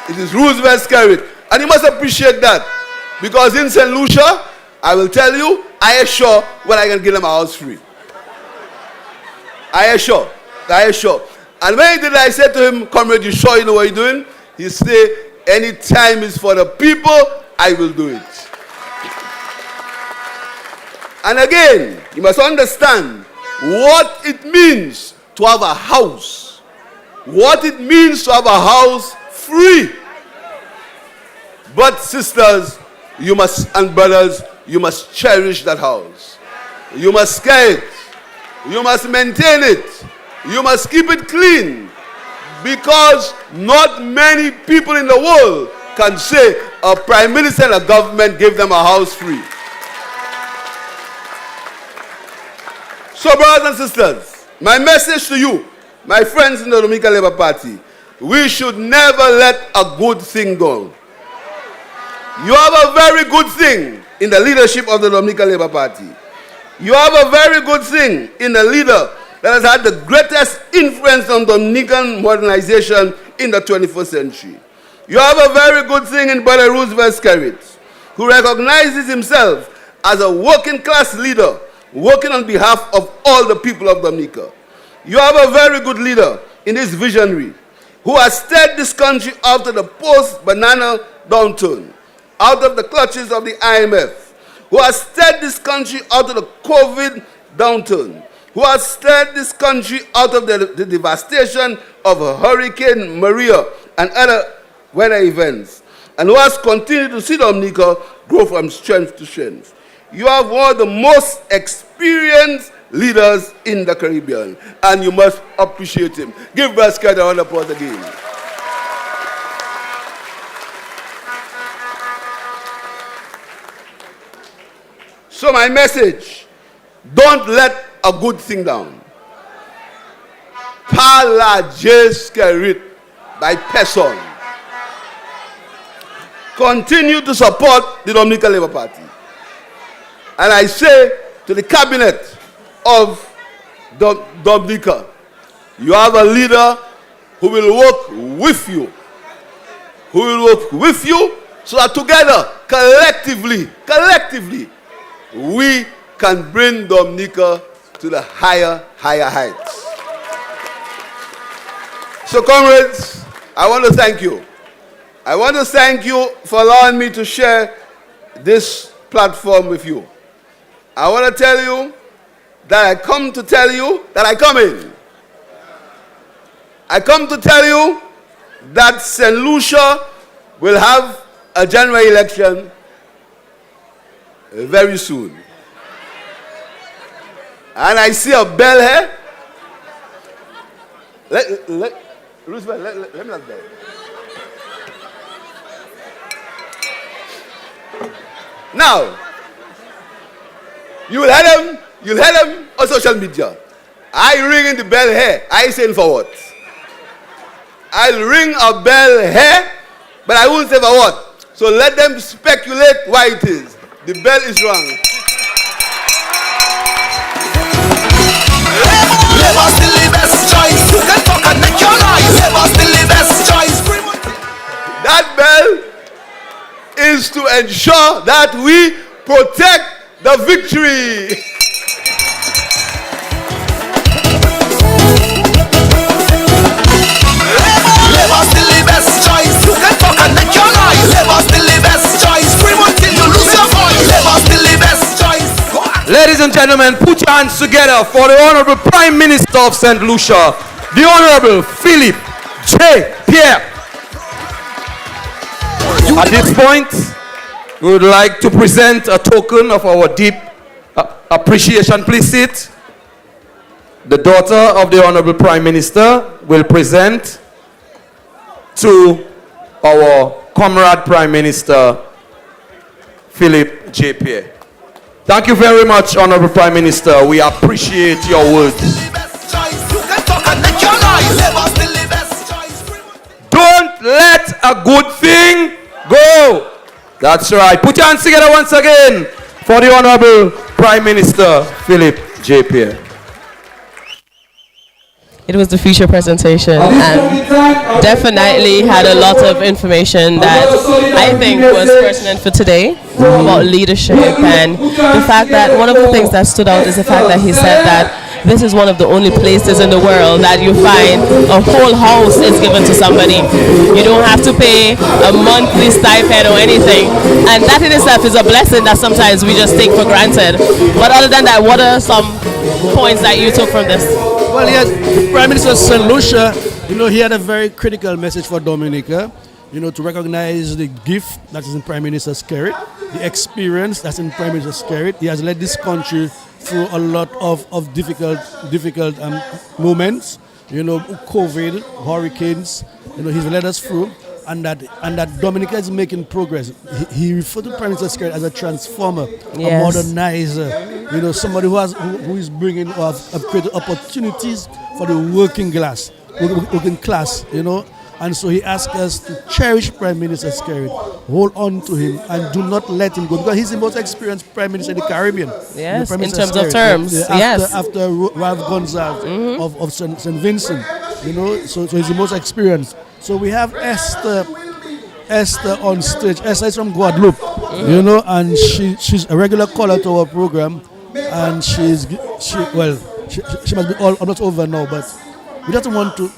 It is Roosevelt Skerrit. And you must appreciate that. Because in St. Lucia, I will tell you, I assure when I can give them a house free. I assure. And when he did, I said to him, comrade, you sure you know what you're doing? He said, any time is for the people, I will do it. And again, you must understand what it means to have a house. What it means to have a house free. But sisters, and brothers, you must cherish that house. You must care it. You must maintain it. You must keep it clean. Because not many people in the world can say a prime minister and a government gave them a house free. So, brothers and sisters, my message to you, my friends in the Dominica Labour Party, we should never let a good thing go. You have a very good thing in the leadership of the Dominica Labour Party. You have a very good thing in the leader that has had the greatest influence on Dominican modernization in the 21st century. You have a very good thing in Brother Roosevelt Skerrit, who recognizes himself as a working class leader, working on behalf of all the people of Dominica. You have a very good leader in this visionary, who has steered this country out of the post-banana downturn, out of the clutches of the IMF, who has steered this country out of the COVID downturn, who has steered this country out of the devastation of Hurricane Maria and other weather events, and who has continued to see Dominica grow from strength to strength. You have one of the most experienced leaders in the Caribbean, and you must appreciate him. Give Skerrit a round of applause again. So my message, don't let a good thing down. Pala J. Skerrit by person. Continue to support the Dominica Labour Party. And I say to the cabinet of Dominica, you have a leader who will work with you. Who will work with you so that together, collectively, we can bring Dominica to the higher heights. So, comrades, I want to thank you. I want to thank you for allowing me to share this platform with you. I want to tell you that I come to tell you that I come in. I come to tell you that St. Lucia will have a general election very soon. And I see a bell here. Roosevelt, let me not bell. Now, you'll hear them on social media. I ringing the bell here. I saying for what? I'll ring a bell here, but I won't say for what. So let them speculate why it is. The bell is wrong. Labour still the best choice. You can talk and make your noise. Labour still the best choice. That bell is to ensure that we protect the victory. Labour still the best choice. You can talk and make your noise. Labour still the best choice. Scream until you lose your voice. Labour still the best choice. Ladies and gentlemen, put your hands together for the Honorable Prime Minister of St. Lucia, the Honorable Philip J. Pierre. At this point, we would like to present a token of our deep appreciation. Please sit. The daughter of the Honorable Prime Minister will present to our comrade Prime Minister, Philip J. Pierre. Thank you very much, Honorable Prime Minister. We appreciate your words. Don't let a good thing go. That's right. Put your hands together once again for the Honorable Prime Minister, Philip J. Pierre. It was the feature presentation and definitely had a lot of information that I think was pertinent for today about leadership, and the fact that one of the things that stood out is the fact that he said that this is one of the only places in the world that you find a whole house is given to somebody. You don't have to pay a monthly stipend or anything, and that in itself is a blessing that sometimes we just take for granted. But other than that, what are some points that you took from this? Well, yes, the Prime Minister of St. Lucia, he had a very critical message for Dominica, to recognize the gift that is in Prime Minister Skerrit, the experience that's in Prime Minister Skerrit. He has led this country through a lot of difficult moments, COVID, hurricanes, he's led us through, and that Dominica is making progress. He referred to Prime Minister Skerrit as a transformer, yes, a modernizer, somebody who is bringing have created opportunities for the working class, and so he asked us to cherish Prime Minister Skerrit, hold on to him, and do not let him go, because he's the most experienced Prime Minister in the Caribbean. Yes, in terms Skerrit, of terms, after Ralph Gonsalves of St. Vincent, so he's the most experienced. So we have Esther on stage. Esther is from Guadeloupe, and she's a regular caller to our program, and she must be almost over now, but we just want to.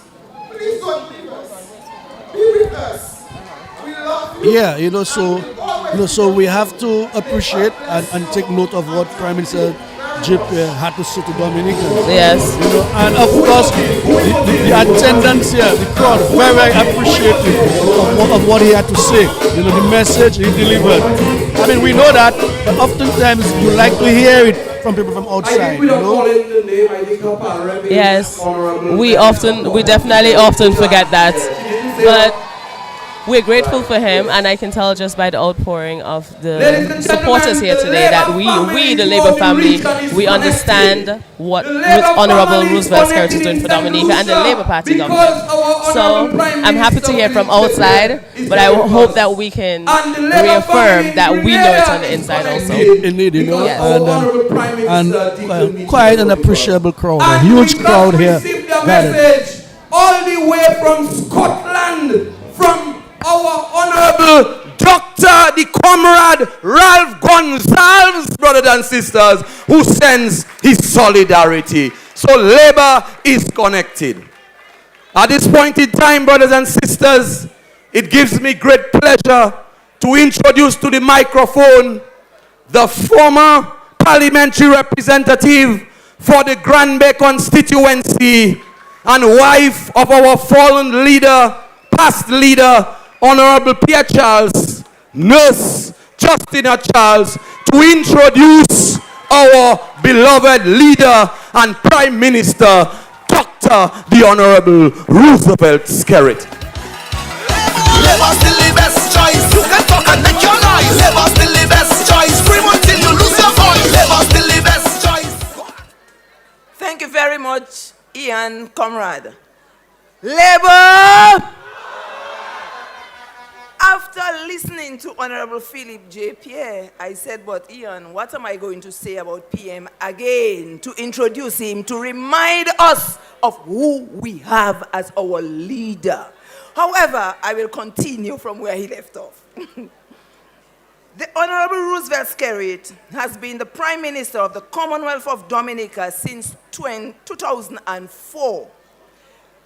Yeah, so we have to appreciate and take note of what Prime Minister JP had to say to Dominica. Yes. And of course, the attendance here, the crowd, very, very appreciative of what he had to say. The message he delivered. I mean, we know that, but oftentimes you like to hear it from people from outside. Yes. We definitely often forget that. But we're grateful for him, and I can tell just by the outpouring of the supporters here today that we, the Labour family, we understand what Honourable Roosevelt Skerrit is doing for Dominica and the Labour Party government. So I'm happy to hear from outside, but I hope that we can reaffirm that we know it on the inside also. Indeed, yes. and quite an appreciable crowd, a huge crowd here. All the way from Scotland, from our Honourable Dr. the comrade Ralph Gonzalez, brothers and sisters, who sends his solidarity. So labor is connected. At this point in time, brothers and sisters, it gives me great pleasure to introduce to the microphone the former parliamentary representative for the Granby constituency and wife of our fallen leader, past leader, Honorable Pierre Charles, Nurse Justina Charles, to introduce our beloved leader and Prime Minister, Dr. the Honorable Roosevelt Skerrit. Labor still the best choice. You can talk and make your noise. Labor still the best choice. Scream until you lose your voice. Labor still the best choice. Thank you very much, Ian, comrade. Labor! After listening to Honorable Philip J. Pierre, I said, but Ian, what am I going to say about PM again? To introduce him, to remind us of who we have as our leader. However, I will continue from where he left off. The Honorable Roosevelt Skerrit has been the Prime Minister of the Commonwealth of Dominica since 2004,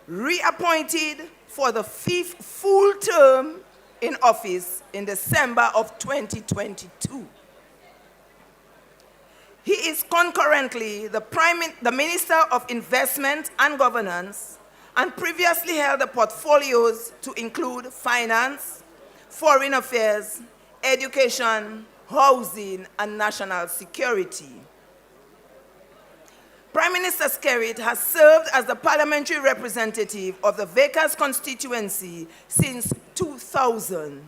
reappointed for the 5th full term in office in December of 2022. He is concurrently the Minister of Investment and Governance, and previously held the portfolios to include finance, foreign affairs, education, housing, and national security. Prime Minister Skerrit has served as the parliamentary representative of the Vickers constituency since 2000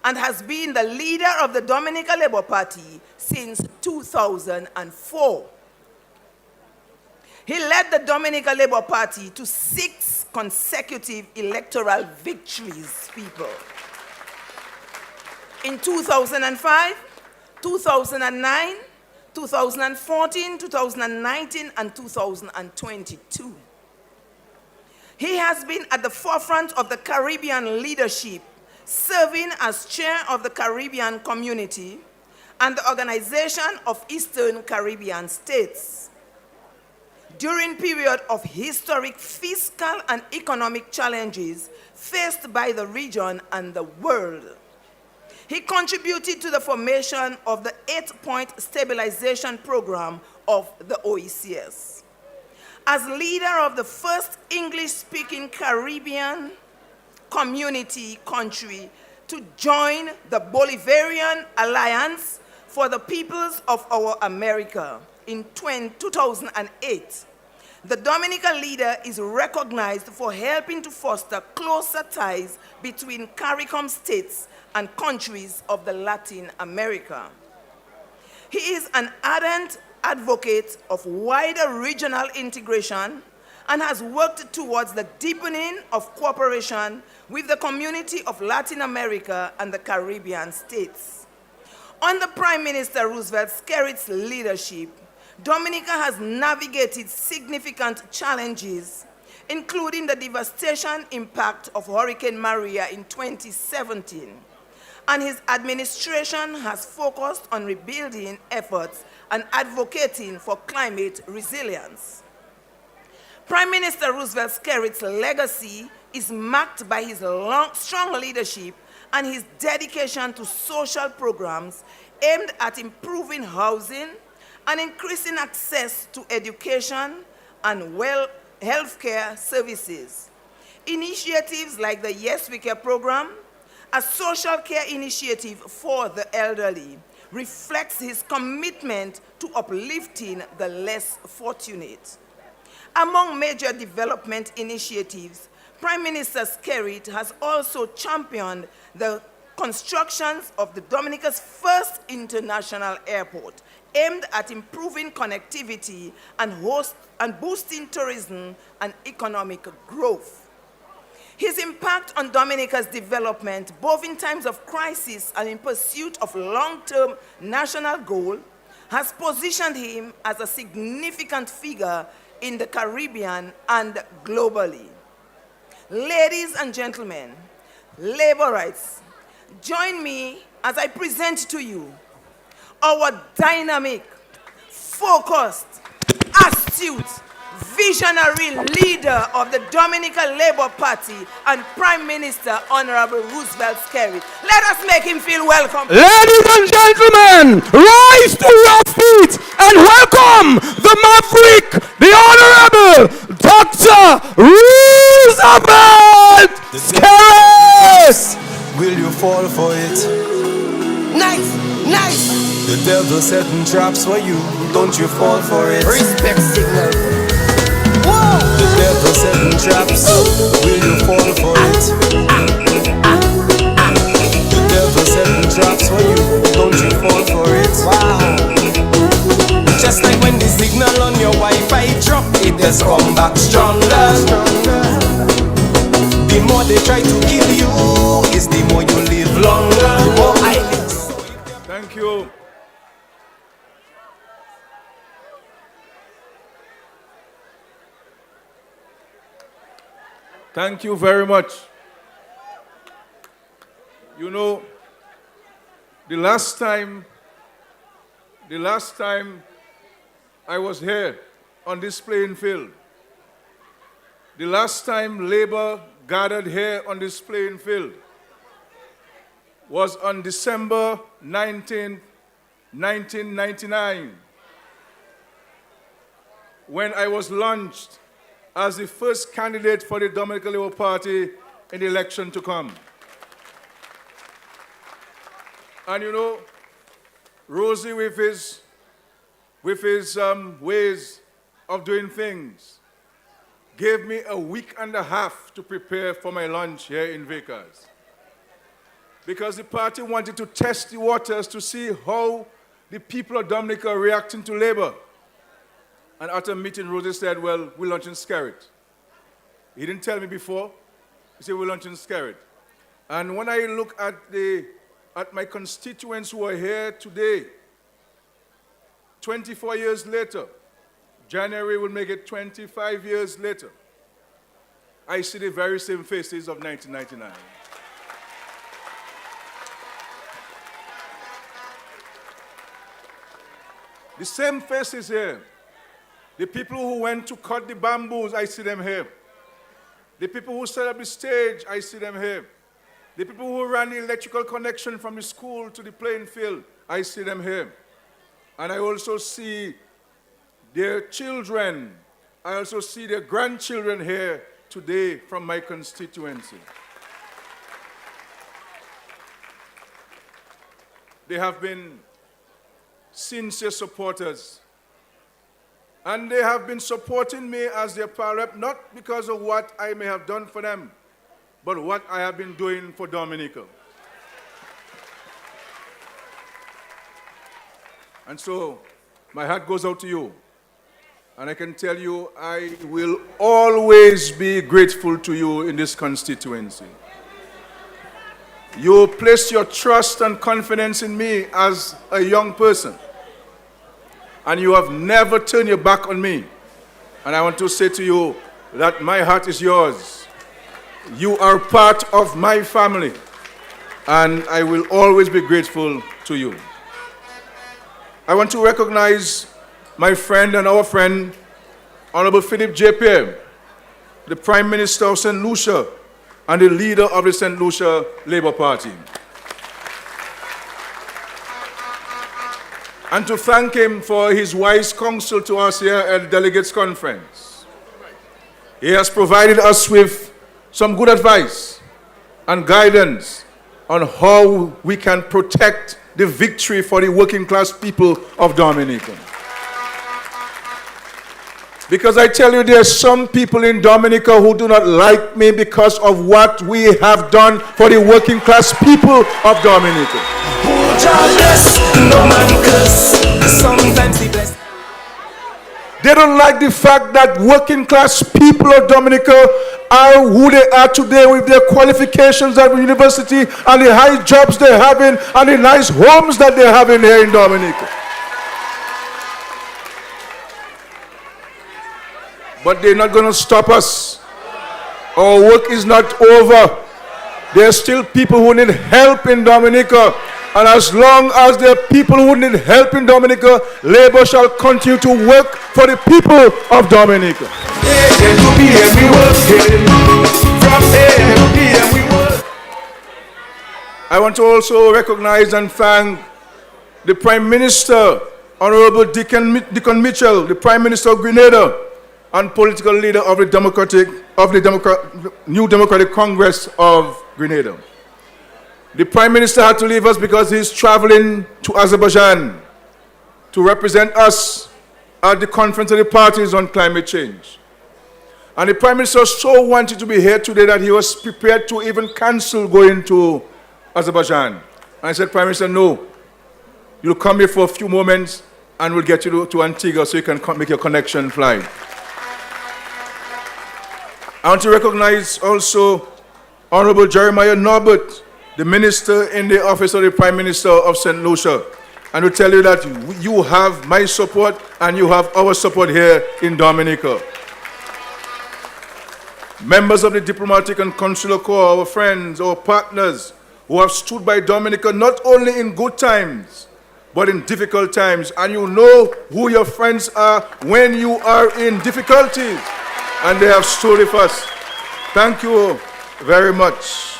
and has been the leader of the Dominica Labour Party since 2004. He led the Dominica Labour Party to 6 consecutive electoral victories, people. In 2005, 2009, 2014, 2019, and 2022. He has been at the forefront of the Caribbean leadership, serving as chair of the Caribbean Community and the Organization of Eastern Caribbean States. During period of historic fiscal and economic challenges faced by the region and the world, he contributed to the formation of the 8-point stabilization program of the OECS. As leader of the first English-speaking Caribbean community country to join the Bolivarian Alliance for the Peoples of Our America in 2008, the Dominica leader is recognized for helping to foster closer ties between CARICOM states and countries of the Latin America. He is an ardent advocate of wider regional integration and has worked towards the deepening of cooperation with the community of Latin America and the Caribbean states. Under Prime Minister Roosevelt Skerrit's leadership, Dominica has navigated significant challenges, including the devastation impact of Hurricane Maria in 2017, and his administration has focused on rebuilding efforts and advocating for climate resilience. Prime Minister Roosevelt Skerrit's legacy is marked by his strong leadership and his dedication to social programs aimed at improving housing and increasing access to education and healthcare services. Initiatives like the Yes We Care program, a social care initiative for the elderly, reflects his commitment to uplifting the less fortunate. Among major development initiatives, Prime Minister Skerrit has also championed the constructions of the Dominica's first international airport, aimed at improving connectivity and boosting tourism and economic growth. His impact on Dominica's development, both in times of crisis and in pursuit of long-term national goal, has positioned him as a significant figure in the Caribbean and globally. Ladies and gentlemen, labor rights, join me as I present to you our dynamic, focused, astute, visionary leader of the Dominica Labour Party and Prime Minister, Honorable Roosevelt Skerrit. Let us make him feel welcome. Ladies and gentlemen, rise to your feet and welcome the maverick, the Honorable Dr. Roosevelt Skerrit. Will you fall for it? Nice, nice. The devil setting traps for you, don't you fall for it? Respect signal. Whoa. The devil setting traps, will you fall for it? The devil setting traps for you, don't you fall for it? Wow. Just like when the signal on your Wi-Fi drop, it has come back stronger. The more they try to kill you, is the more you live longer. The more I live. Thank you. Thank you very much. You know, the last time I was here on this playing field, the last time Labour gathered here on this playing field was on December 19, 1999, when I was launched as the first candidate for the Dominica Labour Party in the election to come. And you know, Rosie with his ways of doing things gave me a week and a half to prepare for my lunch here in Vickers. Because the party wanted to test the waters to see how the people of Dominica are reacting to Labour. And at a meeting, Rosie said, well, we're launching Skerrit. He didn't tell me before. He said, we're launching Skerrit. And when I look at my constituents who are here today, 24 years later, January will make it 25 years later, I see the very same faces of 1999. The same faces here. The people who went to cut the bamboos, I see them here. The people who set up the stage, I see them here. The people who ran the electrical connection from the school to the playing field, I see them here. And I also see their children. I also see their grandchildren here today from my constituency. They have been sincere supporters. And they have been supporting me as their power rep, not because of what I may have done for them, but what I have been doing for Dominica. And so, my heart goes out to you. And I can tell you, I will always be grateful to you in this constituency. You placed your trust and confidence in me as a young person. And you have never turned your back on me. And I want to say to you that my heart is yours. You are part of my family. And I will always be grateful to you. I want to recognize my friend and our friend, Honorable Philip J. Pierre, the Prime Minister of St. Lucia and the leader of the St. Lucia Labour Party. And to thank him for his wise counsel to us here at the Delegates Conference. He has provided us with some good advice and guidance on how we can protect the victory for the working class people of Dominica. Because I tell you, there are some people in Dominica who do not like me because of what we have done for the working class people of Dominica. They don't like the fact that working class people of Dominica are who they are today with their qualifications at the university and the high jobs they're having and the nice homes that they're having here in Dominica. But they're not going to stop us. Our work is not over. There are still people who need help in Dominica. And as long as there are people who need help in Dominica, Labour shall continue to work for the people of Dominica. I want to also recognize and thank the Prime Minister, Honorable Deacon Mitchell, the Prime Minister of Grenada, and political leader of the New Democratic Congress of Grenada. The Prime Minister had to leave us because he's traveling to Azerbaijan to represent us at the Conference of the Parties on Climate Change. And the Prime Minister so wanted to be here today that he was prepared to even cancel going to Azerbaijan. And I said, Prime Minister, no. You'll come here for a few moments and we'll get you to Antigua so you can make your connection flight. I want to recognize also Honorable Jeremiah Norbert, the Minister in the Office of the Prime Minister of St. Lucia, and to tell you that you have my support and you have our support here in Dominica. Members of the Diplomatic and Consular Corps, our friends, our partners, who have stood by Dominica not only in good times, but in difficult times. And you know who your friends are when you are in difficulties. And they have stood with us. Thank you very much.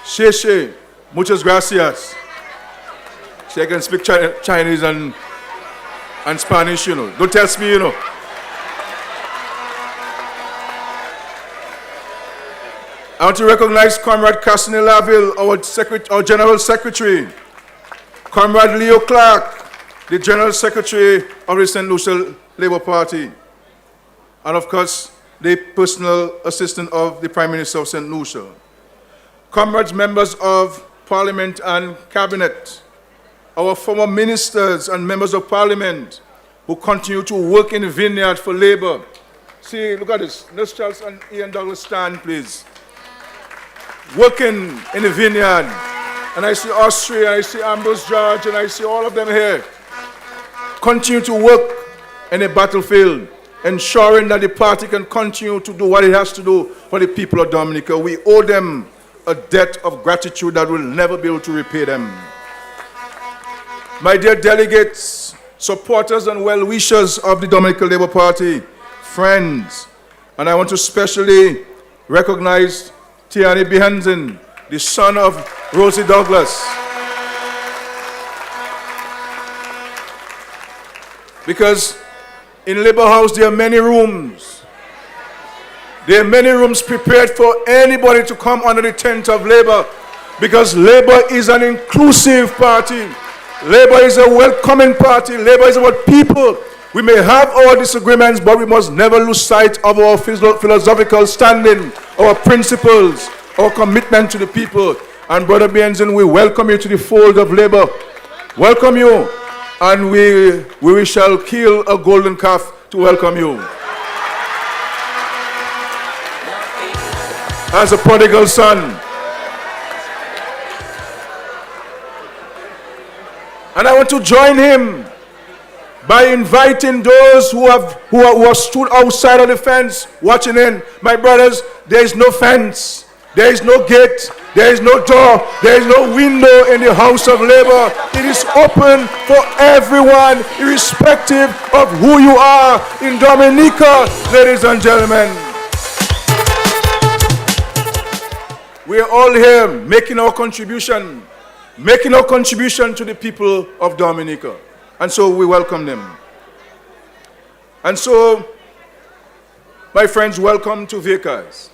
Sheshe, muchas gracias. See, I can speak Chinese and Spanish, you know. Don't tell me, you know. I want to recognize Comrade Cassini Laville, our General Secretary. Comrade Leo Clark, the General Secretary of the St. Lucia Labour Party. And of course, the personal assistant of the Prime Minister of St. Lucia. Comrades, members of Parliament and Cabinet, our former ministers and members of Parliament who continue to work in the vineyard for Labour. See, look at this. Nurse Charles and Ian Douglas, stand, please. Working in the vineyard. And I see Austria, I see Ambrose George, and I see all of them here. Continue to work in the battlefield, ensuring that the party can continue to do what it has to do for the people of Dominica. We owe them a debt of gratitude that we'll never be able to repay them. My dear delegates, supporters and well-wishers of the Dominican Labour Party, friends, and I want to specially recognize Tiani Douglas, the son of Rosie Douglas. Because in Labour House there are many rooms. There are many rooms prepared for anybody to come under the tent of Labour, because Labour is an inclusive party. Labour is a welcoming party. Labour is about people. We may have our disagreements, but we must never lose sight of our philosophical standing, our principles, our commitment to the people. And Brother Bienzin, we welcome you to the fold of Labour. Welcome you, and we shall kill a golden calf to welcome you. As a prodigal son. And I want to join him by inviting those who have stood outside of the fence watching in. My brothers, there is no fence, there is no gate, there is no door, there is no window in the House of Labour. It is open for everyone, irrespective of who you are in Dominica, ladies and gentlemen. We are all here making our contribution to the people of Dominica. And so we welcome them. And so, my friends, welcome to Vacas.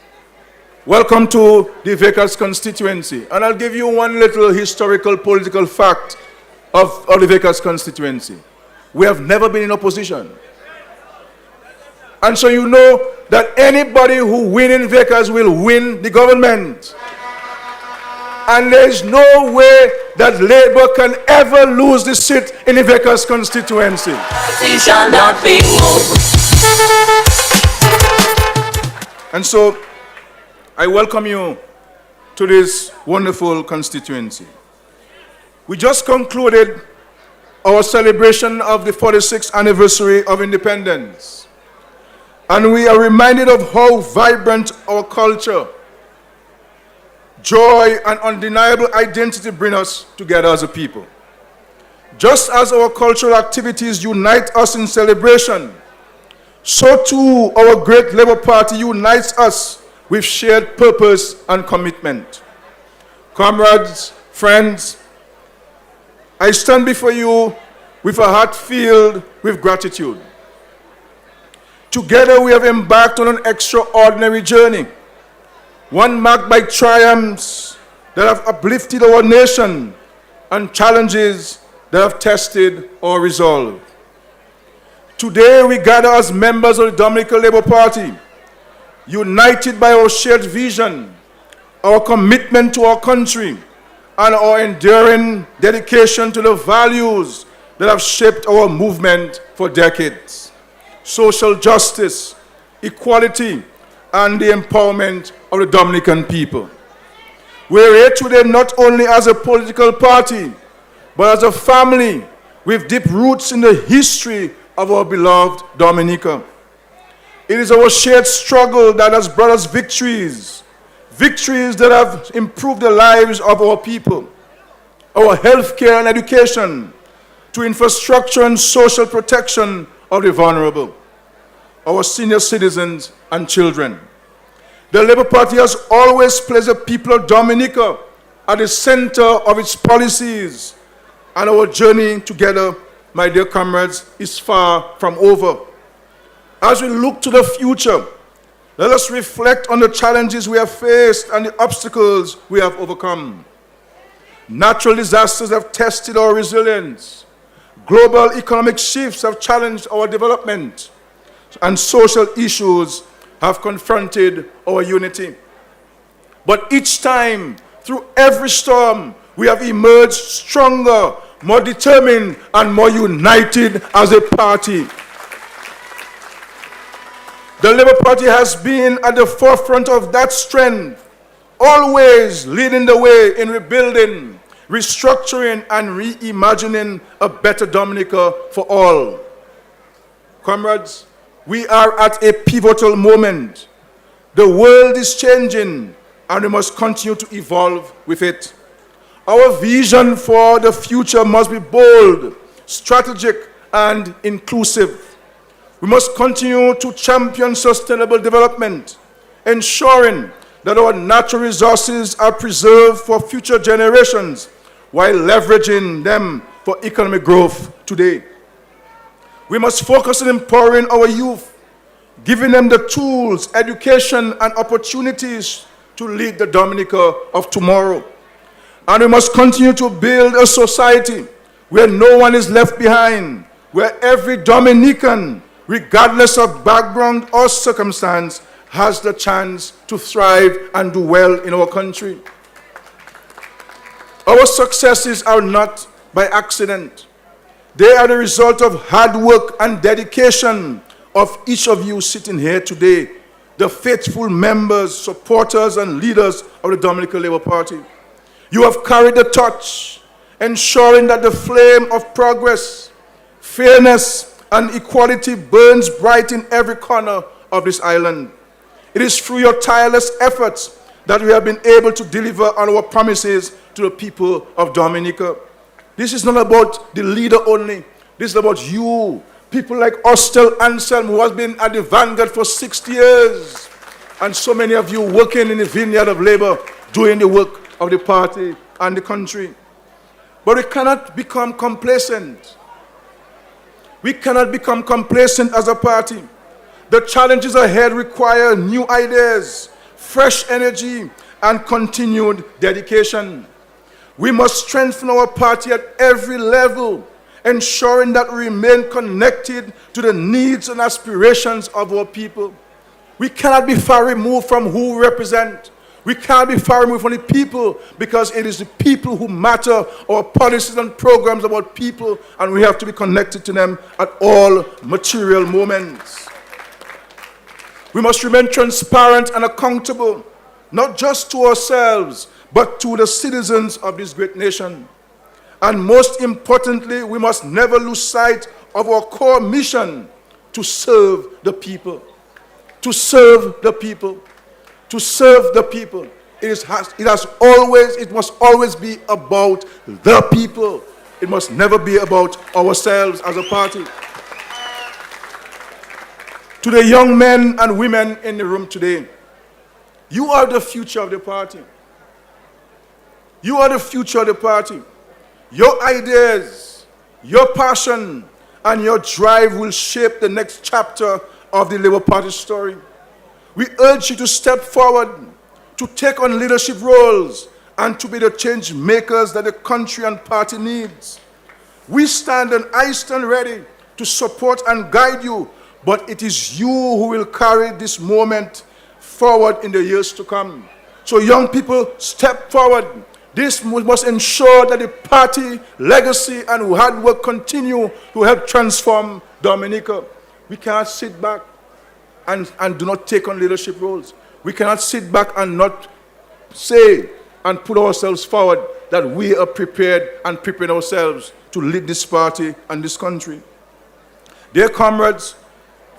Welcome to the Vacas constituency. And I'll give you one little historical political fact of the Vacas constituency. We have never been in opposition. And so you know that anybody who wins in Vacas will win the government. And there is no way that Labour can ever lose the seat in the Vacas constituency. It shall not be moved. And so, I welcome you to this wonderful constituency. We just concluded our celebration of the 46th anniversary of independence. And we are reminded of how vibrant our culture, joy, and undeniable identity bring us together as a people. Just as our cultural activities unite us in celebration, so too our great Labour Party unites us with shared purpose and commitment. Comrades, friends, I stand before you with a heart filled with gratitude. Together we have embarked on an extraordinary journey, one marked by triumphs that have uplifted our nation and challenges that have tested our resolve. Today we gather as members of the Dominica Labour Party, united by our shared vision, our commitment to our country, and our enduring dedication to the values that have shaped our movement for decades: social justice, equality, and the empowerment of the Dominican people. We are here today not only as a political party, but as a family with deep roots in the history of our beloved Dominica. It is our shared struggle that has brought us victories, victories that have improved the lives of our people, our healthcare and education, to infrastructure and social protection of the vulnerable, our senior citizens and children. The Labour Party has always placed the people of Dominica at the center of its policies, and our journey together, my dear comrades, is far from over. As we look to the future, let us reflect on the challenges we have faced and the obstacles we have overcome. Natural disasters have tested our resilience. Global economic shifts have challenged our development, and social issues have confronted our unity. But each time, through every storm, we have emerged stronger, more determined, and more united as a party. The Labour Party has been at the forefront of that strength, always leading the way in rebuilding, restructuring, and reimagining a better Dominica for all. Comrades, we are at a pivotal moment. The world is changing, and we must continue to evolve with it. Our vision for the future must be bold, strategic, and inclusive. We must continue to champion sustainable development, ensuring that our natural resources are preserved for future generations while leveraging them for economic growth today. We must focus on empowering our youth, giving them the tools, education, and opportunities to lead the Dominica of tomorrow. And we must continue to build a society where no one is left behind, where every Dominican, regardless of background or circumstance, has the chance to thrive and do well in our country. Our successes are not by accident. They are the result of hard work and dedication of each of you sitting here today, the faithful members, supporters, and leaders of the Dominica Labour Party. You have carried the torch, ensuring that the flame of progress, fairness, and equality burns bright in every corner of this island. It is through your tireless efforts that we have been able to deliver on our promises to the people of Dominica. This is not about the leader only. This is about you, people like Ostel Anselm, who has been at the vanguard for 60 years, and so many of you working in the vineyard of labor, doing the work of the party and the country. But we cannot become complacent. We cannot become complacent as a party. The challenges ahead require new ideas, fresh energy, and continued dedication. We must strengthen our party at every level, ensuring that we remain connected to the needs and aspirations of our people. We cannot be far removed from who we represent. We cannot be far removed from the people, because it is the people who matter. Our policies and programs about people, and we have to be connected to them at all material moments. We must remain transparent and accountable, not just to ourselves, but to the citizens of this great nation. And most importantly, we must never lose sight of our core mission: to serve the people. To serve the people. To serve the people. it must always be about the people. It must never be about ourselves as a party. To the young men and women in the room today, you are the future of the party. You are the future of the party. Your ideas, your passion, and your drive will shape the next chapter of the Labour Party story. We urge you to step forward, to take on leadership roles, and to be the change makers that the country and party needs. We stand and I stand ready to support and guide you, but it is you who will carry this moment forward in the years to come. So young people, step forward. This must ensure that the party legacy and hard work continue to help transform Dominica. We cannot sit back and do not take on leadership roles. We cannot sit back and not say and put ourselves forward that we are prepared and preparing ourselves to lead this party and this country. Dear comrades,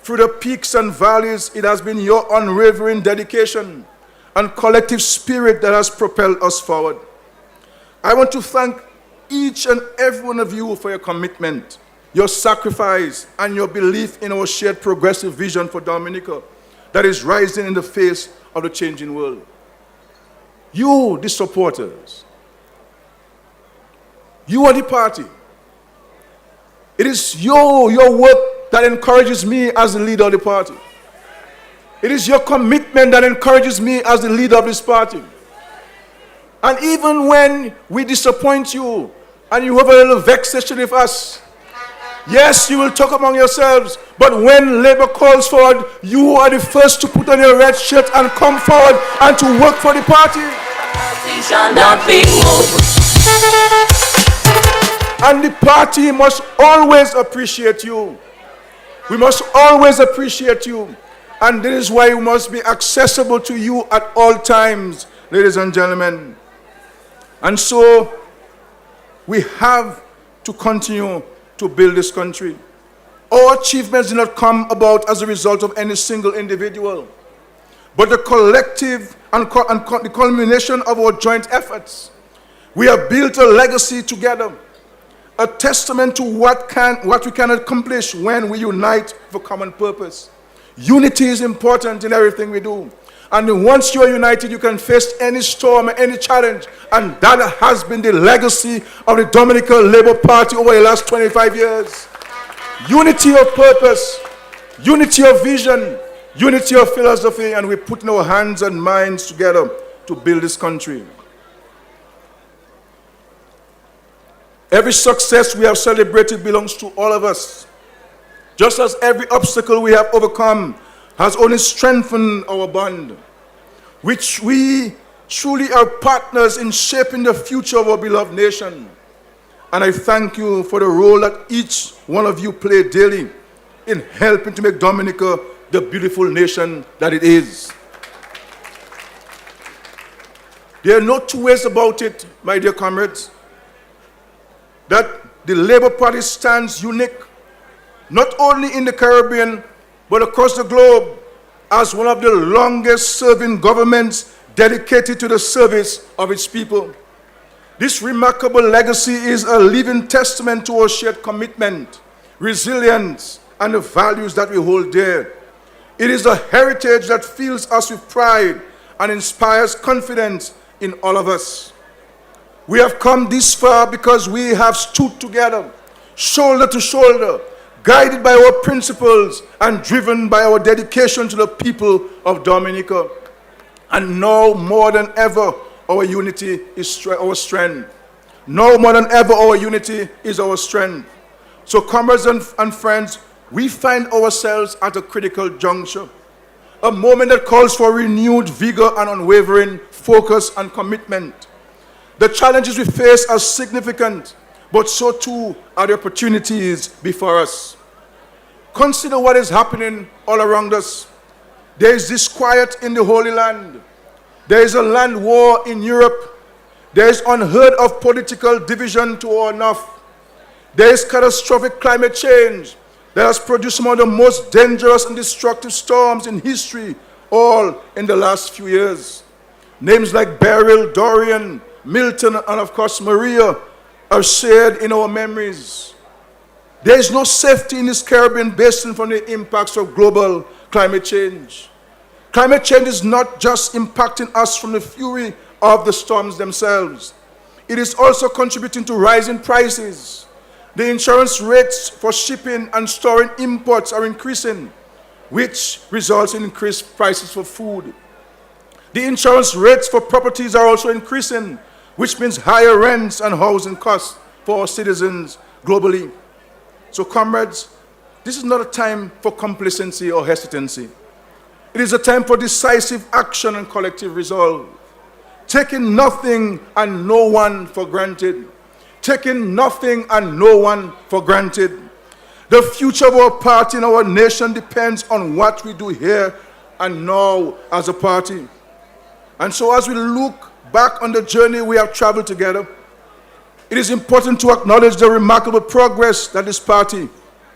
through the peaks and valleys, it has been your unwavering dedication and collective spirit that has propelled us forward. I want to thank each and every one of you for your commitment, your sacrifice, and your belief in our shared progressive vision for Dominica that is rising in the face of the changing world. You, the supporters, you are the party. It is your work that encourages me as the leader of the party. It is your commitment that encourages me as the leader of this party. And even when we disappoint you and you have a little vexation with us, yes, you will talk among yourselves, but when Labour calls forward, you are the first to put on your red shirt and come forward and to work for the party. And the party must always appreciate you. We must always appreciate you. And this is why we must be accessible to you at all times, ladies and gentlemen. And so we have to continue to build this country. Our achievements did not come about as a result of any single individual, but the collective and the culmination of our joint efforts. We have built a legacy together, a testament to what we can accomplish when we unite for common purpose. Unity is important in everything we do. And once you are united, you can face any storm, any challenge. And that has been the legacy of the Dominica Labour Party over the last 25 years. Unity of purpose, unity of vision, unity of philosophy, and we're putting our hands and minds together to build this country. Every success we have celebrated belongs to all of us. Just as every obstacle we have overcome has only strengthened our bond, which we truly are partners in shaping the future of our beloved nation. And I thank you for the role that each one of you play daily in helping to make Dominica the beautiful nation that it is. There are no two ways about it, my dear comrades, that the Labour Party stands unique, not only in the Caribbean, but across the globe, as one of the longest serving governments dedicated to the service of its people. This remarkable legacy is a living testament to our shared commitment, resilience, and the values that we hold dear. It is a heritage that fills us with pride and inspires confidence in all of us. We have come this far because we have stood together, shoulder to shoulder, guided by our principles and driven by our dedication to the people of Dominica. And now more than ever, our unity is our strength. Now more than ever, our unity is our strength. So comrades and friends, we find ourselves at a critical juncture, a moment that calls for renewed vigor and unwavering focus and commitment. The challenges we face are significant, but so too are the opportunities before us. Consider what is happening all around us. There is disquiet in the Holy Land. There is a land war in Europe. There is unheard of political division to our north. There is catastrophic climate change that has produced some of the most dangerous and destructive storms in history, all in the last few years. Names like Beryl, Dorian, Milton, and of course Maria are shared in our memories. There is no safety in this Caribbean basin from the impacts of global climate change. Climate change is not just impacting us from the fury of the storms themselves. It is also contributing to rising prices. The insurance rates for shipping and storing imports are increasing, which results in increased prices for food. The insurance rates for properties are also increasing, which means higher rents and housing costs for our citizens globally. So, comrades, this is not a time for complacency or hesitancy. It is a time for decisive action and collective resolve. Taking nothing and no one for granted. Taking nothing and no one for granted. The future of our party and our nation depends on what we do here and now as a party. And so as we look back on the journey we have traveled together, it is important to acknowledge the remarkable progress that this party,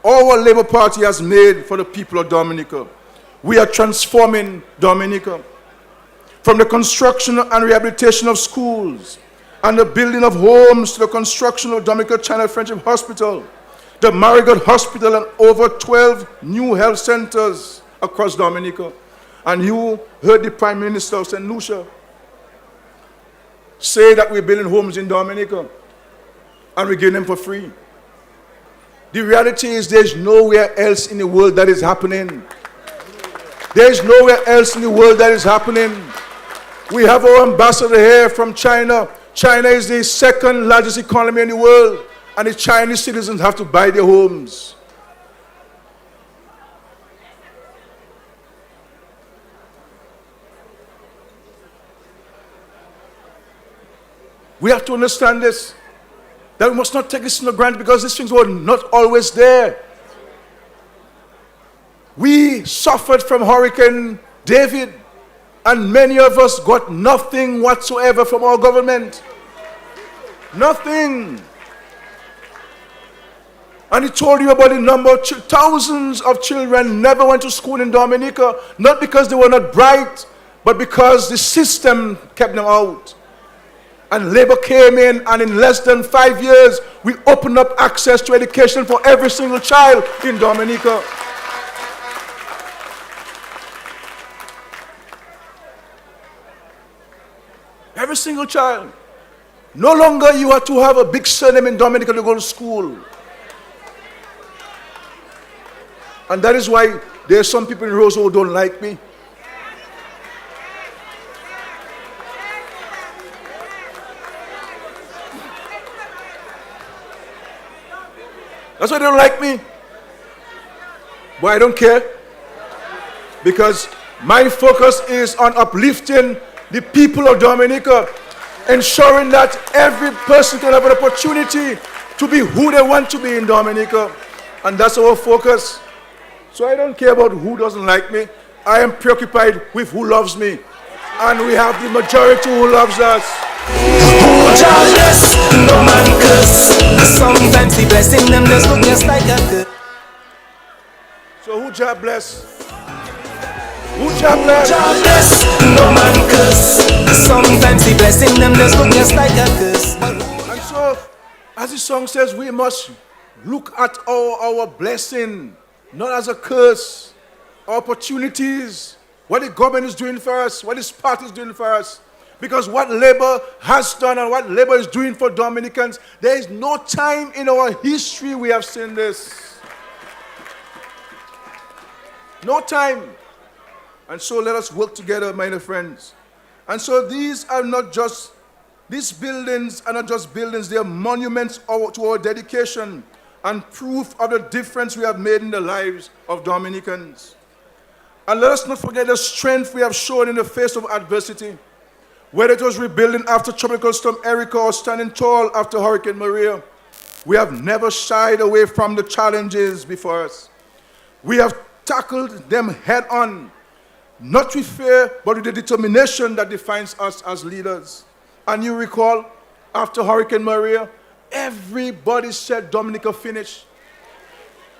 our Labour Party, has made for the people of Dominica. We are transforming Dominica. From the construction and rehabilitation of schools and the building of homes to the construction of Dominica China Friendship Hospital, the Marigold Hospital, and over 12 new health centers across Dominica. And you heard the Prime Minister of St. Lucia say that we're building homes in Dominica and we're giving them for free. The reality is there's nowhere else in the world that is happening. There's nowhere else in the world that is happening. We have our ambassador here from China. China is the second largest economy in the world, and the Chinese citizens have to buy their homes. We have to understand this, that we must not take this for granted because these things were not always there. We suffered from Hurricane David, and many of us got nothing whatsoever from our government. Nothing. And he told you about the number of thousands of children never went to school in Dominica, not because they were not bright, but because the system kept them out. And Labour came in, and in less than 5 years, we opened up access to education for every single child in Dominica. Every single child. No longer you have to have a big surname in Dominica to go to school. And that is why there are some people in Roosevelt who don't like me. That's why they don't like me. But I don't care. Because my focus is on uplifting the people of Dominica, ensuring that every person can have an opportunity to be who they want to be in Dominica. And that's our focus. So I don't care about who doesn't like me. I am preoccupied with who loves me. And we have the majority who loves us. Who bless, no man curse. Sometimes the blessing them just look just like a curse. So who Jah bless? Who Jah bless? Jah bless, no man curse. Sometimes the blessing them just look just like a curse. And so, as the song says, we must look at our blessing, not as a curse. Opportunities, what the government is doing for us, what this party is doing for us. Because what Labour has done and what Labour is doing for Dominicans, there is no time in our history we have seen this. No time. And so let us work together, my dear friends. And so these buildings are not just buildings, they are monuments to our dedication and proof of the difference we have made in the lives of Dominicans. And let us not forget the strength we have shown in the face of adversity. Whether it was rebuilding after Tropical Storm Erica or standing tall after Hurricane Maria, we have never shied away from the challenges before us. We have tackled them head on, not with fear, but with the determination that defines us as leaders. And you recall, after Hurricane Maria, everybody said Dominica finish.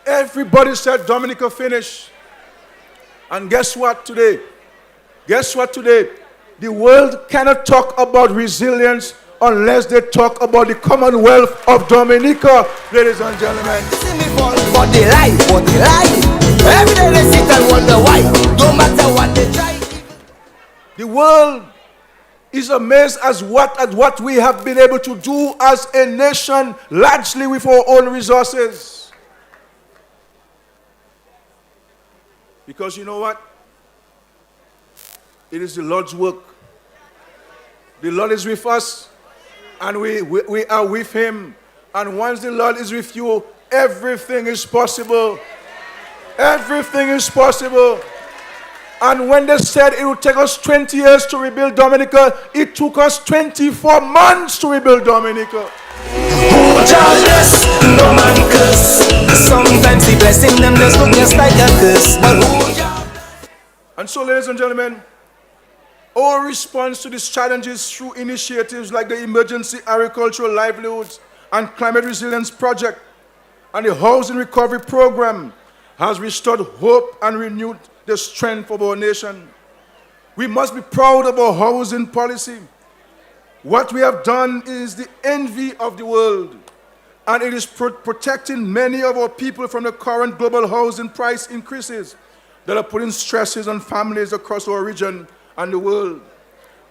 Everybody said Dominica finish. And guess what today? Guess what today? the world cannot talk about resilience unless they talk about the Commonwealth of Dominica, ladies and gentlemen. But they lie. Every day they sit and wonder why. No matter what they try. The world is amazed at what we have been able to do as a nation, largely with our own resources. Because you know what? It is the Lord's work. The Lord is with us, and we are with Him. And once the Lord is with you, everything is possible. Everything is possible. And when they said it would take us 20 years to rebuild Dominica, it took us 24 months to rebuild Dominica. Oh, bless, no man curse. Sometimes the blessing them just look just like a curse. And so, ladies and gentlemen, our response to these challenges through initiatives like the Emergency Agricultural Livelihoods and Climate Resilience Project and the Housing Recovery Program has restored hope and renewed the strength of our nation. We must be proud of our housing policy. What we have done is the envy of the world, and it is protecting many of our people from the current global housing price increases that are putting stresses on families across our region and the world.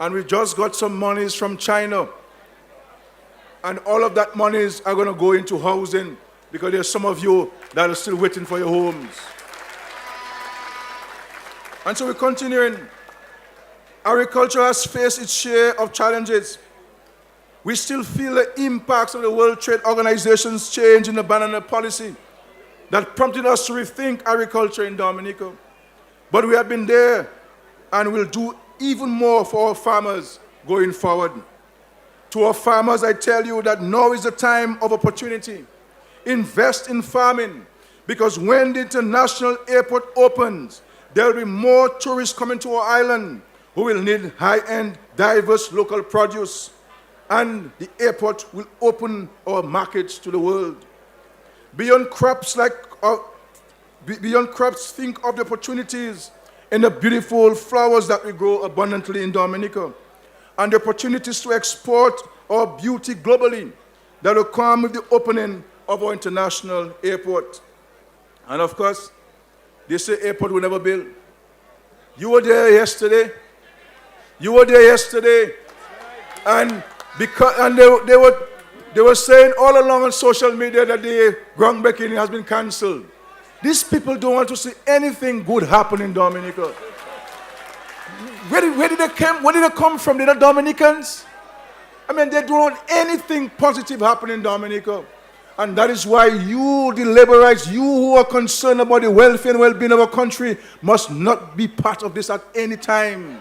And we just got some monies from China, and all of that monies are going to go into housing, because there's some of you that are still waiting for your homes. And so we're continuing. Agriculture has faced its share of challenges. We still feel the impacts of the World Trade Organization's change in the banana policy that prompted us to rethink agriculture in Dominica. But we have been there and will do even more for our farmers going forward. To our farmers, I tell you that now is the time of opportunity. Invest in farming, because when the international airport opens, there will be more tourists coming to our island who will need high-end, diverse local produce. And the airport will open our markets to the world. Beyond crops, think of the opportunities in the beautiful flowers that we grow abundantly in Dominica, and the opportunities to export our beauty globally that will come with the opening of our international airport. And of course, they say airport will never build. You were there yesterday. And they were saying all along on social media that the groundbreaking has been cancelled. These people don't want to see anything good happen in Dominica. Where did they come from? They're not Dominicans. I mean, they don't want anything positive happen in Dominica. And that is why you, the laborites, you who are concerned about the welfare and well-being of our country, must not be part of this at any time.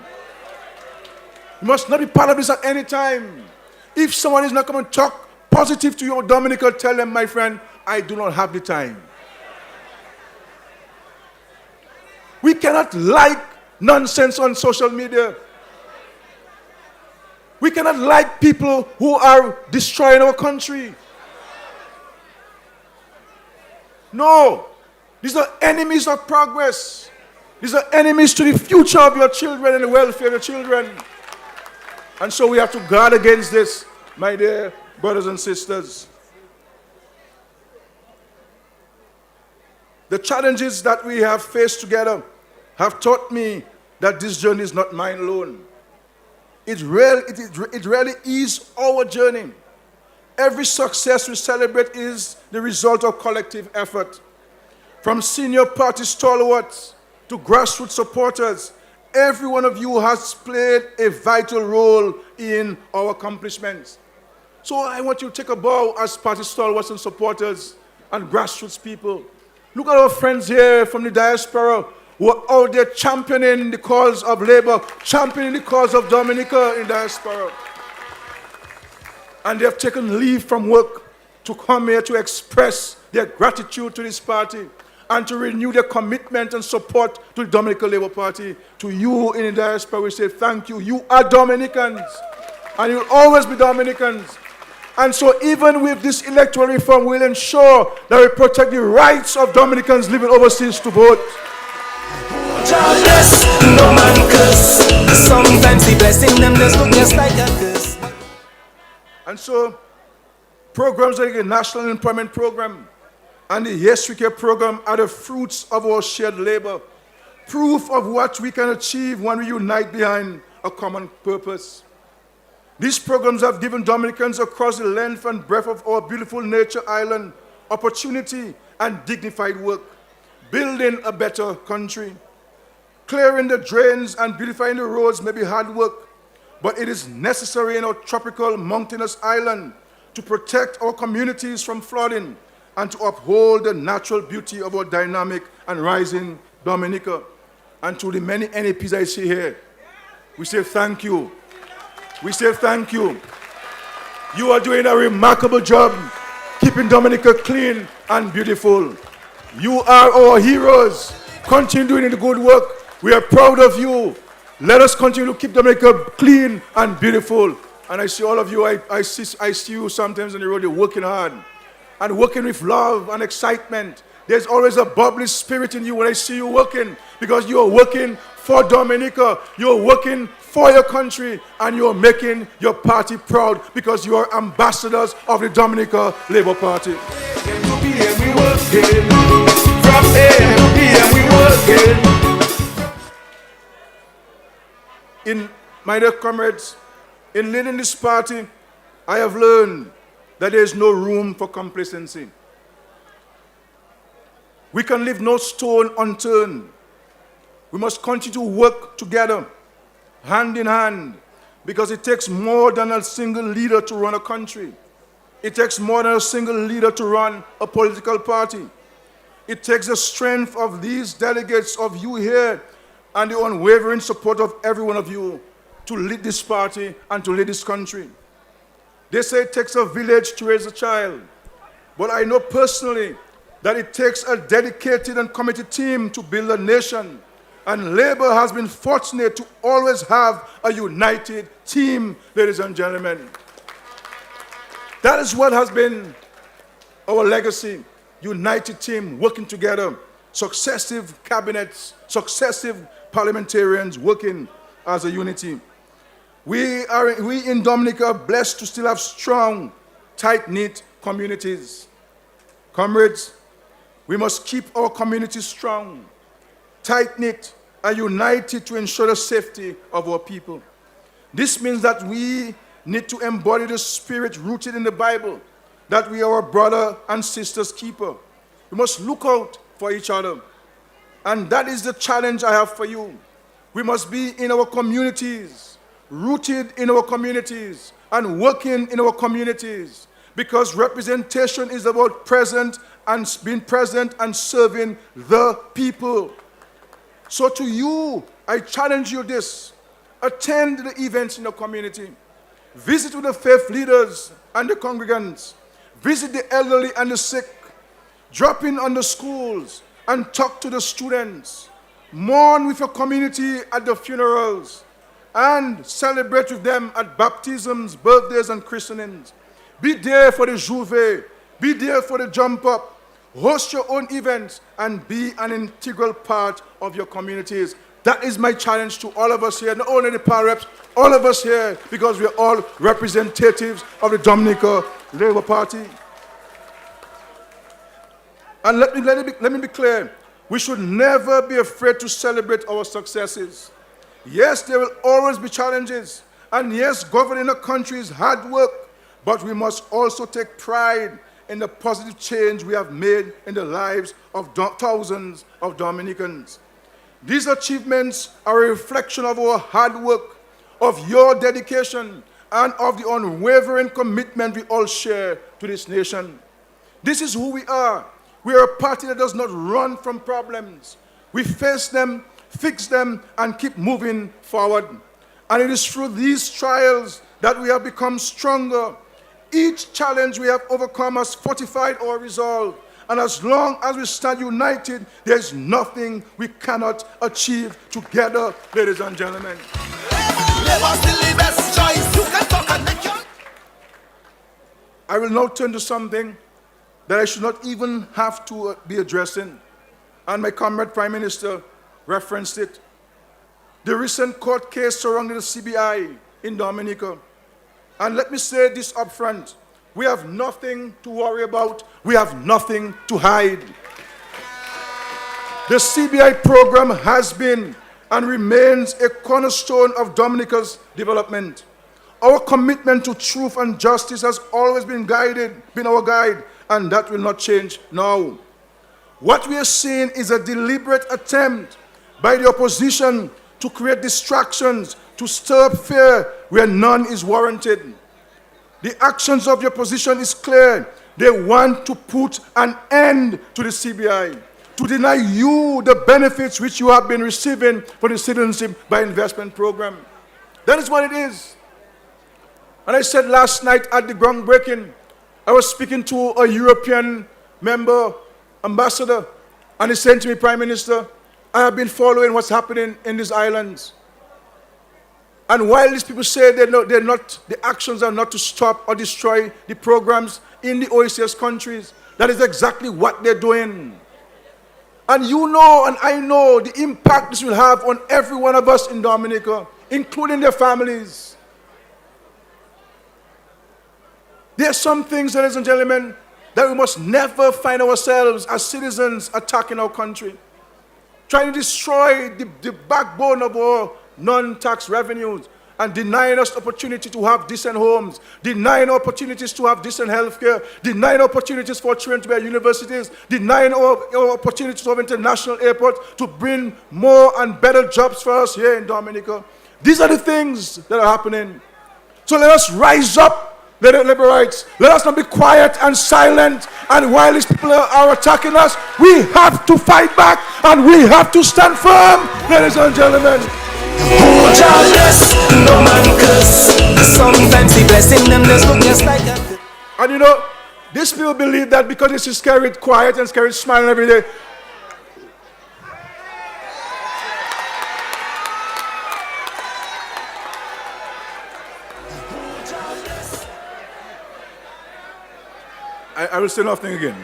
You must not be part of this at any time. If someone is not going to talk positive to you, Dominica, tell them, my friend, I do not have the time. We cannot like nonsense on social media. We cannot like people who are destroying our country. No, these are enemies of progress. These are enemies to the future of your children and the welfare of your children. And so we have to guard against this, my dear brothers and sisters. The challenges that we have faced together have taught me that this journey is not mine alone. It really is our journey. Every success we celebrate is the result of collective effort. From senior party stalwarts to grassroots supporters, every one of you has played a vital role in our accomplishments. So I want you to take a bow as party stalwarts and supporters and grassroots people. Look at our friends here from the diaspora who are out there championing the cause of labor, championing the cause of Dominica in diaspora. And they have taken leave from work to come here to express their gratitude to this party and to renew their commitment and support to the Dominican Labour Party. To you in the diaspora, we say thank you. You are Dominicans, and you will always be Dominicans. And so even with this electoral reform, we'll ensure that we protect the rights of Dominicans living overseas to vote. Bless, no man curse. Sometimes the blessing just look just like a curse. And so, programs like the National Employment Program and the Yes We Care program are the fruits of our shared labor, proof of what we can achieve when we unite behind a common purpose. These programs have given Dominicans across the length and breadth of our beautiful nature island opportunity and dignified work, building a better country. Clearing the drains and beautifying the roads may be hard work, but it is necessary in our tropical mountainous island to protect our communities from flooding and to uphold the natural beauty of our dynamic and rising Dominica. And to the many NAPs I see here, we say thank you. We say thank you. You are doing a remarkable job keeping Dominica clean and beautiful. You are our heroes. Continue doing the good work. We are proud of you. Let us continue to keep Dominica clean and beautiful. And I see all of you, I see you sometimes on the road, you're working hard and working with love and excitement. There's always a bubbly spirit in you when I see you working, because you are working for Dominica, you're working for your country, and you're making your party proud because you are ambassadors of the Dominica Labour Party. My dear comrades, in leading this party, I have learned that there is no room for complacency. We can leave no stone unturned. We must continue to work together, hand in hand, because it takes more than a single leader to run a country. It takes more than a single leader to run a political party. It takes the strength of these delegates, of you here, and the unwavering support of every one of you to lead this party and to lead this country. They say it takes a village to raise a child, but I know personally that it takes a dedicated and committed team to build a nation. And Labour has been fortunate to always have a united team, ladies and gentlemen. That is what has been our legacy. United team working together, successive cabinets, successive parliamentarians working as a unity. We in Dominica are blessed to still have strong, tight-knit communities. Comrades, we must keep our communities strong, tight-knit, and united to ensure the safety of our people. This means that we need to embody the spirit rooted in the Bible, that we are our brother and sister's keeper. We must look out for each other. And that is the challenge I have for you. We must be in our communities, rooted in our communities, and working in our communities, because representation is about being present and serving the people. So to you, I challenge you this. Attend the events in your community. Visit with the faith leaders and the congregants. Visit the elderly and the sick. Drop in on the schools and talk to the students. Mourn with your community at the funerals and celebrate with them at baptisms, birthdays, and christenings. Be there for the juve. Be there for the jump up. Host your own events and be an integral part of your communities. That is my challenge to all of us here, not only the power reps, all of us here, because we are all representatives of the Dominica Labour Party. And let me be clear. We should never be afraid to celebrate our successes. Yes, there will always be challenges. And yes, governing a country is hard work. But we must also take pride in the positive change we have made in the lives of thousands of Dominicans. These achievements are a reflection of our hard work, of your dedication, and of the unwavering commitment we all share to this nation. This is who we are. We are a party that does not run from problems. We face them, fix them, and keep moving forward. And it is through these trials that we have become stronger. Each challenge we have overcome has fortified our resolve. And as long as we stand united, there is nothing we cannot achieve together, ladies and gentlemen. I will now turn to something that I should not even have to be addressing. And my comrade Prime Minister referenced it. The recent court case surrounding the CBI in Dominica. And let me say this up front. We have nothing to worry about. We have nothing to hide. The CBI program has been and remains a cornerstone of Dominica's development. Our commitment to truth and justice has always been our guide, and that will not change now. What we are seeing is a deliberate attempt by the opposition to create distractions, to stir up fear where none is warranted. The actions of the opposition is clear. They want to put an end to the CBI, to deny you the benefits which you have been receiving from the Citizenship by Investment program. That is what it is. And I said last night at the groundbreaking, I was speaking to a European member, ambassador, and he said to me, Prime Minister, I have been following what's happening in these islands. And while these people say the actions are not to stop or destroy the programs in the OECS countries, that is exactly what they're doing. And you know and I know the impact this will have on every one of us in Dominica, including their families. There are some things, ladies and gentlemen, that we must never find ourselves as citizens attacking our country, trying to destroy the backbone of our non-tax revenues and denying us opportunity to have decent homes, denying opportunities to have decent health care, denying opportunities for children to be at universities, denying our opportunities to have international airports, to bring more and better jobs for us here in Dominica. These are the things that are happening. So let us rise up, Liberites. Let us not be quiet and silent. And while these people are attacking us, we have to fight back and we have to stand firm, ladies and gentlemen. Oh, God bless, no man curse. Sometimes the blessing them just look just like a... And you know, these people believe that because this is Skerrit quiet and Skerrit smiling every day. I will say nothing again.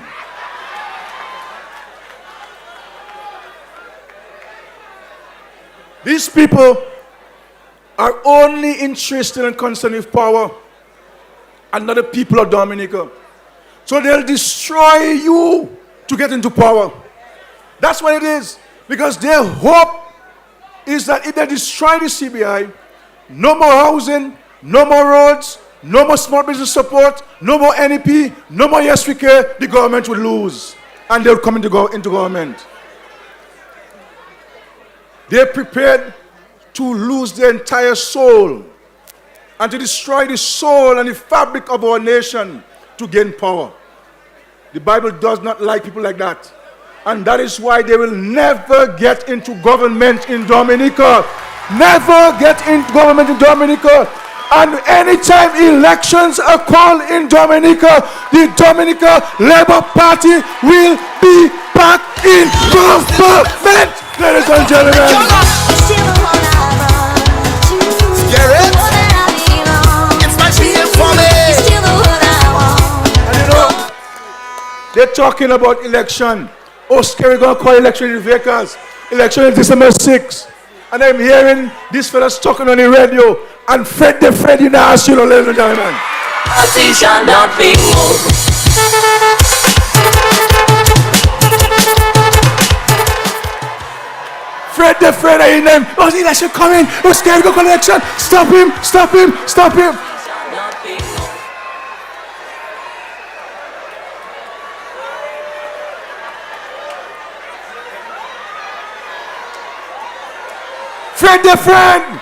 These people are only interested and concerned with power and not the people of Dominica. So they'll destroy you to get into power. That's what it is. Because their hope is that if they destroy the CBI, no more housing, no more roads, no more small business support, no more NEP, no more Yes We Care, the government will lose. And they'll come into government. They're prepared to lose their entire soul and to destroy the soul and the fabric of our nation to gain power. The Bible does not like people like that. And that is why they will never get into government in Dominica. Never get into government in Dominica. And anytime elections are called in Dominica, the Dominica Labour Party will be back in government, ladies and gentlemen. Skerrit, it's my cheer for me. And you know, they're talking about election. Oh, Skerrit going to call election in Vegas. Election is December 6th. And I'm hearing these fellas talking on the radio. And Fred, you know, ask you, ladies and gentlemen. Party shall not be moved. Fred, I name. Oh, the election coming. Oh, Skerrit go election. Stop him, stop him, stop him. Fred,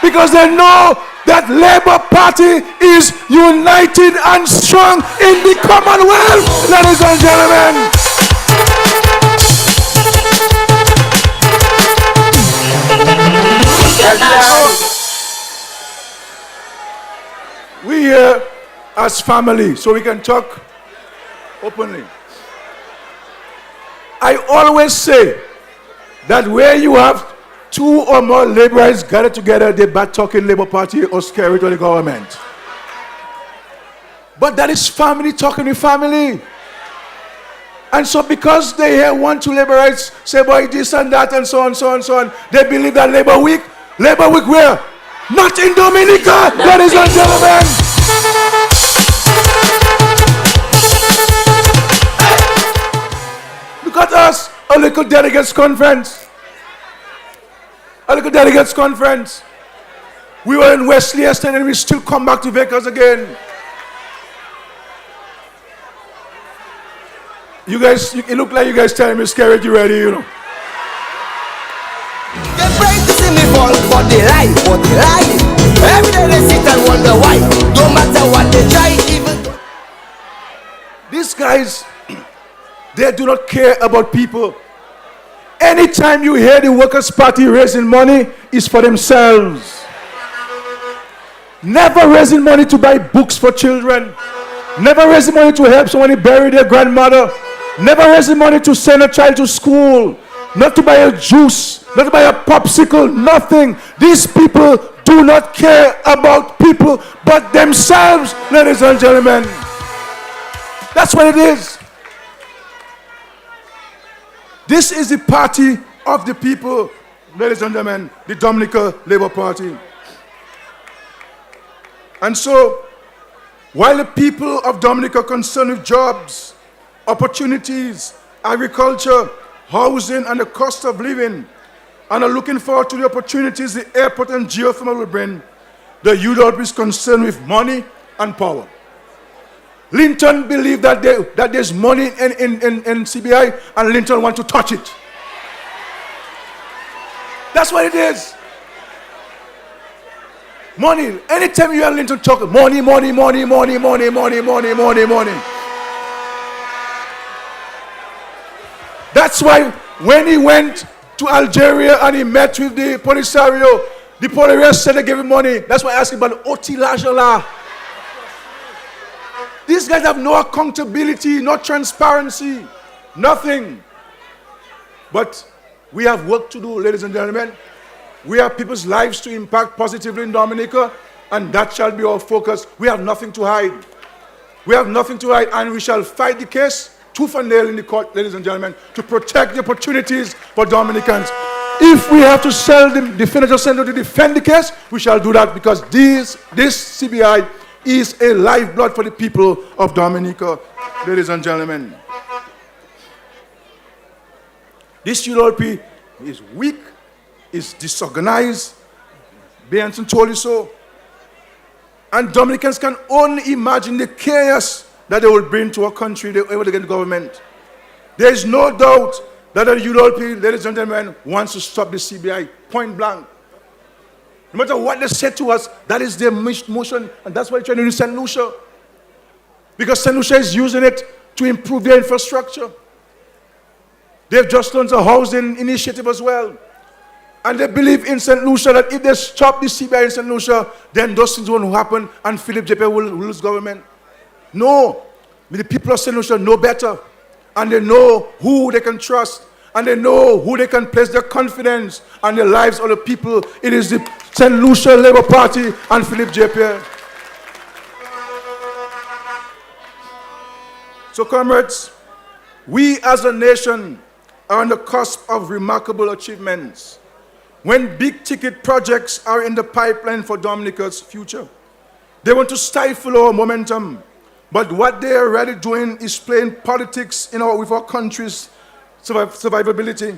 because they know that Labour Party is united and strong in the Commonwealth, ladies and gentlemen. We here as family, so we can talk openly. I always say that where you have two or more Labourites gathered together, they bad talking Labour Party or Skerrit or the government. But that is family talking with family. And so because they hear one, two Labourites say, boy, this and that and so on, so on, so on, they believe that Labour Week where? Not in Dominica, ladies and gentlemen. Look at us, a little delegates conference. A little delegates conference. We were in Wesley yesterday and we still come back to Vegas again. You guys, it look like you guys telling me Skerrit, you ready, you know. They pray to see me fall, but they lie. Every day they sit and wonder why. No matter what they try, even These guys, they do not care about people. Anytime you hear the Workers' Party raising money, it's for themselves. Never raising money to buy books for children. Never raising money to help somebody bury their grandmother. Never raising money to send a child to school. Not to buy a juice. Not to buy a popsicle. Nothing. These people do not care about people but themselves, ladies and gentlemen. That's what it is. This is the party of the people, ladies and gentlemen, the Dominica Labour Party. And so, while the people of Dominica are concerned with jobs, opportunities, agriculture, housing, and the cost of living, and are looking forward to the opportunities the airport and geothermal will bring, the UDOP is concerned with money and power. Linton believes that there's money in CBI, and Linton wants to touch it. That's what it is. Money. Anytime you hear Linton talk, money. That's why when he went to Algeria and he met with the Polisario said they gave him money. That's why I asked him about Oti Lajola. These guys have no accountability, no transparency, nothing. But we have work to do, ladies and gentlemen. We have people's lives to impact positively in Dominica, and that shall be our focus. We have nothing to hide. We have nothing to hide, and we shall fight the case tooth and nail in the court, ladies and gentlemen, to protect the opportunities for Dominicans. If we have to sell the Financial Center to defend the case, we shall do that, because this CBI is a lifeblood for the people of Dominica, ladies and gentlemen. This ULP is weak, is disorganized. Benson told you so. And Dominicans can only imagine the chaos that they will bring to our country whenever they get the government. There is no doubt that the ULP, ladies and gentlemen, wants to stop the CBI, point blank. No matter what they say to us, that is their motion, and that's why they're trying to use St. Lucia. Because St. Lucia is using it to improve their infrastructure. They've just launched a housing initiative as well. And they believe in St. Lucia that if they stop the CBI in St. Lucia, then those things won't happen and Philip JP will lose government. No. The people of St. Lucia know better. And they know who they can trust. And they know who they can place their confidence and the lives of the people. It is the St. Lucia Labour Party and Philip JP. So, comrades, we as a nation are on the cusp of remarkable achievements. When big-ticket projects are in the pipeline for Dominica's future, they want to stifle our momentum. But what they are already doing is playing politics with our country's survivability.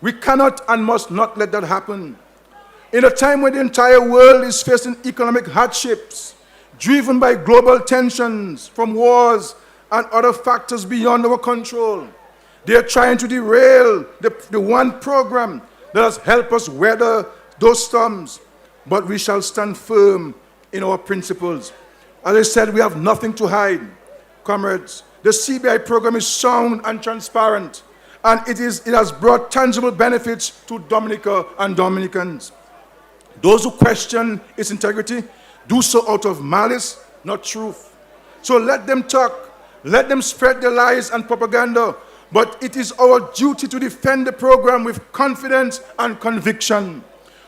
We cannot and must not let that happen. In a time when the entire world is facing economic hardships, driven by global tensions from wars and other factors beyond our control, they are trying to derail the one program that has helped us weather those storms. But we shall stand firm in our principles. As I said, we have nothing to hide. Comrades, the CBI program is sound and transparent, and it has brought tangible benefits to Dominica and Dominicans. Those who question its integrity do so out of malice, not truth. So let them talk, let them spread their lies and propaganda, but it is our duty to defend the program with confidence and conviction.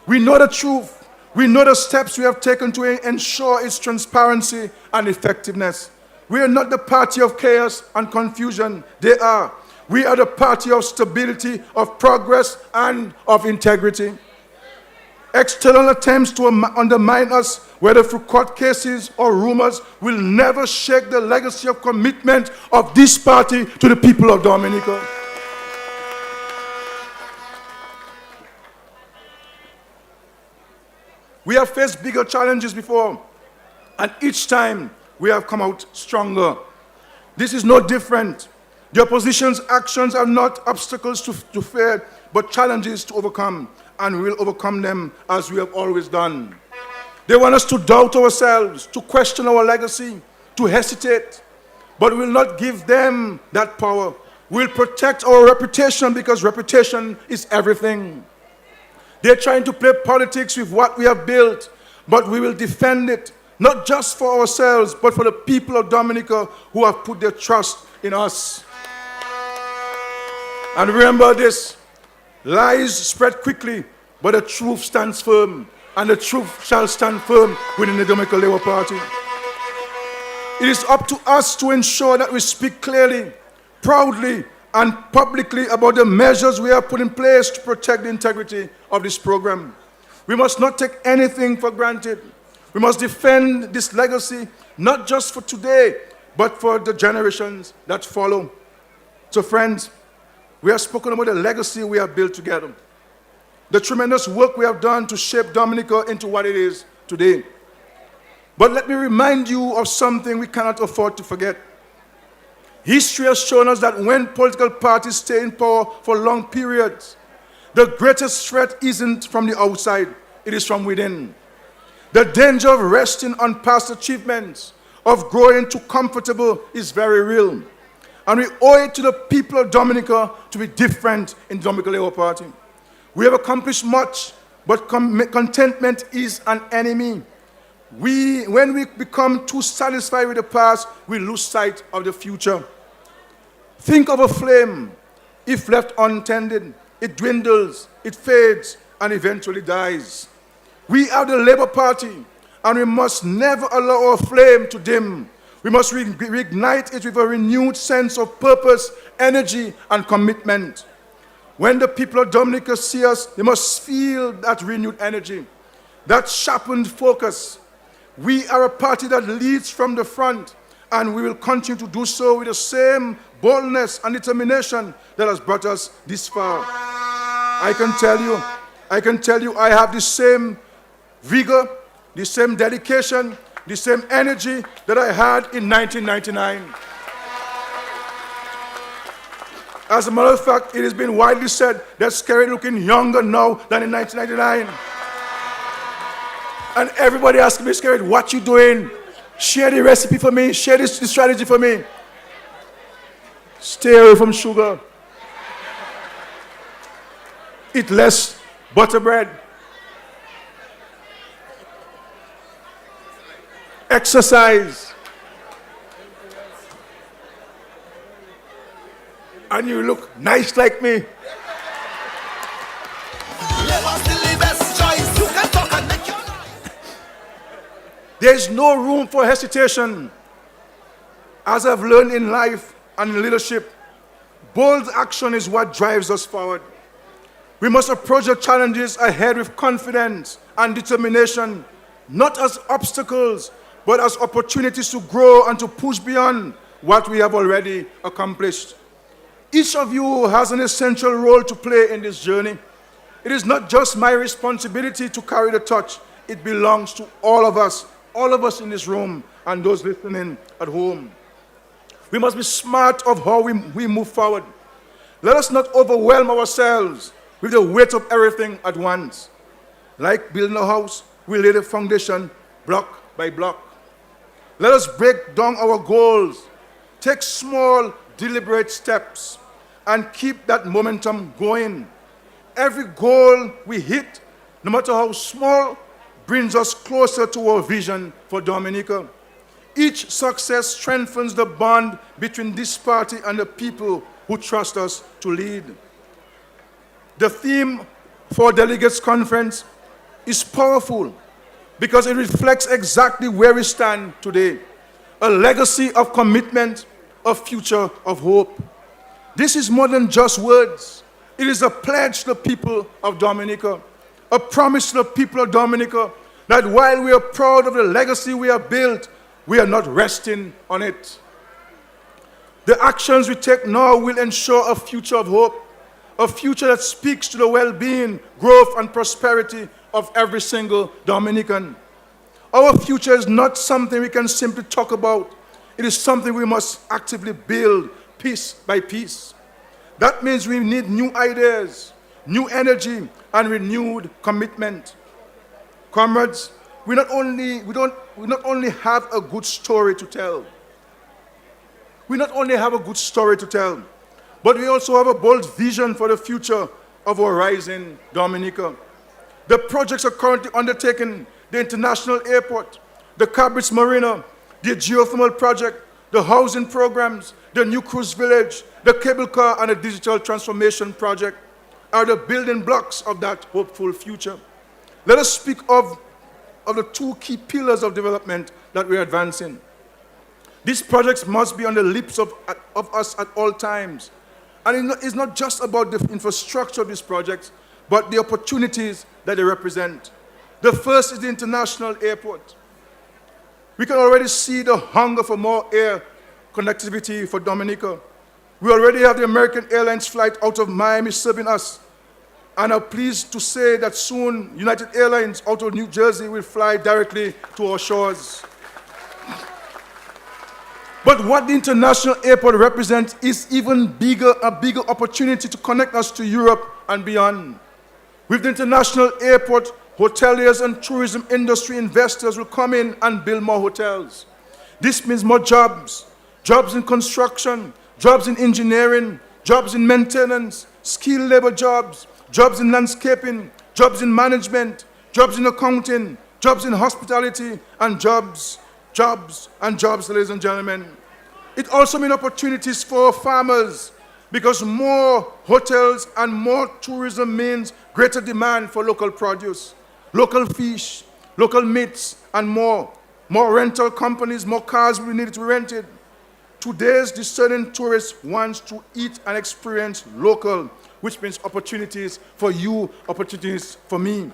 We know the truth. We know the steps we have taken to ensure its transparency and effectiveness. We are not the party of chaos and confusion. They are. We are the party of stability, of progress, and of integrity. External attempts to undermine us, whether through court cases or rumors, will never shake the legacy of commitment of this party to the people of Dominica. We have faced bigger challenges before, and each time we have come out stronger. This is no different. The opposition's actions are not obstacles to fear, but challenges to overcome, and we will overcome them as we have always done. They want us to doubt ourselves, to question our legacy, to hesitate, but we will not give them that power. We'll protect our reputation because reputation is everything. They're trying to play politics with what we have built, but we will defend it, not just for ourselves, but for the people of Dominica who have put their trust in us. And remember this, lies spread quickly, but the truth stands firm, and the truth shall stand firm within the Dominica Labour Party. It is up to us to ensure that we speak clearly, proudly, and publicly about the measures we have put in place to protect the integrity of this program. We must not take anything for granted. We must defend this legacy, not just for today, but for the generations that follow. So friends, we have spoken about the legacy we have built together, the tremendous work we have done to shape Dominica into what it is today. But let me remind you of something we cannot afford to forget. History has shown us that when political parties stay in power for long periods, the greatest threat isn't from the outside, it is from within. The danger of resting on past achievements, of growing too comfortable, is very real. And we owe it to the people of Dominica to be different in the Dominica Labour Party. We have accomplished much, but contentment is an enemy. When we become too satisfied with the past, we lose sight of the future. Think of a flame. If left untended, it dwindles, it fades, and eventually dies. We are the Labour Party, and we must never allow our flame to dim. We must reignite it with a renewed sense of purpose, energy, and commitment. When the people of Dominica see us, they must feel that renewed energy, that sharpened focus. We are a party that leads from the front, and we will continue to do so with the same boldness and determination that has brought us this far. I can tell you, I have the same vigor, the same dedication, the same energy that I had in 1999. As a matter of fact, it has been widely said that Skerrit looking younger now than in 1999. And everybody asking me, Skerrit, what you doing? Share the recipe for me. Share the strategy for me. Stay away from sugar. Eat less butter bread. Exercise. And you look nice like me. There's no room for hesitation. As I've learned in life and in leadership, bold action is what drives us forward. We must approach the challenges ahead with confidence and determination, not as obstacles, but as opportunities to grow and to push beyond what we have already accomplished. Each of you has an essential role to play in this journey. It is not just my responsibility to carry the torch. It belongs to all of us in this room and those listening at home. We must be smart of how we move forward. Let us not overwhelm ourselves with the weight of everything at once. Like building a house, we lay the foundation block by block. Let us break down our goals, take small, deliberate steps, and keep that momentum going. Every goal we hit, no matter how small, brings us closer to our vision for Dominica. Each success strengthens the bond between this party and the people who trust us to lead. The theme for Delegates Conference is powerful because it reflects exactly where we stand today. A legacy of commitment, a future of hope. This is more than just words. It is a pledge to the people of Dominica, a promise to the people of Dominica that while we are proud of the legacy we have built, we are not resting on it. The actions we take now will ensure a future of hope, a future that speaks to the well-being, growth, and prosperity of every single Dominican. Our future is not something we can simply talk about. It is something we must actively build piece by piece. That means we need new ideas, new energy, and renewed commitment. Comrades, we not only have a good story to tell. We not only have a good story to tell, but we also have a bold vision for the future of our rising Dominica. The projects are currently undertaken: the International Airport, the Cabris Marina, the geothermal project, the housing programs, the new cruise village, the cable car, and the digital transformation project are the building blocks of that hopeful future. Let us speak of the two key pillars of development that we are advancing. These projects must be on the lips of us at all times. And it's not just about the infrastructure of these projects, but the opportunities that they represent. The first is the International Airport. We can already see the hunger for more air connectivity for Dominica. We already have the American Airlines flight out of Miami serving us. And I'm pleased to say that soon United Airlines out of New Jersey will fly directly to our shores. But what the International Airport represents is even bigger, a bigger opportunity to connect us to Europe and beyond. With the International Airport, hoteliers and tourism industry investors will come in and build more hotels. This means more jobs, jobs in construction, jobs in engineering, jobs in maintenance, skilled labor jobs, jobs in landscaping, jobs in management, jobs in accounting, jobs in hospitality, and jobs, ladies and gentlemen. It also means opportunities for farmers, because more hotels and more tourism means greater demand for local produce, local fish, local meats, and more. More rental companies, more cars will be needed to be rented. Today's discerning tourist wants to eat and experience local, which means opportunities for you, opportunities for me.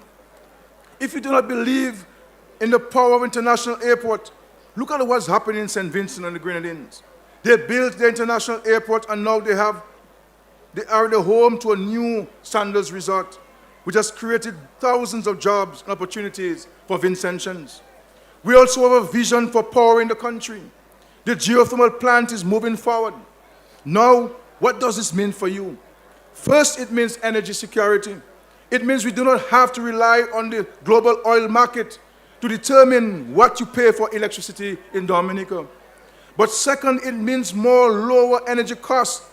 If you do not believe in the power of International Airport, look at what's happening in St. Vincent and the Grenadines. They built the International Airport, and now they are the home to a new Sandals Resort, which has created thousands of jobs and opportunities for Vincentians. We also have a vision for power in the country. The geothermal plant is moving forward. Now, what does this mean for you? First, it means energy security. It means we do not have to rely on the global oil market to determine what you pay for electricity in Dominica. But second, it means more lower energy costs.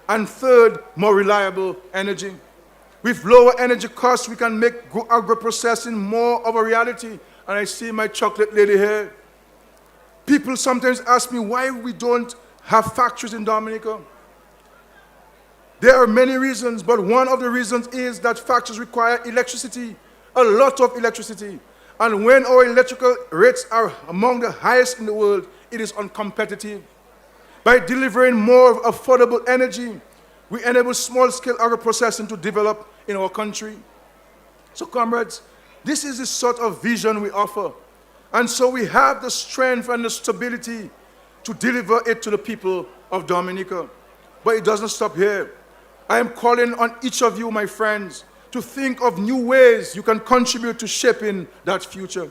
And third, more reliable energy. With lower energy costs, we can make agro-processing more of a reality. And I see my chocolate lady here. People sometimes ask me why we don't have factories in Dominica. There are many reasons, but one of the reasons is that factories require electricity, a lot of electricity. And when our electrical rates are among the highest in the world, it is uncompetitive. By delivering more affordable energy, we enable small-scale agro-processing to develop in our country. So, comrades, this is the sort of vision we offer. And so we have the strength and the stability to deliver it to the people of Dominica. But it doesn't stop here. I am calling on each of you, my friends, to think of new ways you can contribute to shaping that future.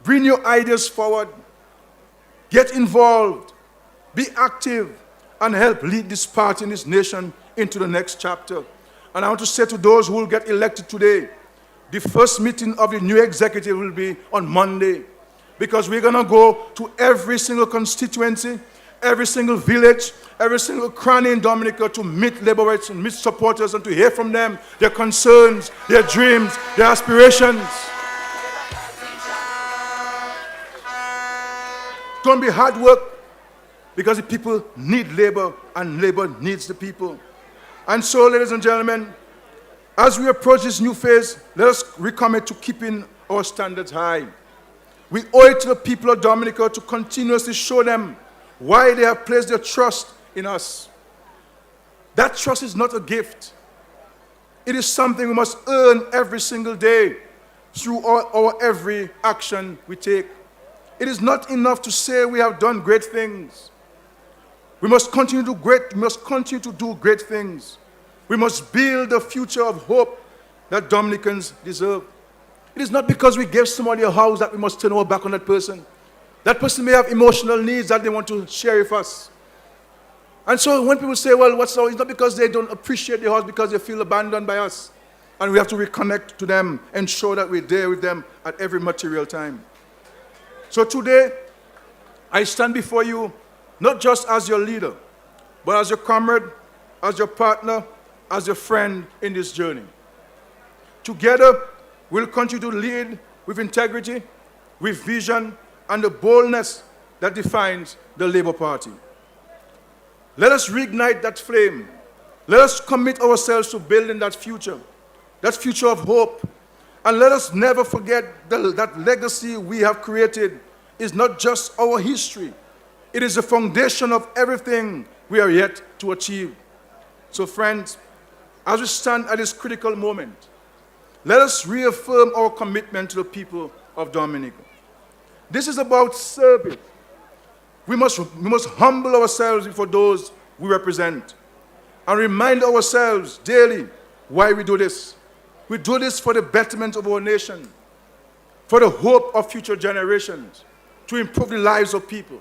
Bring your ideas forward. Get involved. Be active and help lead this party and this nation into the next chapter. And I want to say to those who will get elected today, the first meeting of the new executive will be on Monday, because we're going to go to every single constituency, every single village, every single cranny in Dominica to meet laborites and meet supporters and to hear from them their concerns, their dreams, their aspirations. It's going to be hard work, because the people need labor and labor needs the people. And so, ladies and gentlemen, as we approach this new phase, let us recommit to keeping our standards high. We owe it to the people of Dominica to continuously show them why they have placed their trust in us. That trust is not a gift. It is something we must earn every single day through our every action we take. It is not enough to say we have done great things. We must continue to do great things. We must build a future of hope that Dominicans deserve. It is not because we gave somebody a house that we must turn our back on that person. That person may have emotional needs that they want to share with us. And so when people say, well, what's wrong? It's not because they don't appreciate the house, because they feel abandoned by us. And we have to reconnect to them, ensure that we're there with them at every material time. So today, I stand before you, not just as your leader, but as your comrade, as your partner, as your friend in this journey. Together, we'll continue to lead with integrity, with vision, and the boldness that defines the Labour Party. Let us reignite that flame. Let us commit ourselves to building that future of hope. And let us never forget that legacy we have created is not just our history. It is the foundation of everything we are yet to achieve. So friends, as we stand at this critical moment, let us reaffirm our commitment to the people of Dominica. This is about service. We must humble ourselves before those we represent and remind ourselves daily why we do this. We do this for the betterment of our nation, for the hope of future generations, to improve the lives of people.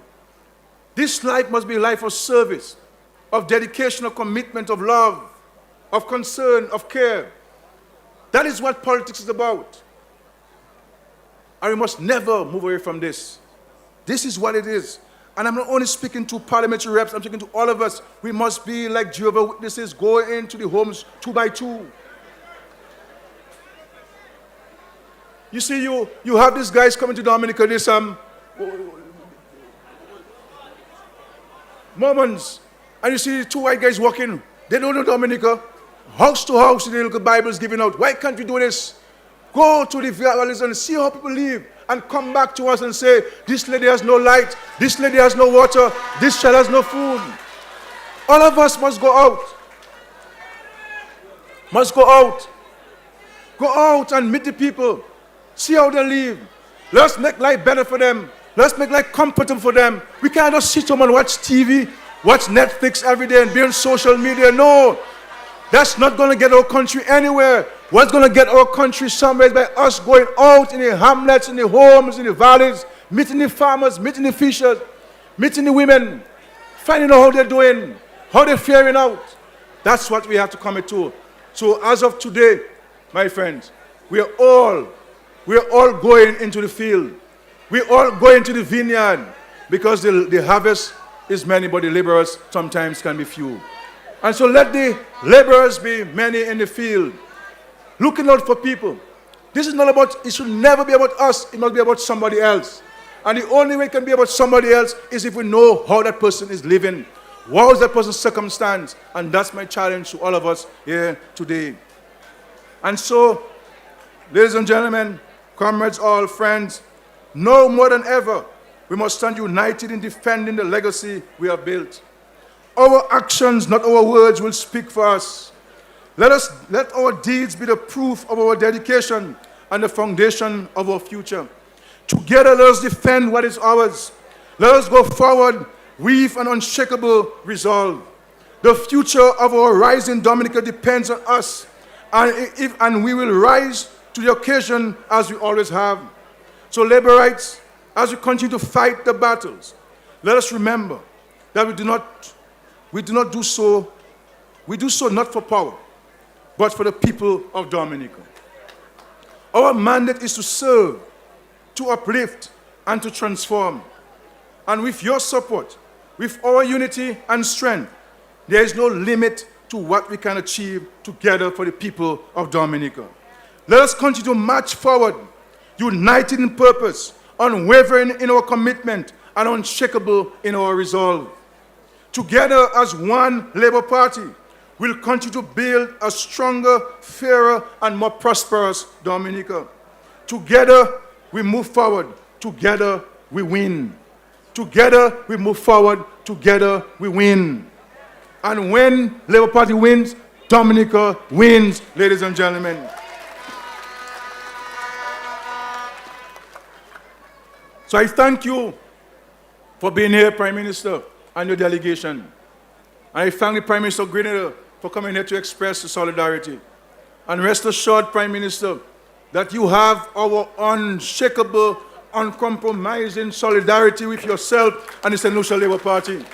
This life must be a life of service, of dedication, of commitment, of love, of concern, of care. That is what politics is about. And we must never move away from this. This is what it is. And I'm not only speaking to parliamentary reps, I'm speaking to all of us. We must be like Jehovah's Witnesses, go into the homes 2 by 2. You see, you have these guys coming to Dominica, there's Mormons, and you see 2 white guys walking. They don't know Dominica. House to house, the little Bibles given out. Why can't we do this? Go to the valleys and see how people live, and come back to us and say, this lady has no light, this lady has no water, this child has no food. All of us must go out. Must go out. Go out and meet the people. See how they live. Let's make life better for them. Let's make life comfortable for them. We can't just sit home and watch TV, watch Netflix every day and be on social media. No. That's not going to get our country anywhere. What's going to get our country somewhere is by us going out in the hamlets, in the homes, in the valleys, meeting the farmers, meeting the fishers, meeting the women, finding out how they're doing, how they're faring out. That's what we have to commit to. So as of today, my friends, we are all going into the field. We're all going to the vineyard, because the harvest is many, but the laborers sometimes can be few. And so let the laborers be many in the field, looking out for people. This is not about, it should never be about us, it must be about somebody else. And the only way it can be about somebody else is if we know how that person is living. What is that person's circumstance? And that's my challenge to all of us here today. And so, ladies and gentlemen, comrades, all friends, no more than ever, we must stand united in defending the legacy we have built. Our actions, not our words, will speak for us. Let our deeds be the proof of our dedication and the foundation of our future. Together, let us defend what is ours. Let us go forward with an unshakable resolve. The future of our rising Dominica depends on us, and we will rise to the occasion as we always have. So, Laborites, as we continue to fight the battles, let us remember that we do so not for power, but for the people of Dominica. Our mandate is to serve, to uplift, and to transform. And with your support, with our unity and strength, there is no limit to what we can achieve together for the people of Dominica. Let us continue to march forward, united in purpose, unwavering in our commitment, and unshakable in our resolve. Together as one Labour Party, we'll continue to build a stronger, fairer, and more prosperous Dominica. Together we move forward. Together we win. Together we move forward. Together we win. And when Labour Party wins, Dominica wins, ladies and gentlemen. So I thank you for being here, Prime Minister, and your delegation. And I thank the Prime Minister of Grenada for coming here to express the solidarity. And rest assured, Prime Minister, that you have our unshakable, uncompromising solidarity with yourself and the St. Lucia Labour Party.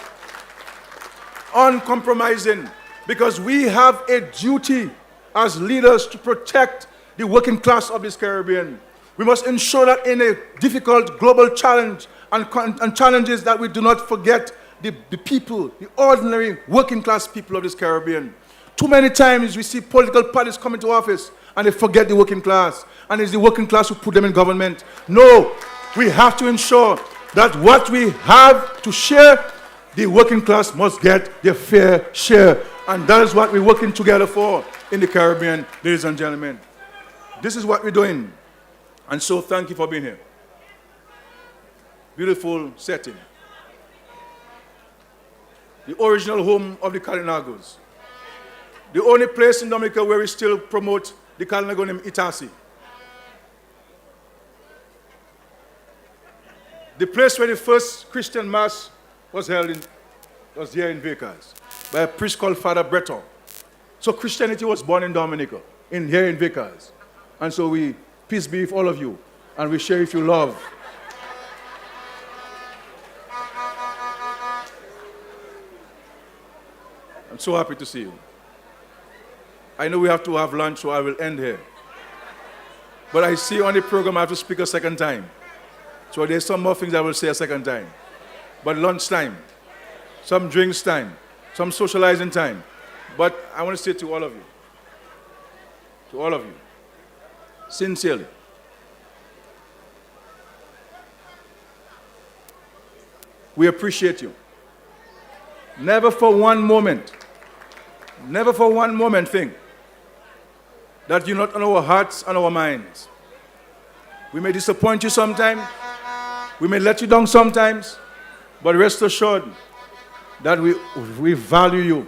Uncompromising, because we have a duty as leaders to protect the working class of this Caribbean. We must ensure that in a difficult global challenge and challenges that we do not forget the people, the ordinary working class people of this Caribbean. Too many times we see political parties come into office and they forget the working class. And it's the working class who put them in government. No, we have to ensure that what we have to share, the working class must get their fair share. And that is what we're working together for in the Caribbean, ladies and gentlemen. This is what we're doing. And so thank you for being here. Beautiful setting. The original home of the Kalinagos. The only place in Dominica where we still promote the Kalinago named Itasi. The place where the first Christian Mass was held was here in Vickers by a priest called Father Breton. So Christianity was born in Dominica, here in Vickers. And so peace be with all of you, and we share with you love. I'm so happy to see you. I know we have to have lunch, so I will end here. But I see on the program I have to speak a second time. So there's some more things I will say a second time. But lunch time, some drinks time, some socializing time. But I want to say to all of you, sincerely, we appreciate you. Never for one moment think that you're not on our hearts and our minds. We may disappoint you sometimes, we may let you down sometimes, but rest assured that we value you.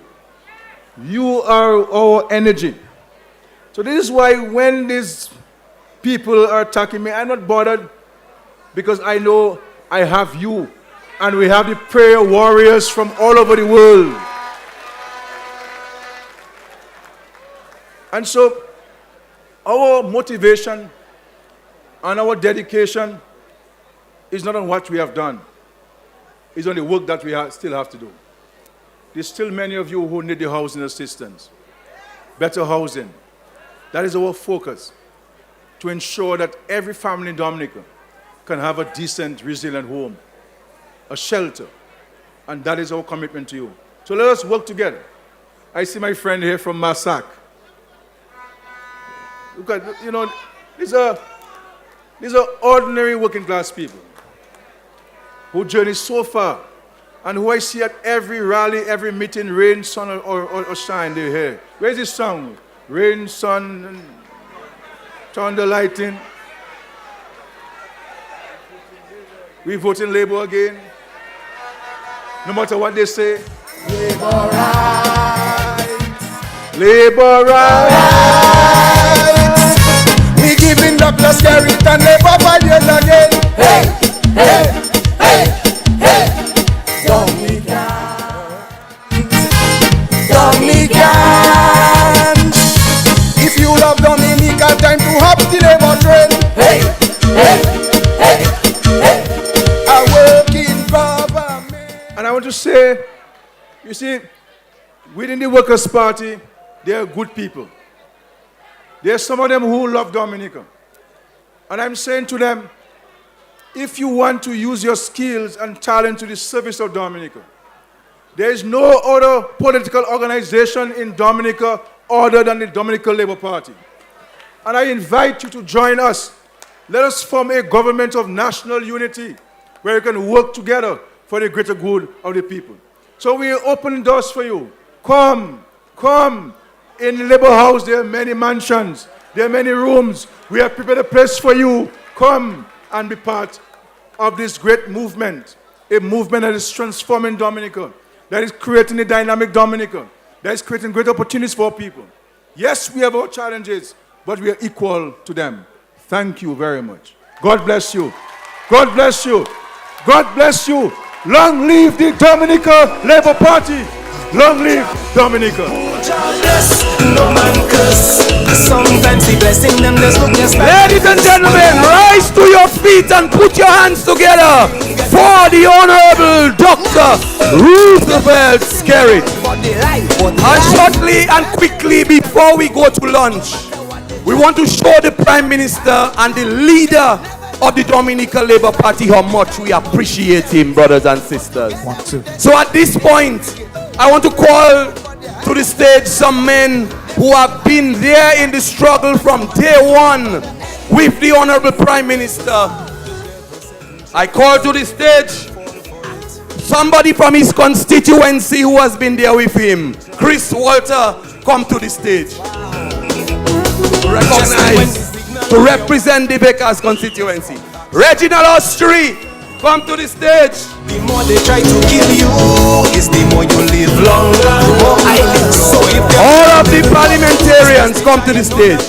You are our energy. So this is why when these people are attacking me, I'm not bothered, because I know I have you, and we have the prayer warriors from all over the world. And so our motivation and our dedication is not on what we have done. It's on the work that we still have to do. There's still many of you who need the housing assistance, better housing. That is our focus, to ensure that every family in Dominica can have a decent, resilient home, a shelter. And that is our commitment to you. So let us work together. I see my friend here from Massac. Look at, these are ordinary working class people who journey so far, and who I see at every rally, every meeting, rain, sun, or shine, they're here. Where's this song? Rain, sun, and thunder, lightning. We vote in Labour again. No matter what they say. Labour rights. Labour rights. We giving Douglas Skerrit and Labour 5 years again. Hey, hey, hey, hey. Dominicans. If you love Dominica, time to hop the Labour train. Hey, hey, hey, hey. A working government. And I want to say, you see, within the Workers' Party, there are good people. There are some of them who love Dominica. And I'm saying to them, if you want to use your skills and talent to the service of Dominica, there is no other political organization in Dominica other than the Dominica Labour Party. And I invite you to join us. Let us form a government of national unity where we can work together for the greater good of the people. So we open doors for you. Come. In the Labour House, there are many mansions. There are many rooms. We have prepared a place for you. Come and be part of this great movement. A movement that is transforming Dominica, that is creating a dynamic Dominica, that is creating great opportunities for people. Yes, we have our challenges, but we are equal to them. Thank you very much. God bless you. God bless you. God bless you. Long live the Dominica Labour Party. Long live Dominica. No man curse. Sometimes the blessing them just look just like. Ladies and gentlemen, rise to your feet and put your hands together for the Honorable Dr. Roosevelt Skerrit. And shortly and quickly before we go to lunch, we want to show the Prime Minister and the leader of the Dominica Labour Party how much we appreciate him, brothers and sisters. So at this point, I want to call to the stage some men who have been there in the struggle from day one with the Honorable Prime Minister. I call to the stage somebody from his constituency who has been there with him. Chris Walter, come to the stage. Recognize, to represent the Bakers constituency. Reginald Ostry, come to the stage. The more they try to kill you, is the more you live longer. So if all of the parliamentarians come to the stage.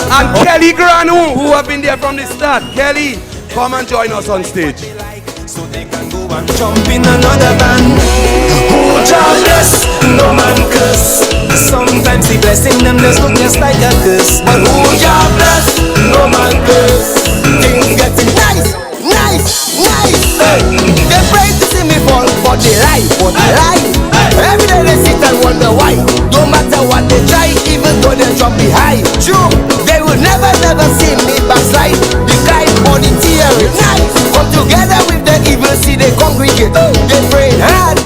And Kelly Granu, who have been there from the start. Kelly, come and join us on stage. So they can go and jump in another band. Oh, jobless, no man curse. Sometimes the blessing them just look just like a curse. But oh, jobless, no man curse. Things getting nice. Hey. They pray to see me fall, but they lie. Every day they sit and wonder why. No matter what they try, even though they drop me high. True, they will never see me backslide. The guy for the theory, nice. Come together with the evil, see they congregate. They pray hard.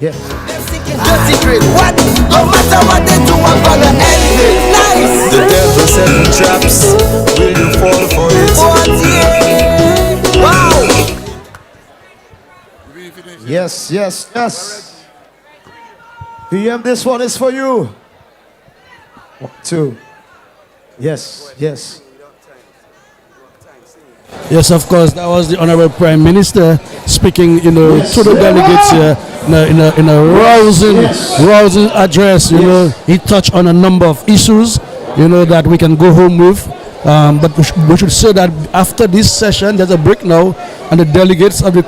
Yes. The secret, what? No matter what they do, I'm gonna end it. Nice. The devil setting traps. Will you fall for it? What? Yeah. Wow. Yes. PM, this one is for you. 1, 2. Yes. Yes, of course, that was the Honorable Prime Minister speaking, to the delegates here in a rousing address. He touched on a number of issues, that we can go home with. But we should say that after this session, there's a break now, and the delegates of the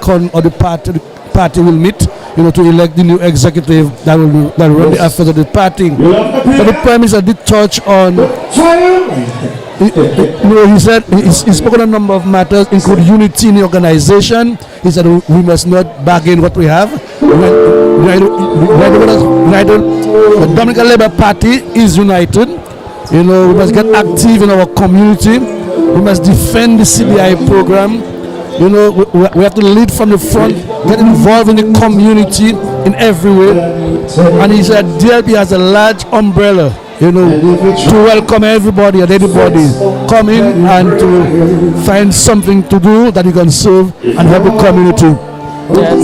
party will meet, to elect the new executive that will run the affairs of the party. But the Prime Minister did touch on. He said he spoke on a number of matters, including unity in the organization. He said we must not bargain what we have. The Dominica Labour Party is united. We must get active in our community. We must defend the CBI program. We have to lead from the front, get involved in the community in every way. And he said DLP has a large umbrella, to welcome everybody and anybody come in and to find something to do that you can serve and help the community. Yes,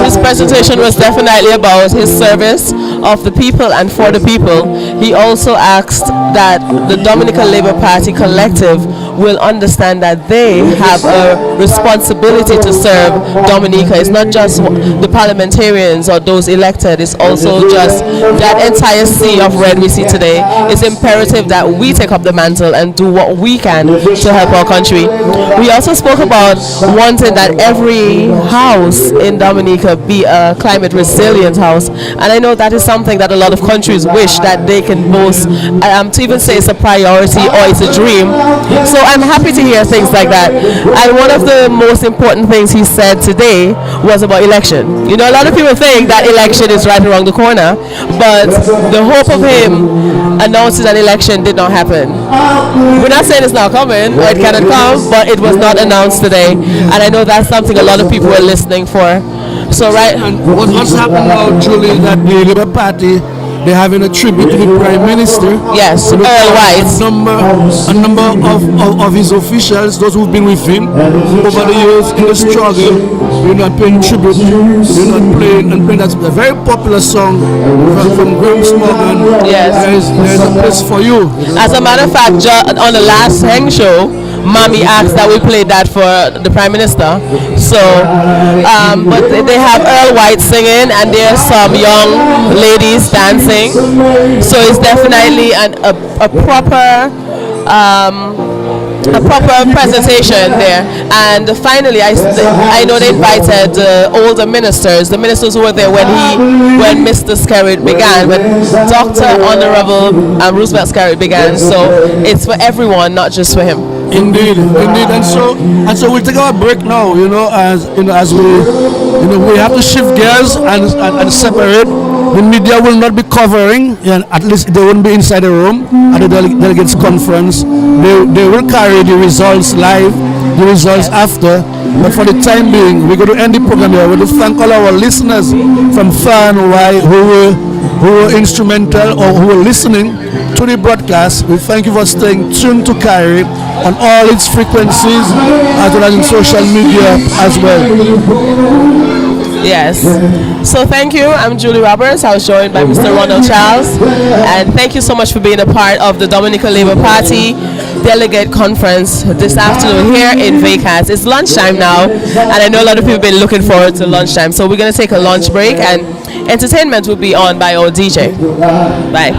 his presentation was definitely about his service of the people and for the people. He also asked that the Dominica Labour Party collective will understand that they have a responsibility to serve Dominica. It's not just the parliamentarians or those elected, it's also just that entire sea of red we see today. It's imperative that we take up the mantle and do what we can to help our country. We also spoke about wanting that every house in Dominica be a climate resilient house, and I know that is something that a lot of countries wish that they can boast, to even say it's a priority or it's a dream. So I'm happy to hear things like that. And one of the most important things he said today was about election. A lot of people think that election is right around the corner, but the hope of him announcing an election did not happen. We're not saying it's not coming, it cannot come, but it was not announced today, and I know that's something a lot of people were listening for. So and what's happened now, Julie, that the Labour Party, they're having a tribute to the Prime Minister. Yes, Earl White. A number of his officials, those who've been with him over the years in the struggle, paying tribute, playing that's a very popular song from Graham's Morgan. Yes. There's a place for you. As a matter of fact, on the last Hang show, Mommy asked that we played that for the Prime Minister. So, but they have Earl White singing, and there's some young ladies dancing. So it's definitely a proper a proper presentation there. And finally, I know they invited older ministers, the ministers who were there when Mr. Skerrit began, when Dr. Honorable Roosevelt Skerrit began. So it's for everyone, not just for him. Indeed, and so we'll take our break now. As we have to shift gears and separate. The media will not be covering, and at least they won't be inside the room at the delegates conference. They will carry the results live, the results after. But for the time being, we're going to end the program here. We want to thank all our listeners from far and wide who were instrumental or who were listening to the broadcast. We thank you for staying tuned to Kyrie on all its frequencies as well as in social media as well. Yes. So thank you. I'm Julie Roberts. I was joined by Mr. Ronald Charles. And thank you so much for being a part of the Dominica Labour Party Delegate Conference this afternoon here in Vegas. It's lunchtime now, and I know a lot of people have been looking forward to lunchtime. So we're going to take a lunch break, and entertainment will be on by our DJ. Bye.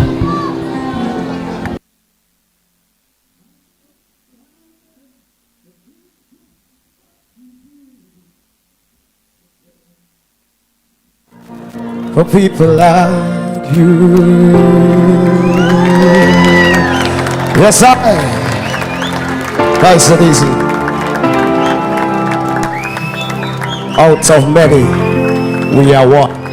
For people like you. Yes, I. Nice and easy. Out of many, we are one.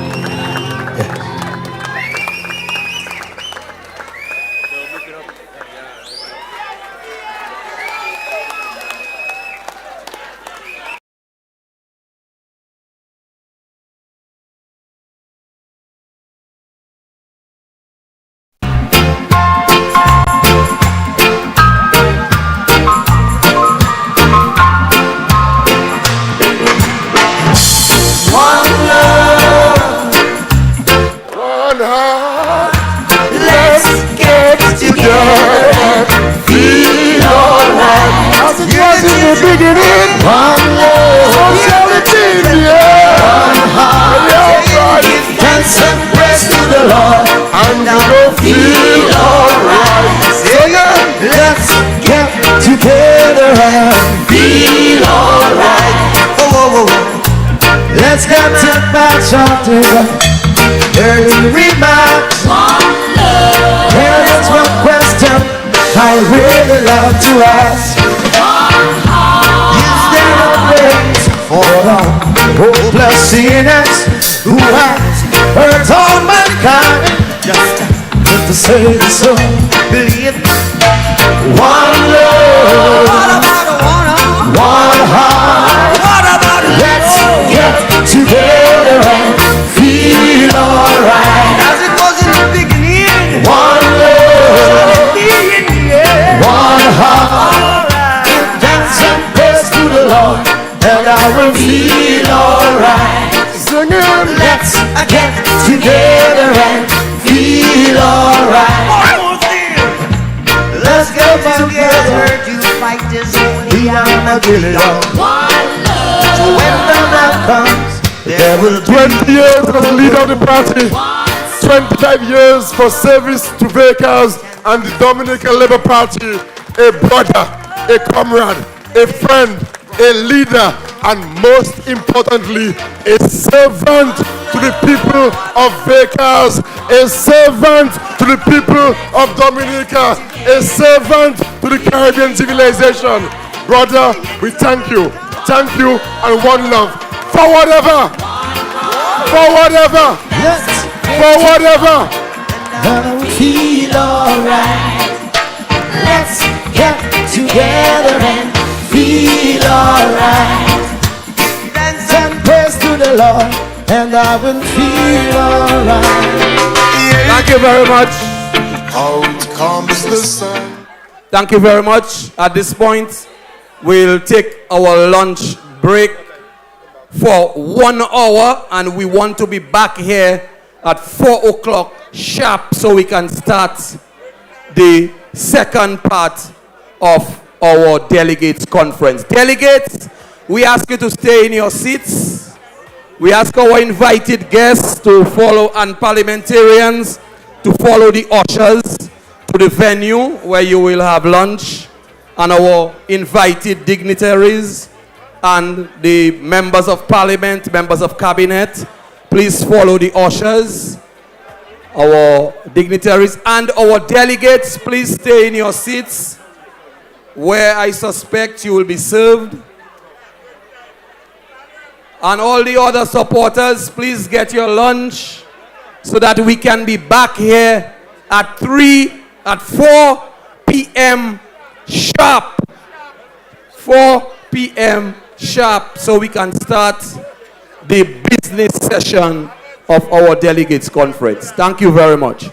Let's get to back something. Early remarks. Here is one question I really love to ask. Is there a place for the hopeless sinners who has hurt all mankind? Just to save the soul, believe one love, one heart. Let's get together and feel alright. As it was in the beginning. One love, one heart. Dance and praise to the Lord, and I will feel alright. Singing, let's get together and feel alright. Let's get together to fight this holy Armageddon. So when the night comes, there will be 20 years as leader of the party, 25 years for service to Vegas and the Dominican Labour Party, a brother, a comrade, a friend, a leader, and most importantly, a servant to the people of Vegas, a servant to the people of Dominica, a servant to the Caribbean civilization. Brother, we thank you. Thank you and one love. For whatever. For whatever. Yes. For whatever. And we feel alright. Let's get together and feel alright. Dance and praise to the Lord, and I will feel alright. Thank you very much. Out comes the sun. Thank you very much. At this point, we'll take our lunch break for 1 hour, and we want to be back here at 4 o'clock sharp so we can start the second part of our delegates conference. Delegates, we ask you to stay in your seats. We ask our invited guests to follow, and parliamentarians to follow the ushers to the venue where you will have lunch. and our invited dignitaries and the members of parliament, members of cabinet, please follow the ushers. Our dignitaries and our delegates, please stay in your seats where I suspect you will be served. And all the other supporters, please get your lunch so that we can be back here at 4 p.m. sharp. 4 p.m. sharp, so we can start the business session of our delegates conference. Thank you very much.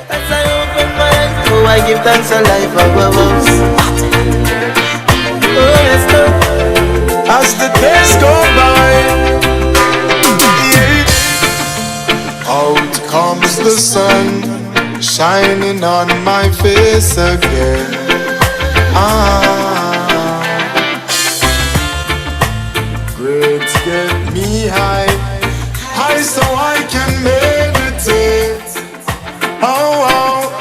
As I open my eyes, oh, I give thanks for life above. Oh, yes, Lord. As the days go by, out comes the sun, shining on my face again. Grades get me high, high so I can meditate. Oh, oh,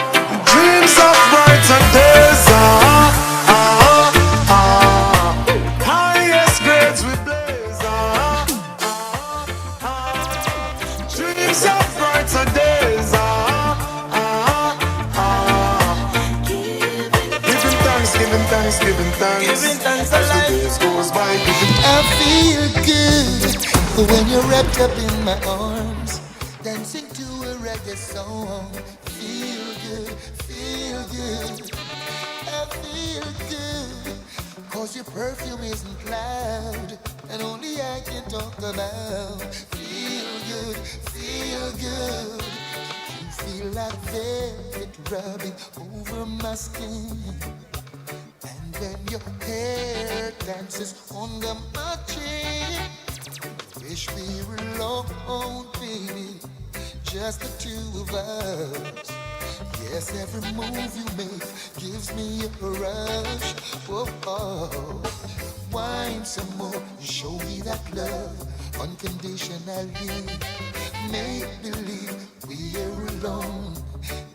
dreams of brighter days. Highest grades we blaze. Dreams of brighter days. Giving thanks as the days goes by. I feel good when you're wrapped up in my arms, dancing to a reggae song. Feel good, feel good. I feel good, cause your perfume isn't loud, and only I can talk about. Feel good, feel good. You feel like velvet rubbing over my skin. When your hair dances under my chin, wish we were alone, baby, just the two of us. Yes, every move you make gives me a rush. Whoa, oh. Wine some more, show me that love unconditionally. Make believe we're alone,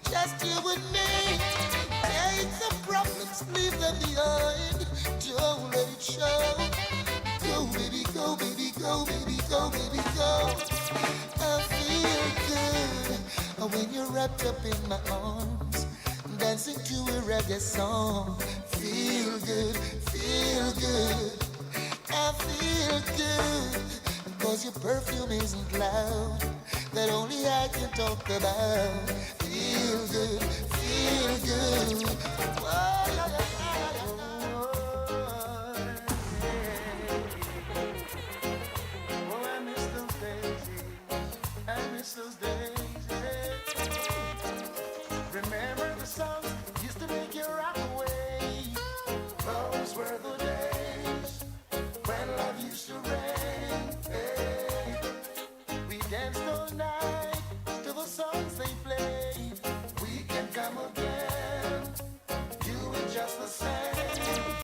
just you and me. Take the problems, leave them behind. Don't let it show. Go, baby, go, baby, go, baby, go, baby, go. I feel good when you're wrapped up in my arms, dancing to a reggae song. Feel good, feel good. I feel good, cause your perfume isn't loud, that only I can talk about. Feel good, feel good. Oh, yeah, yeah, I miss those days, I miss those days, Remember the songs used to make you rock away. Those were the days when love used to rain. We danced all night.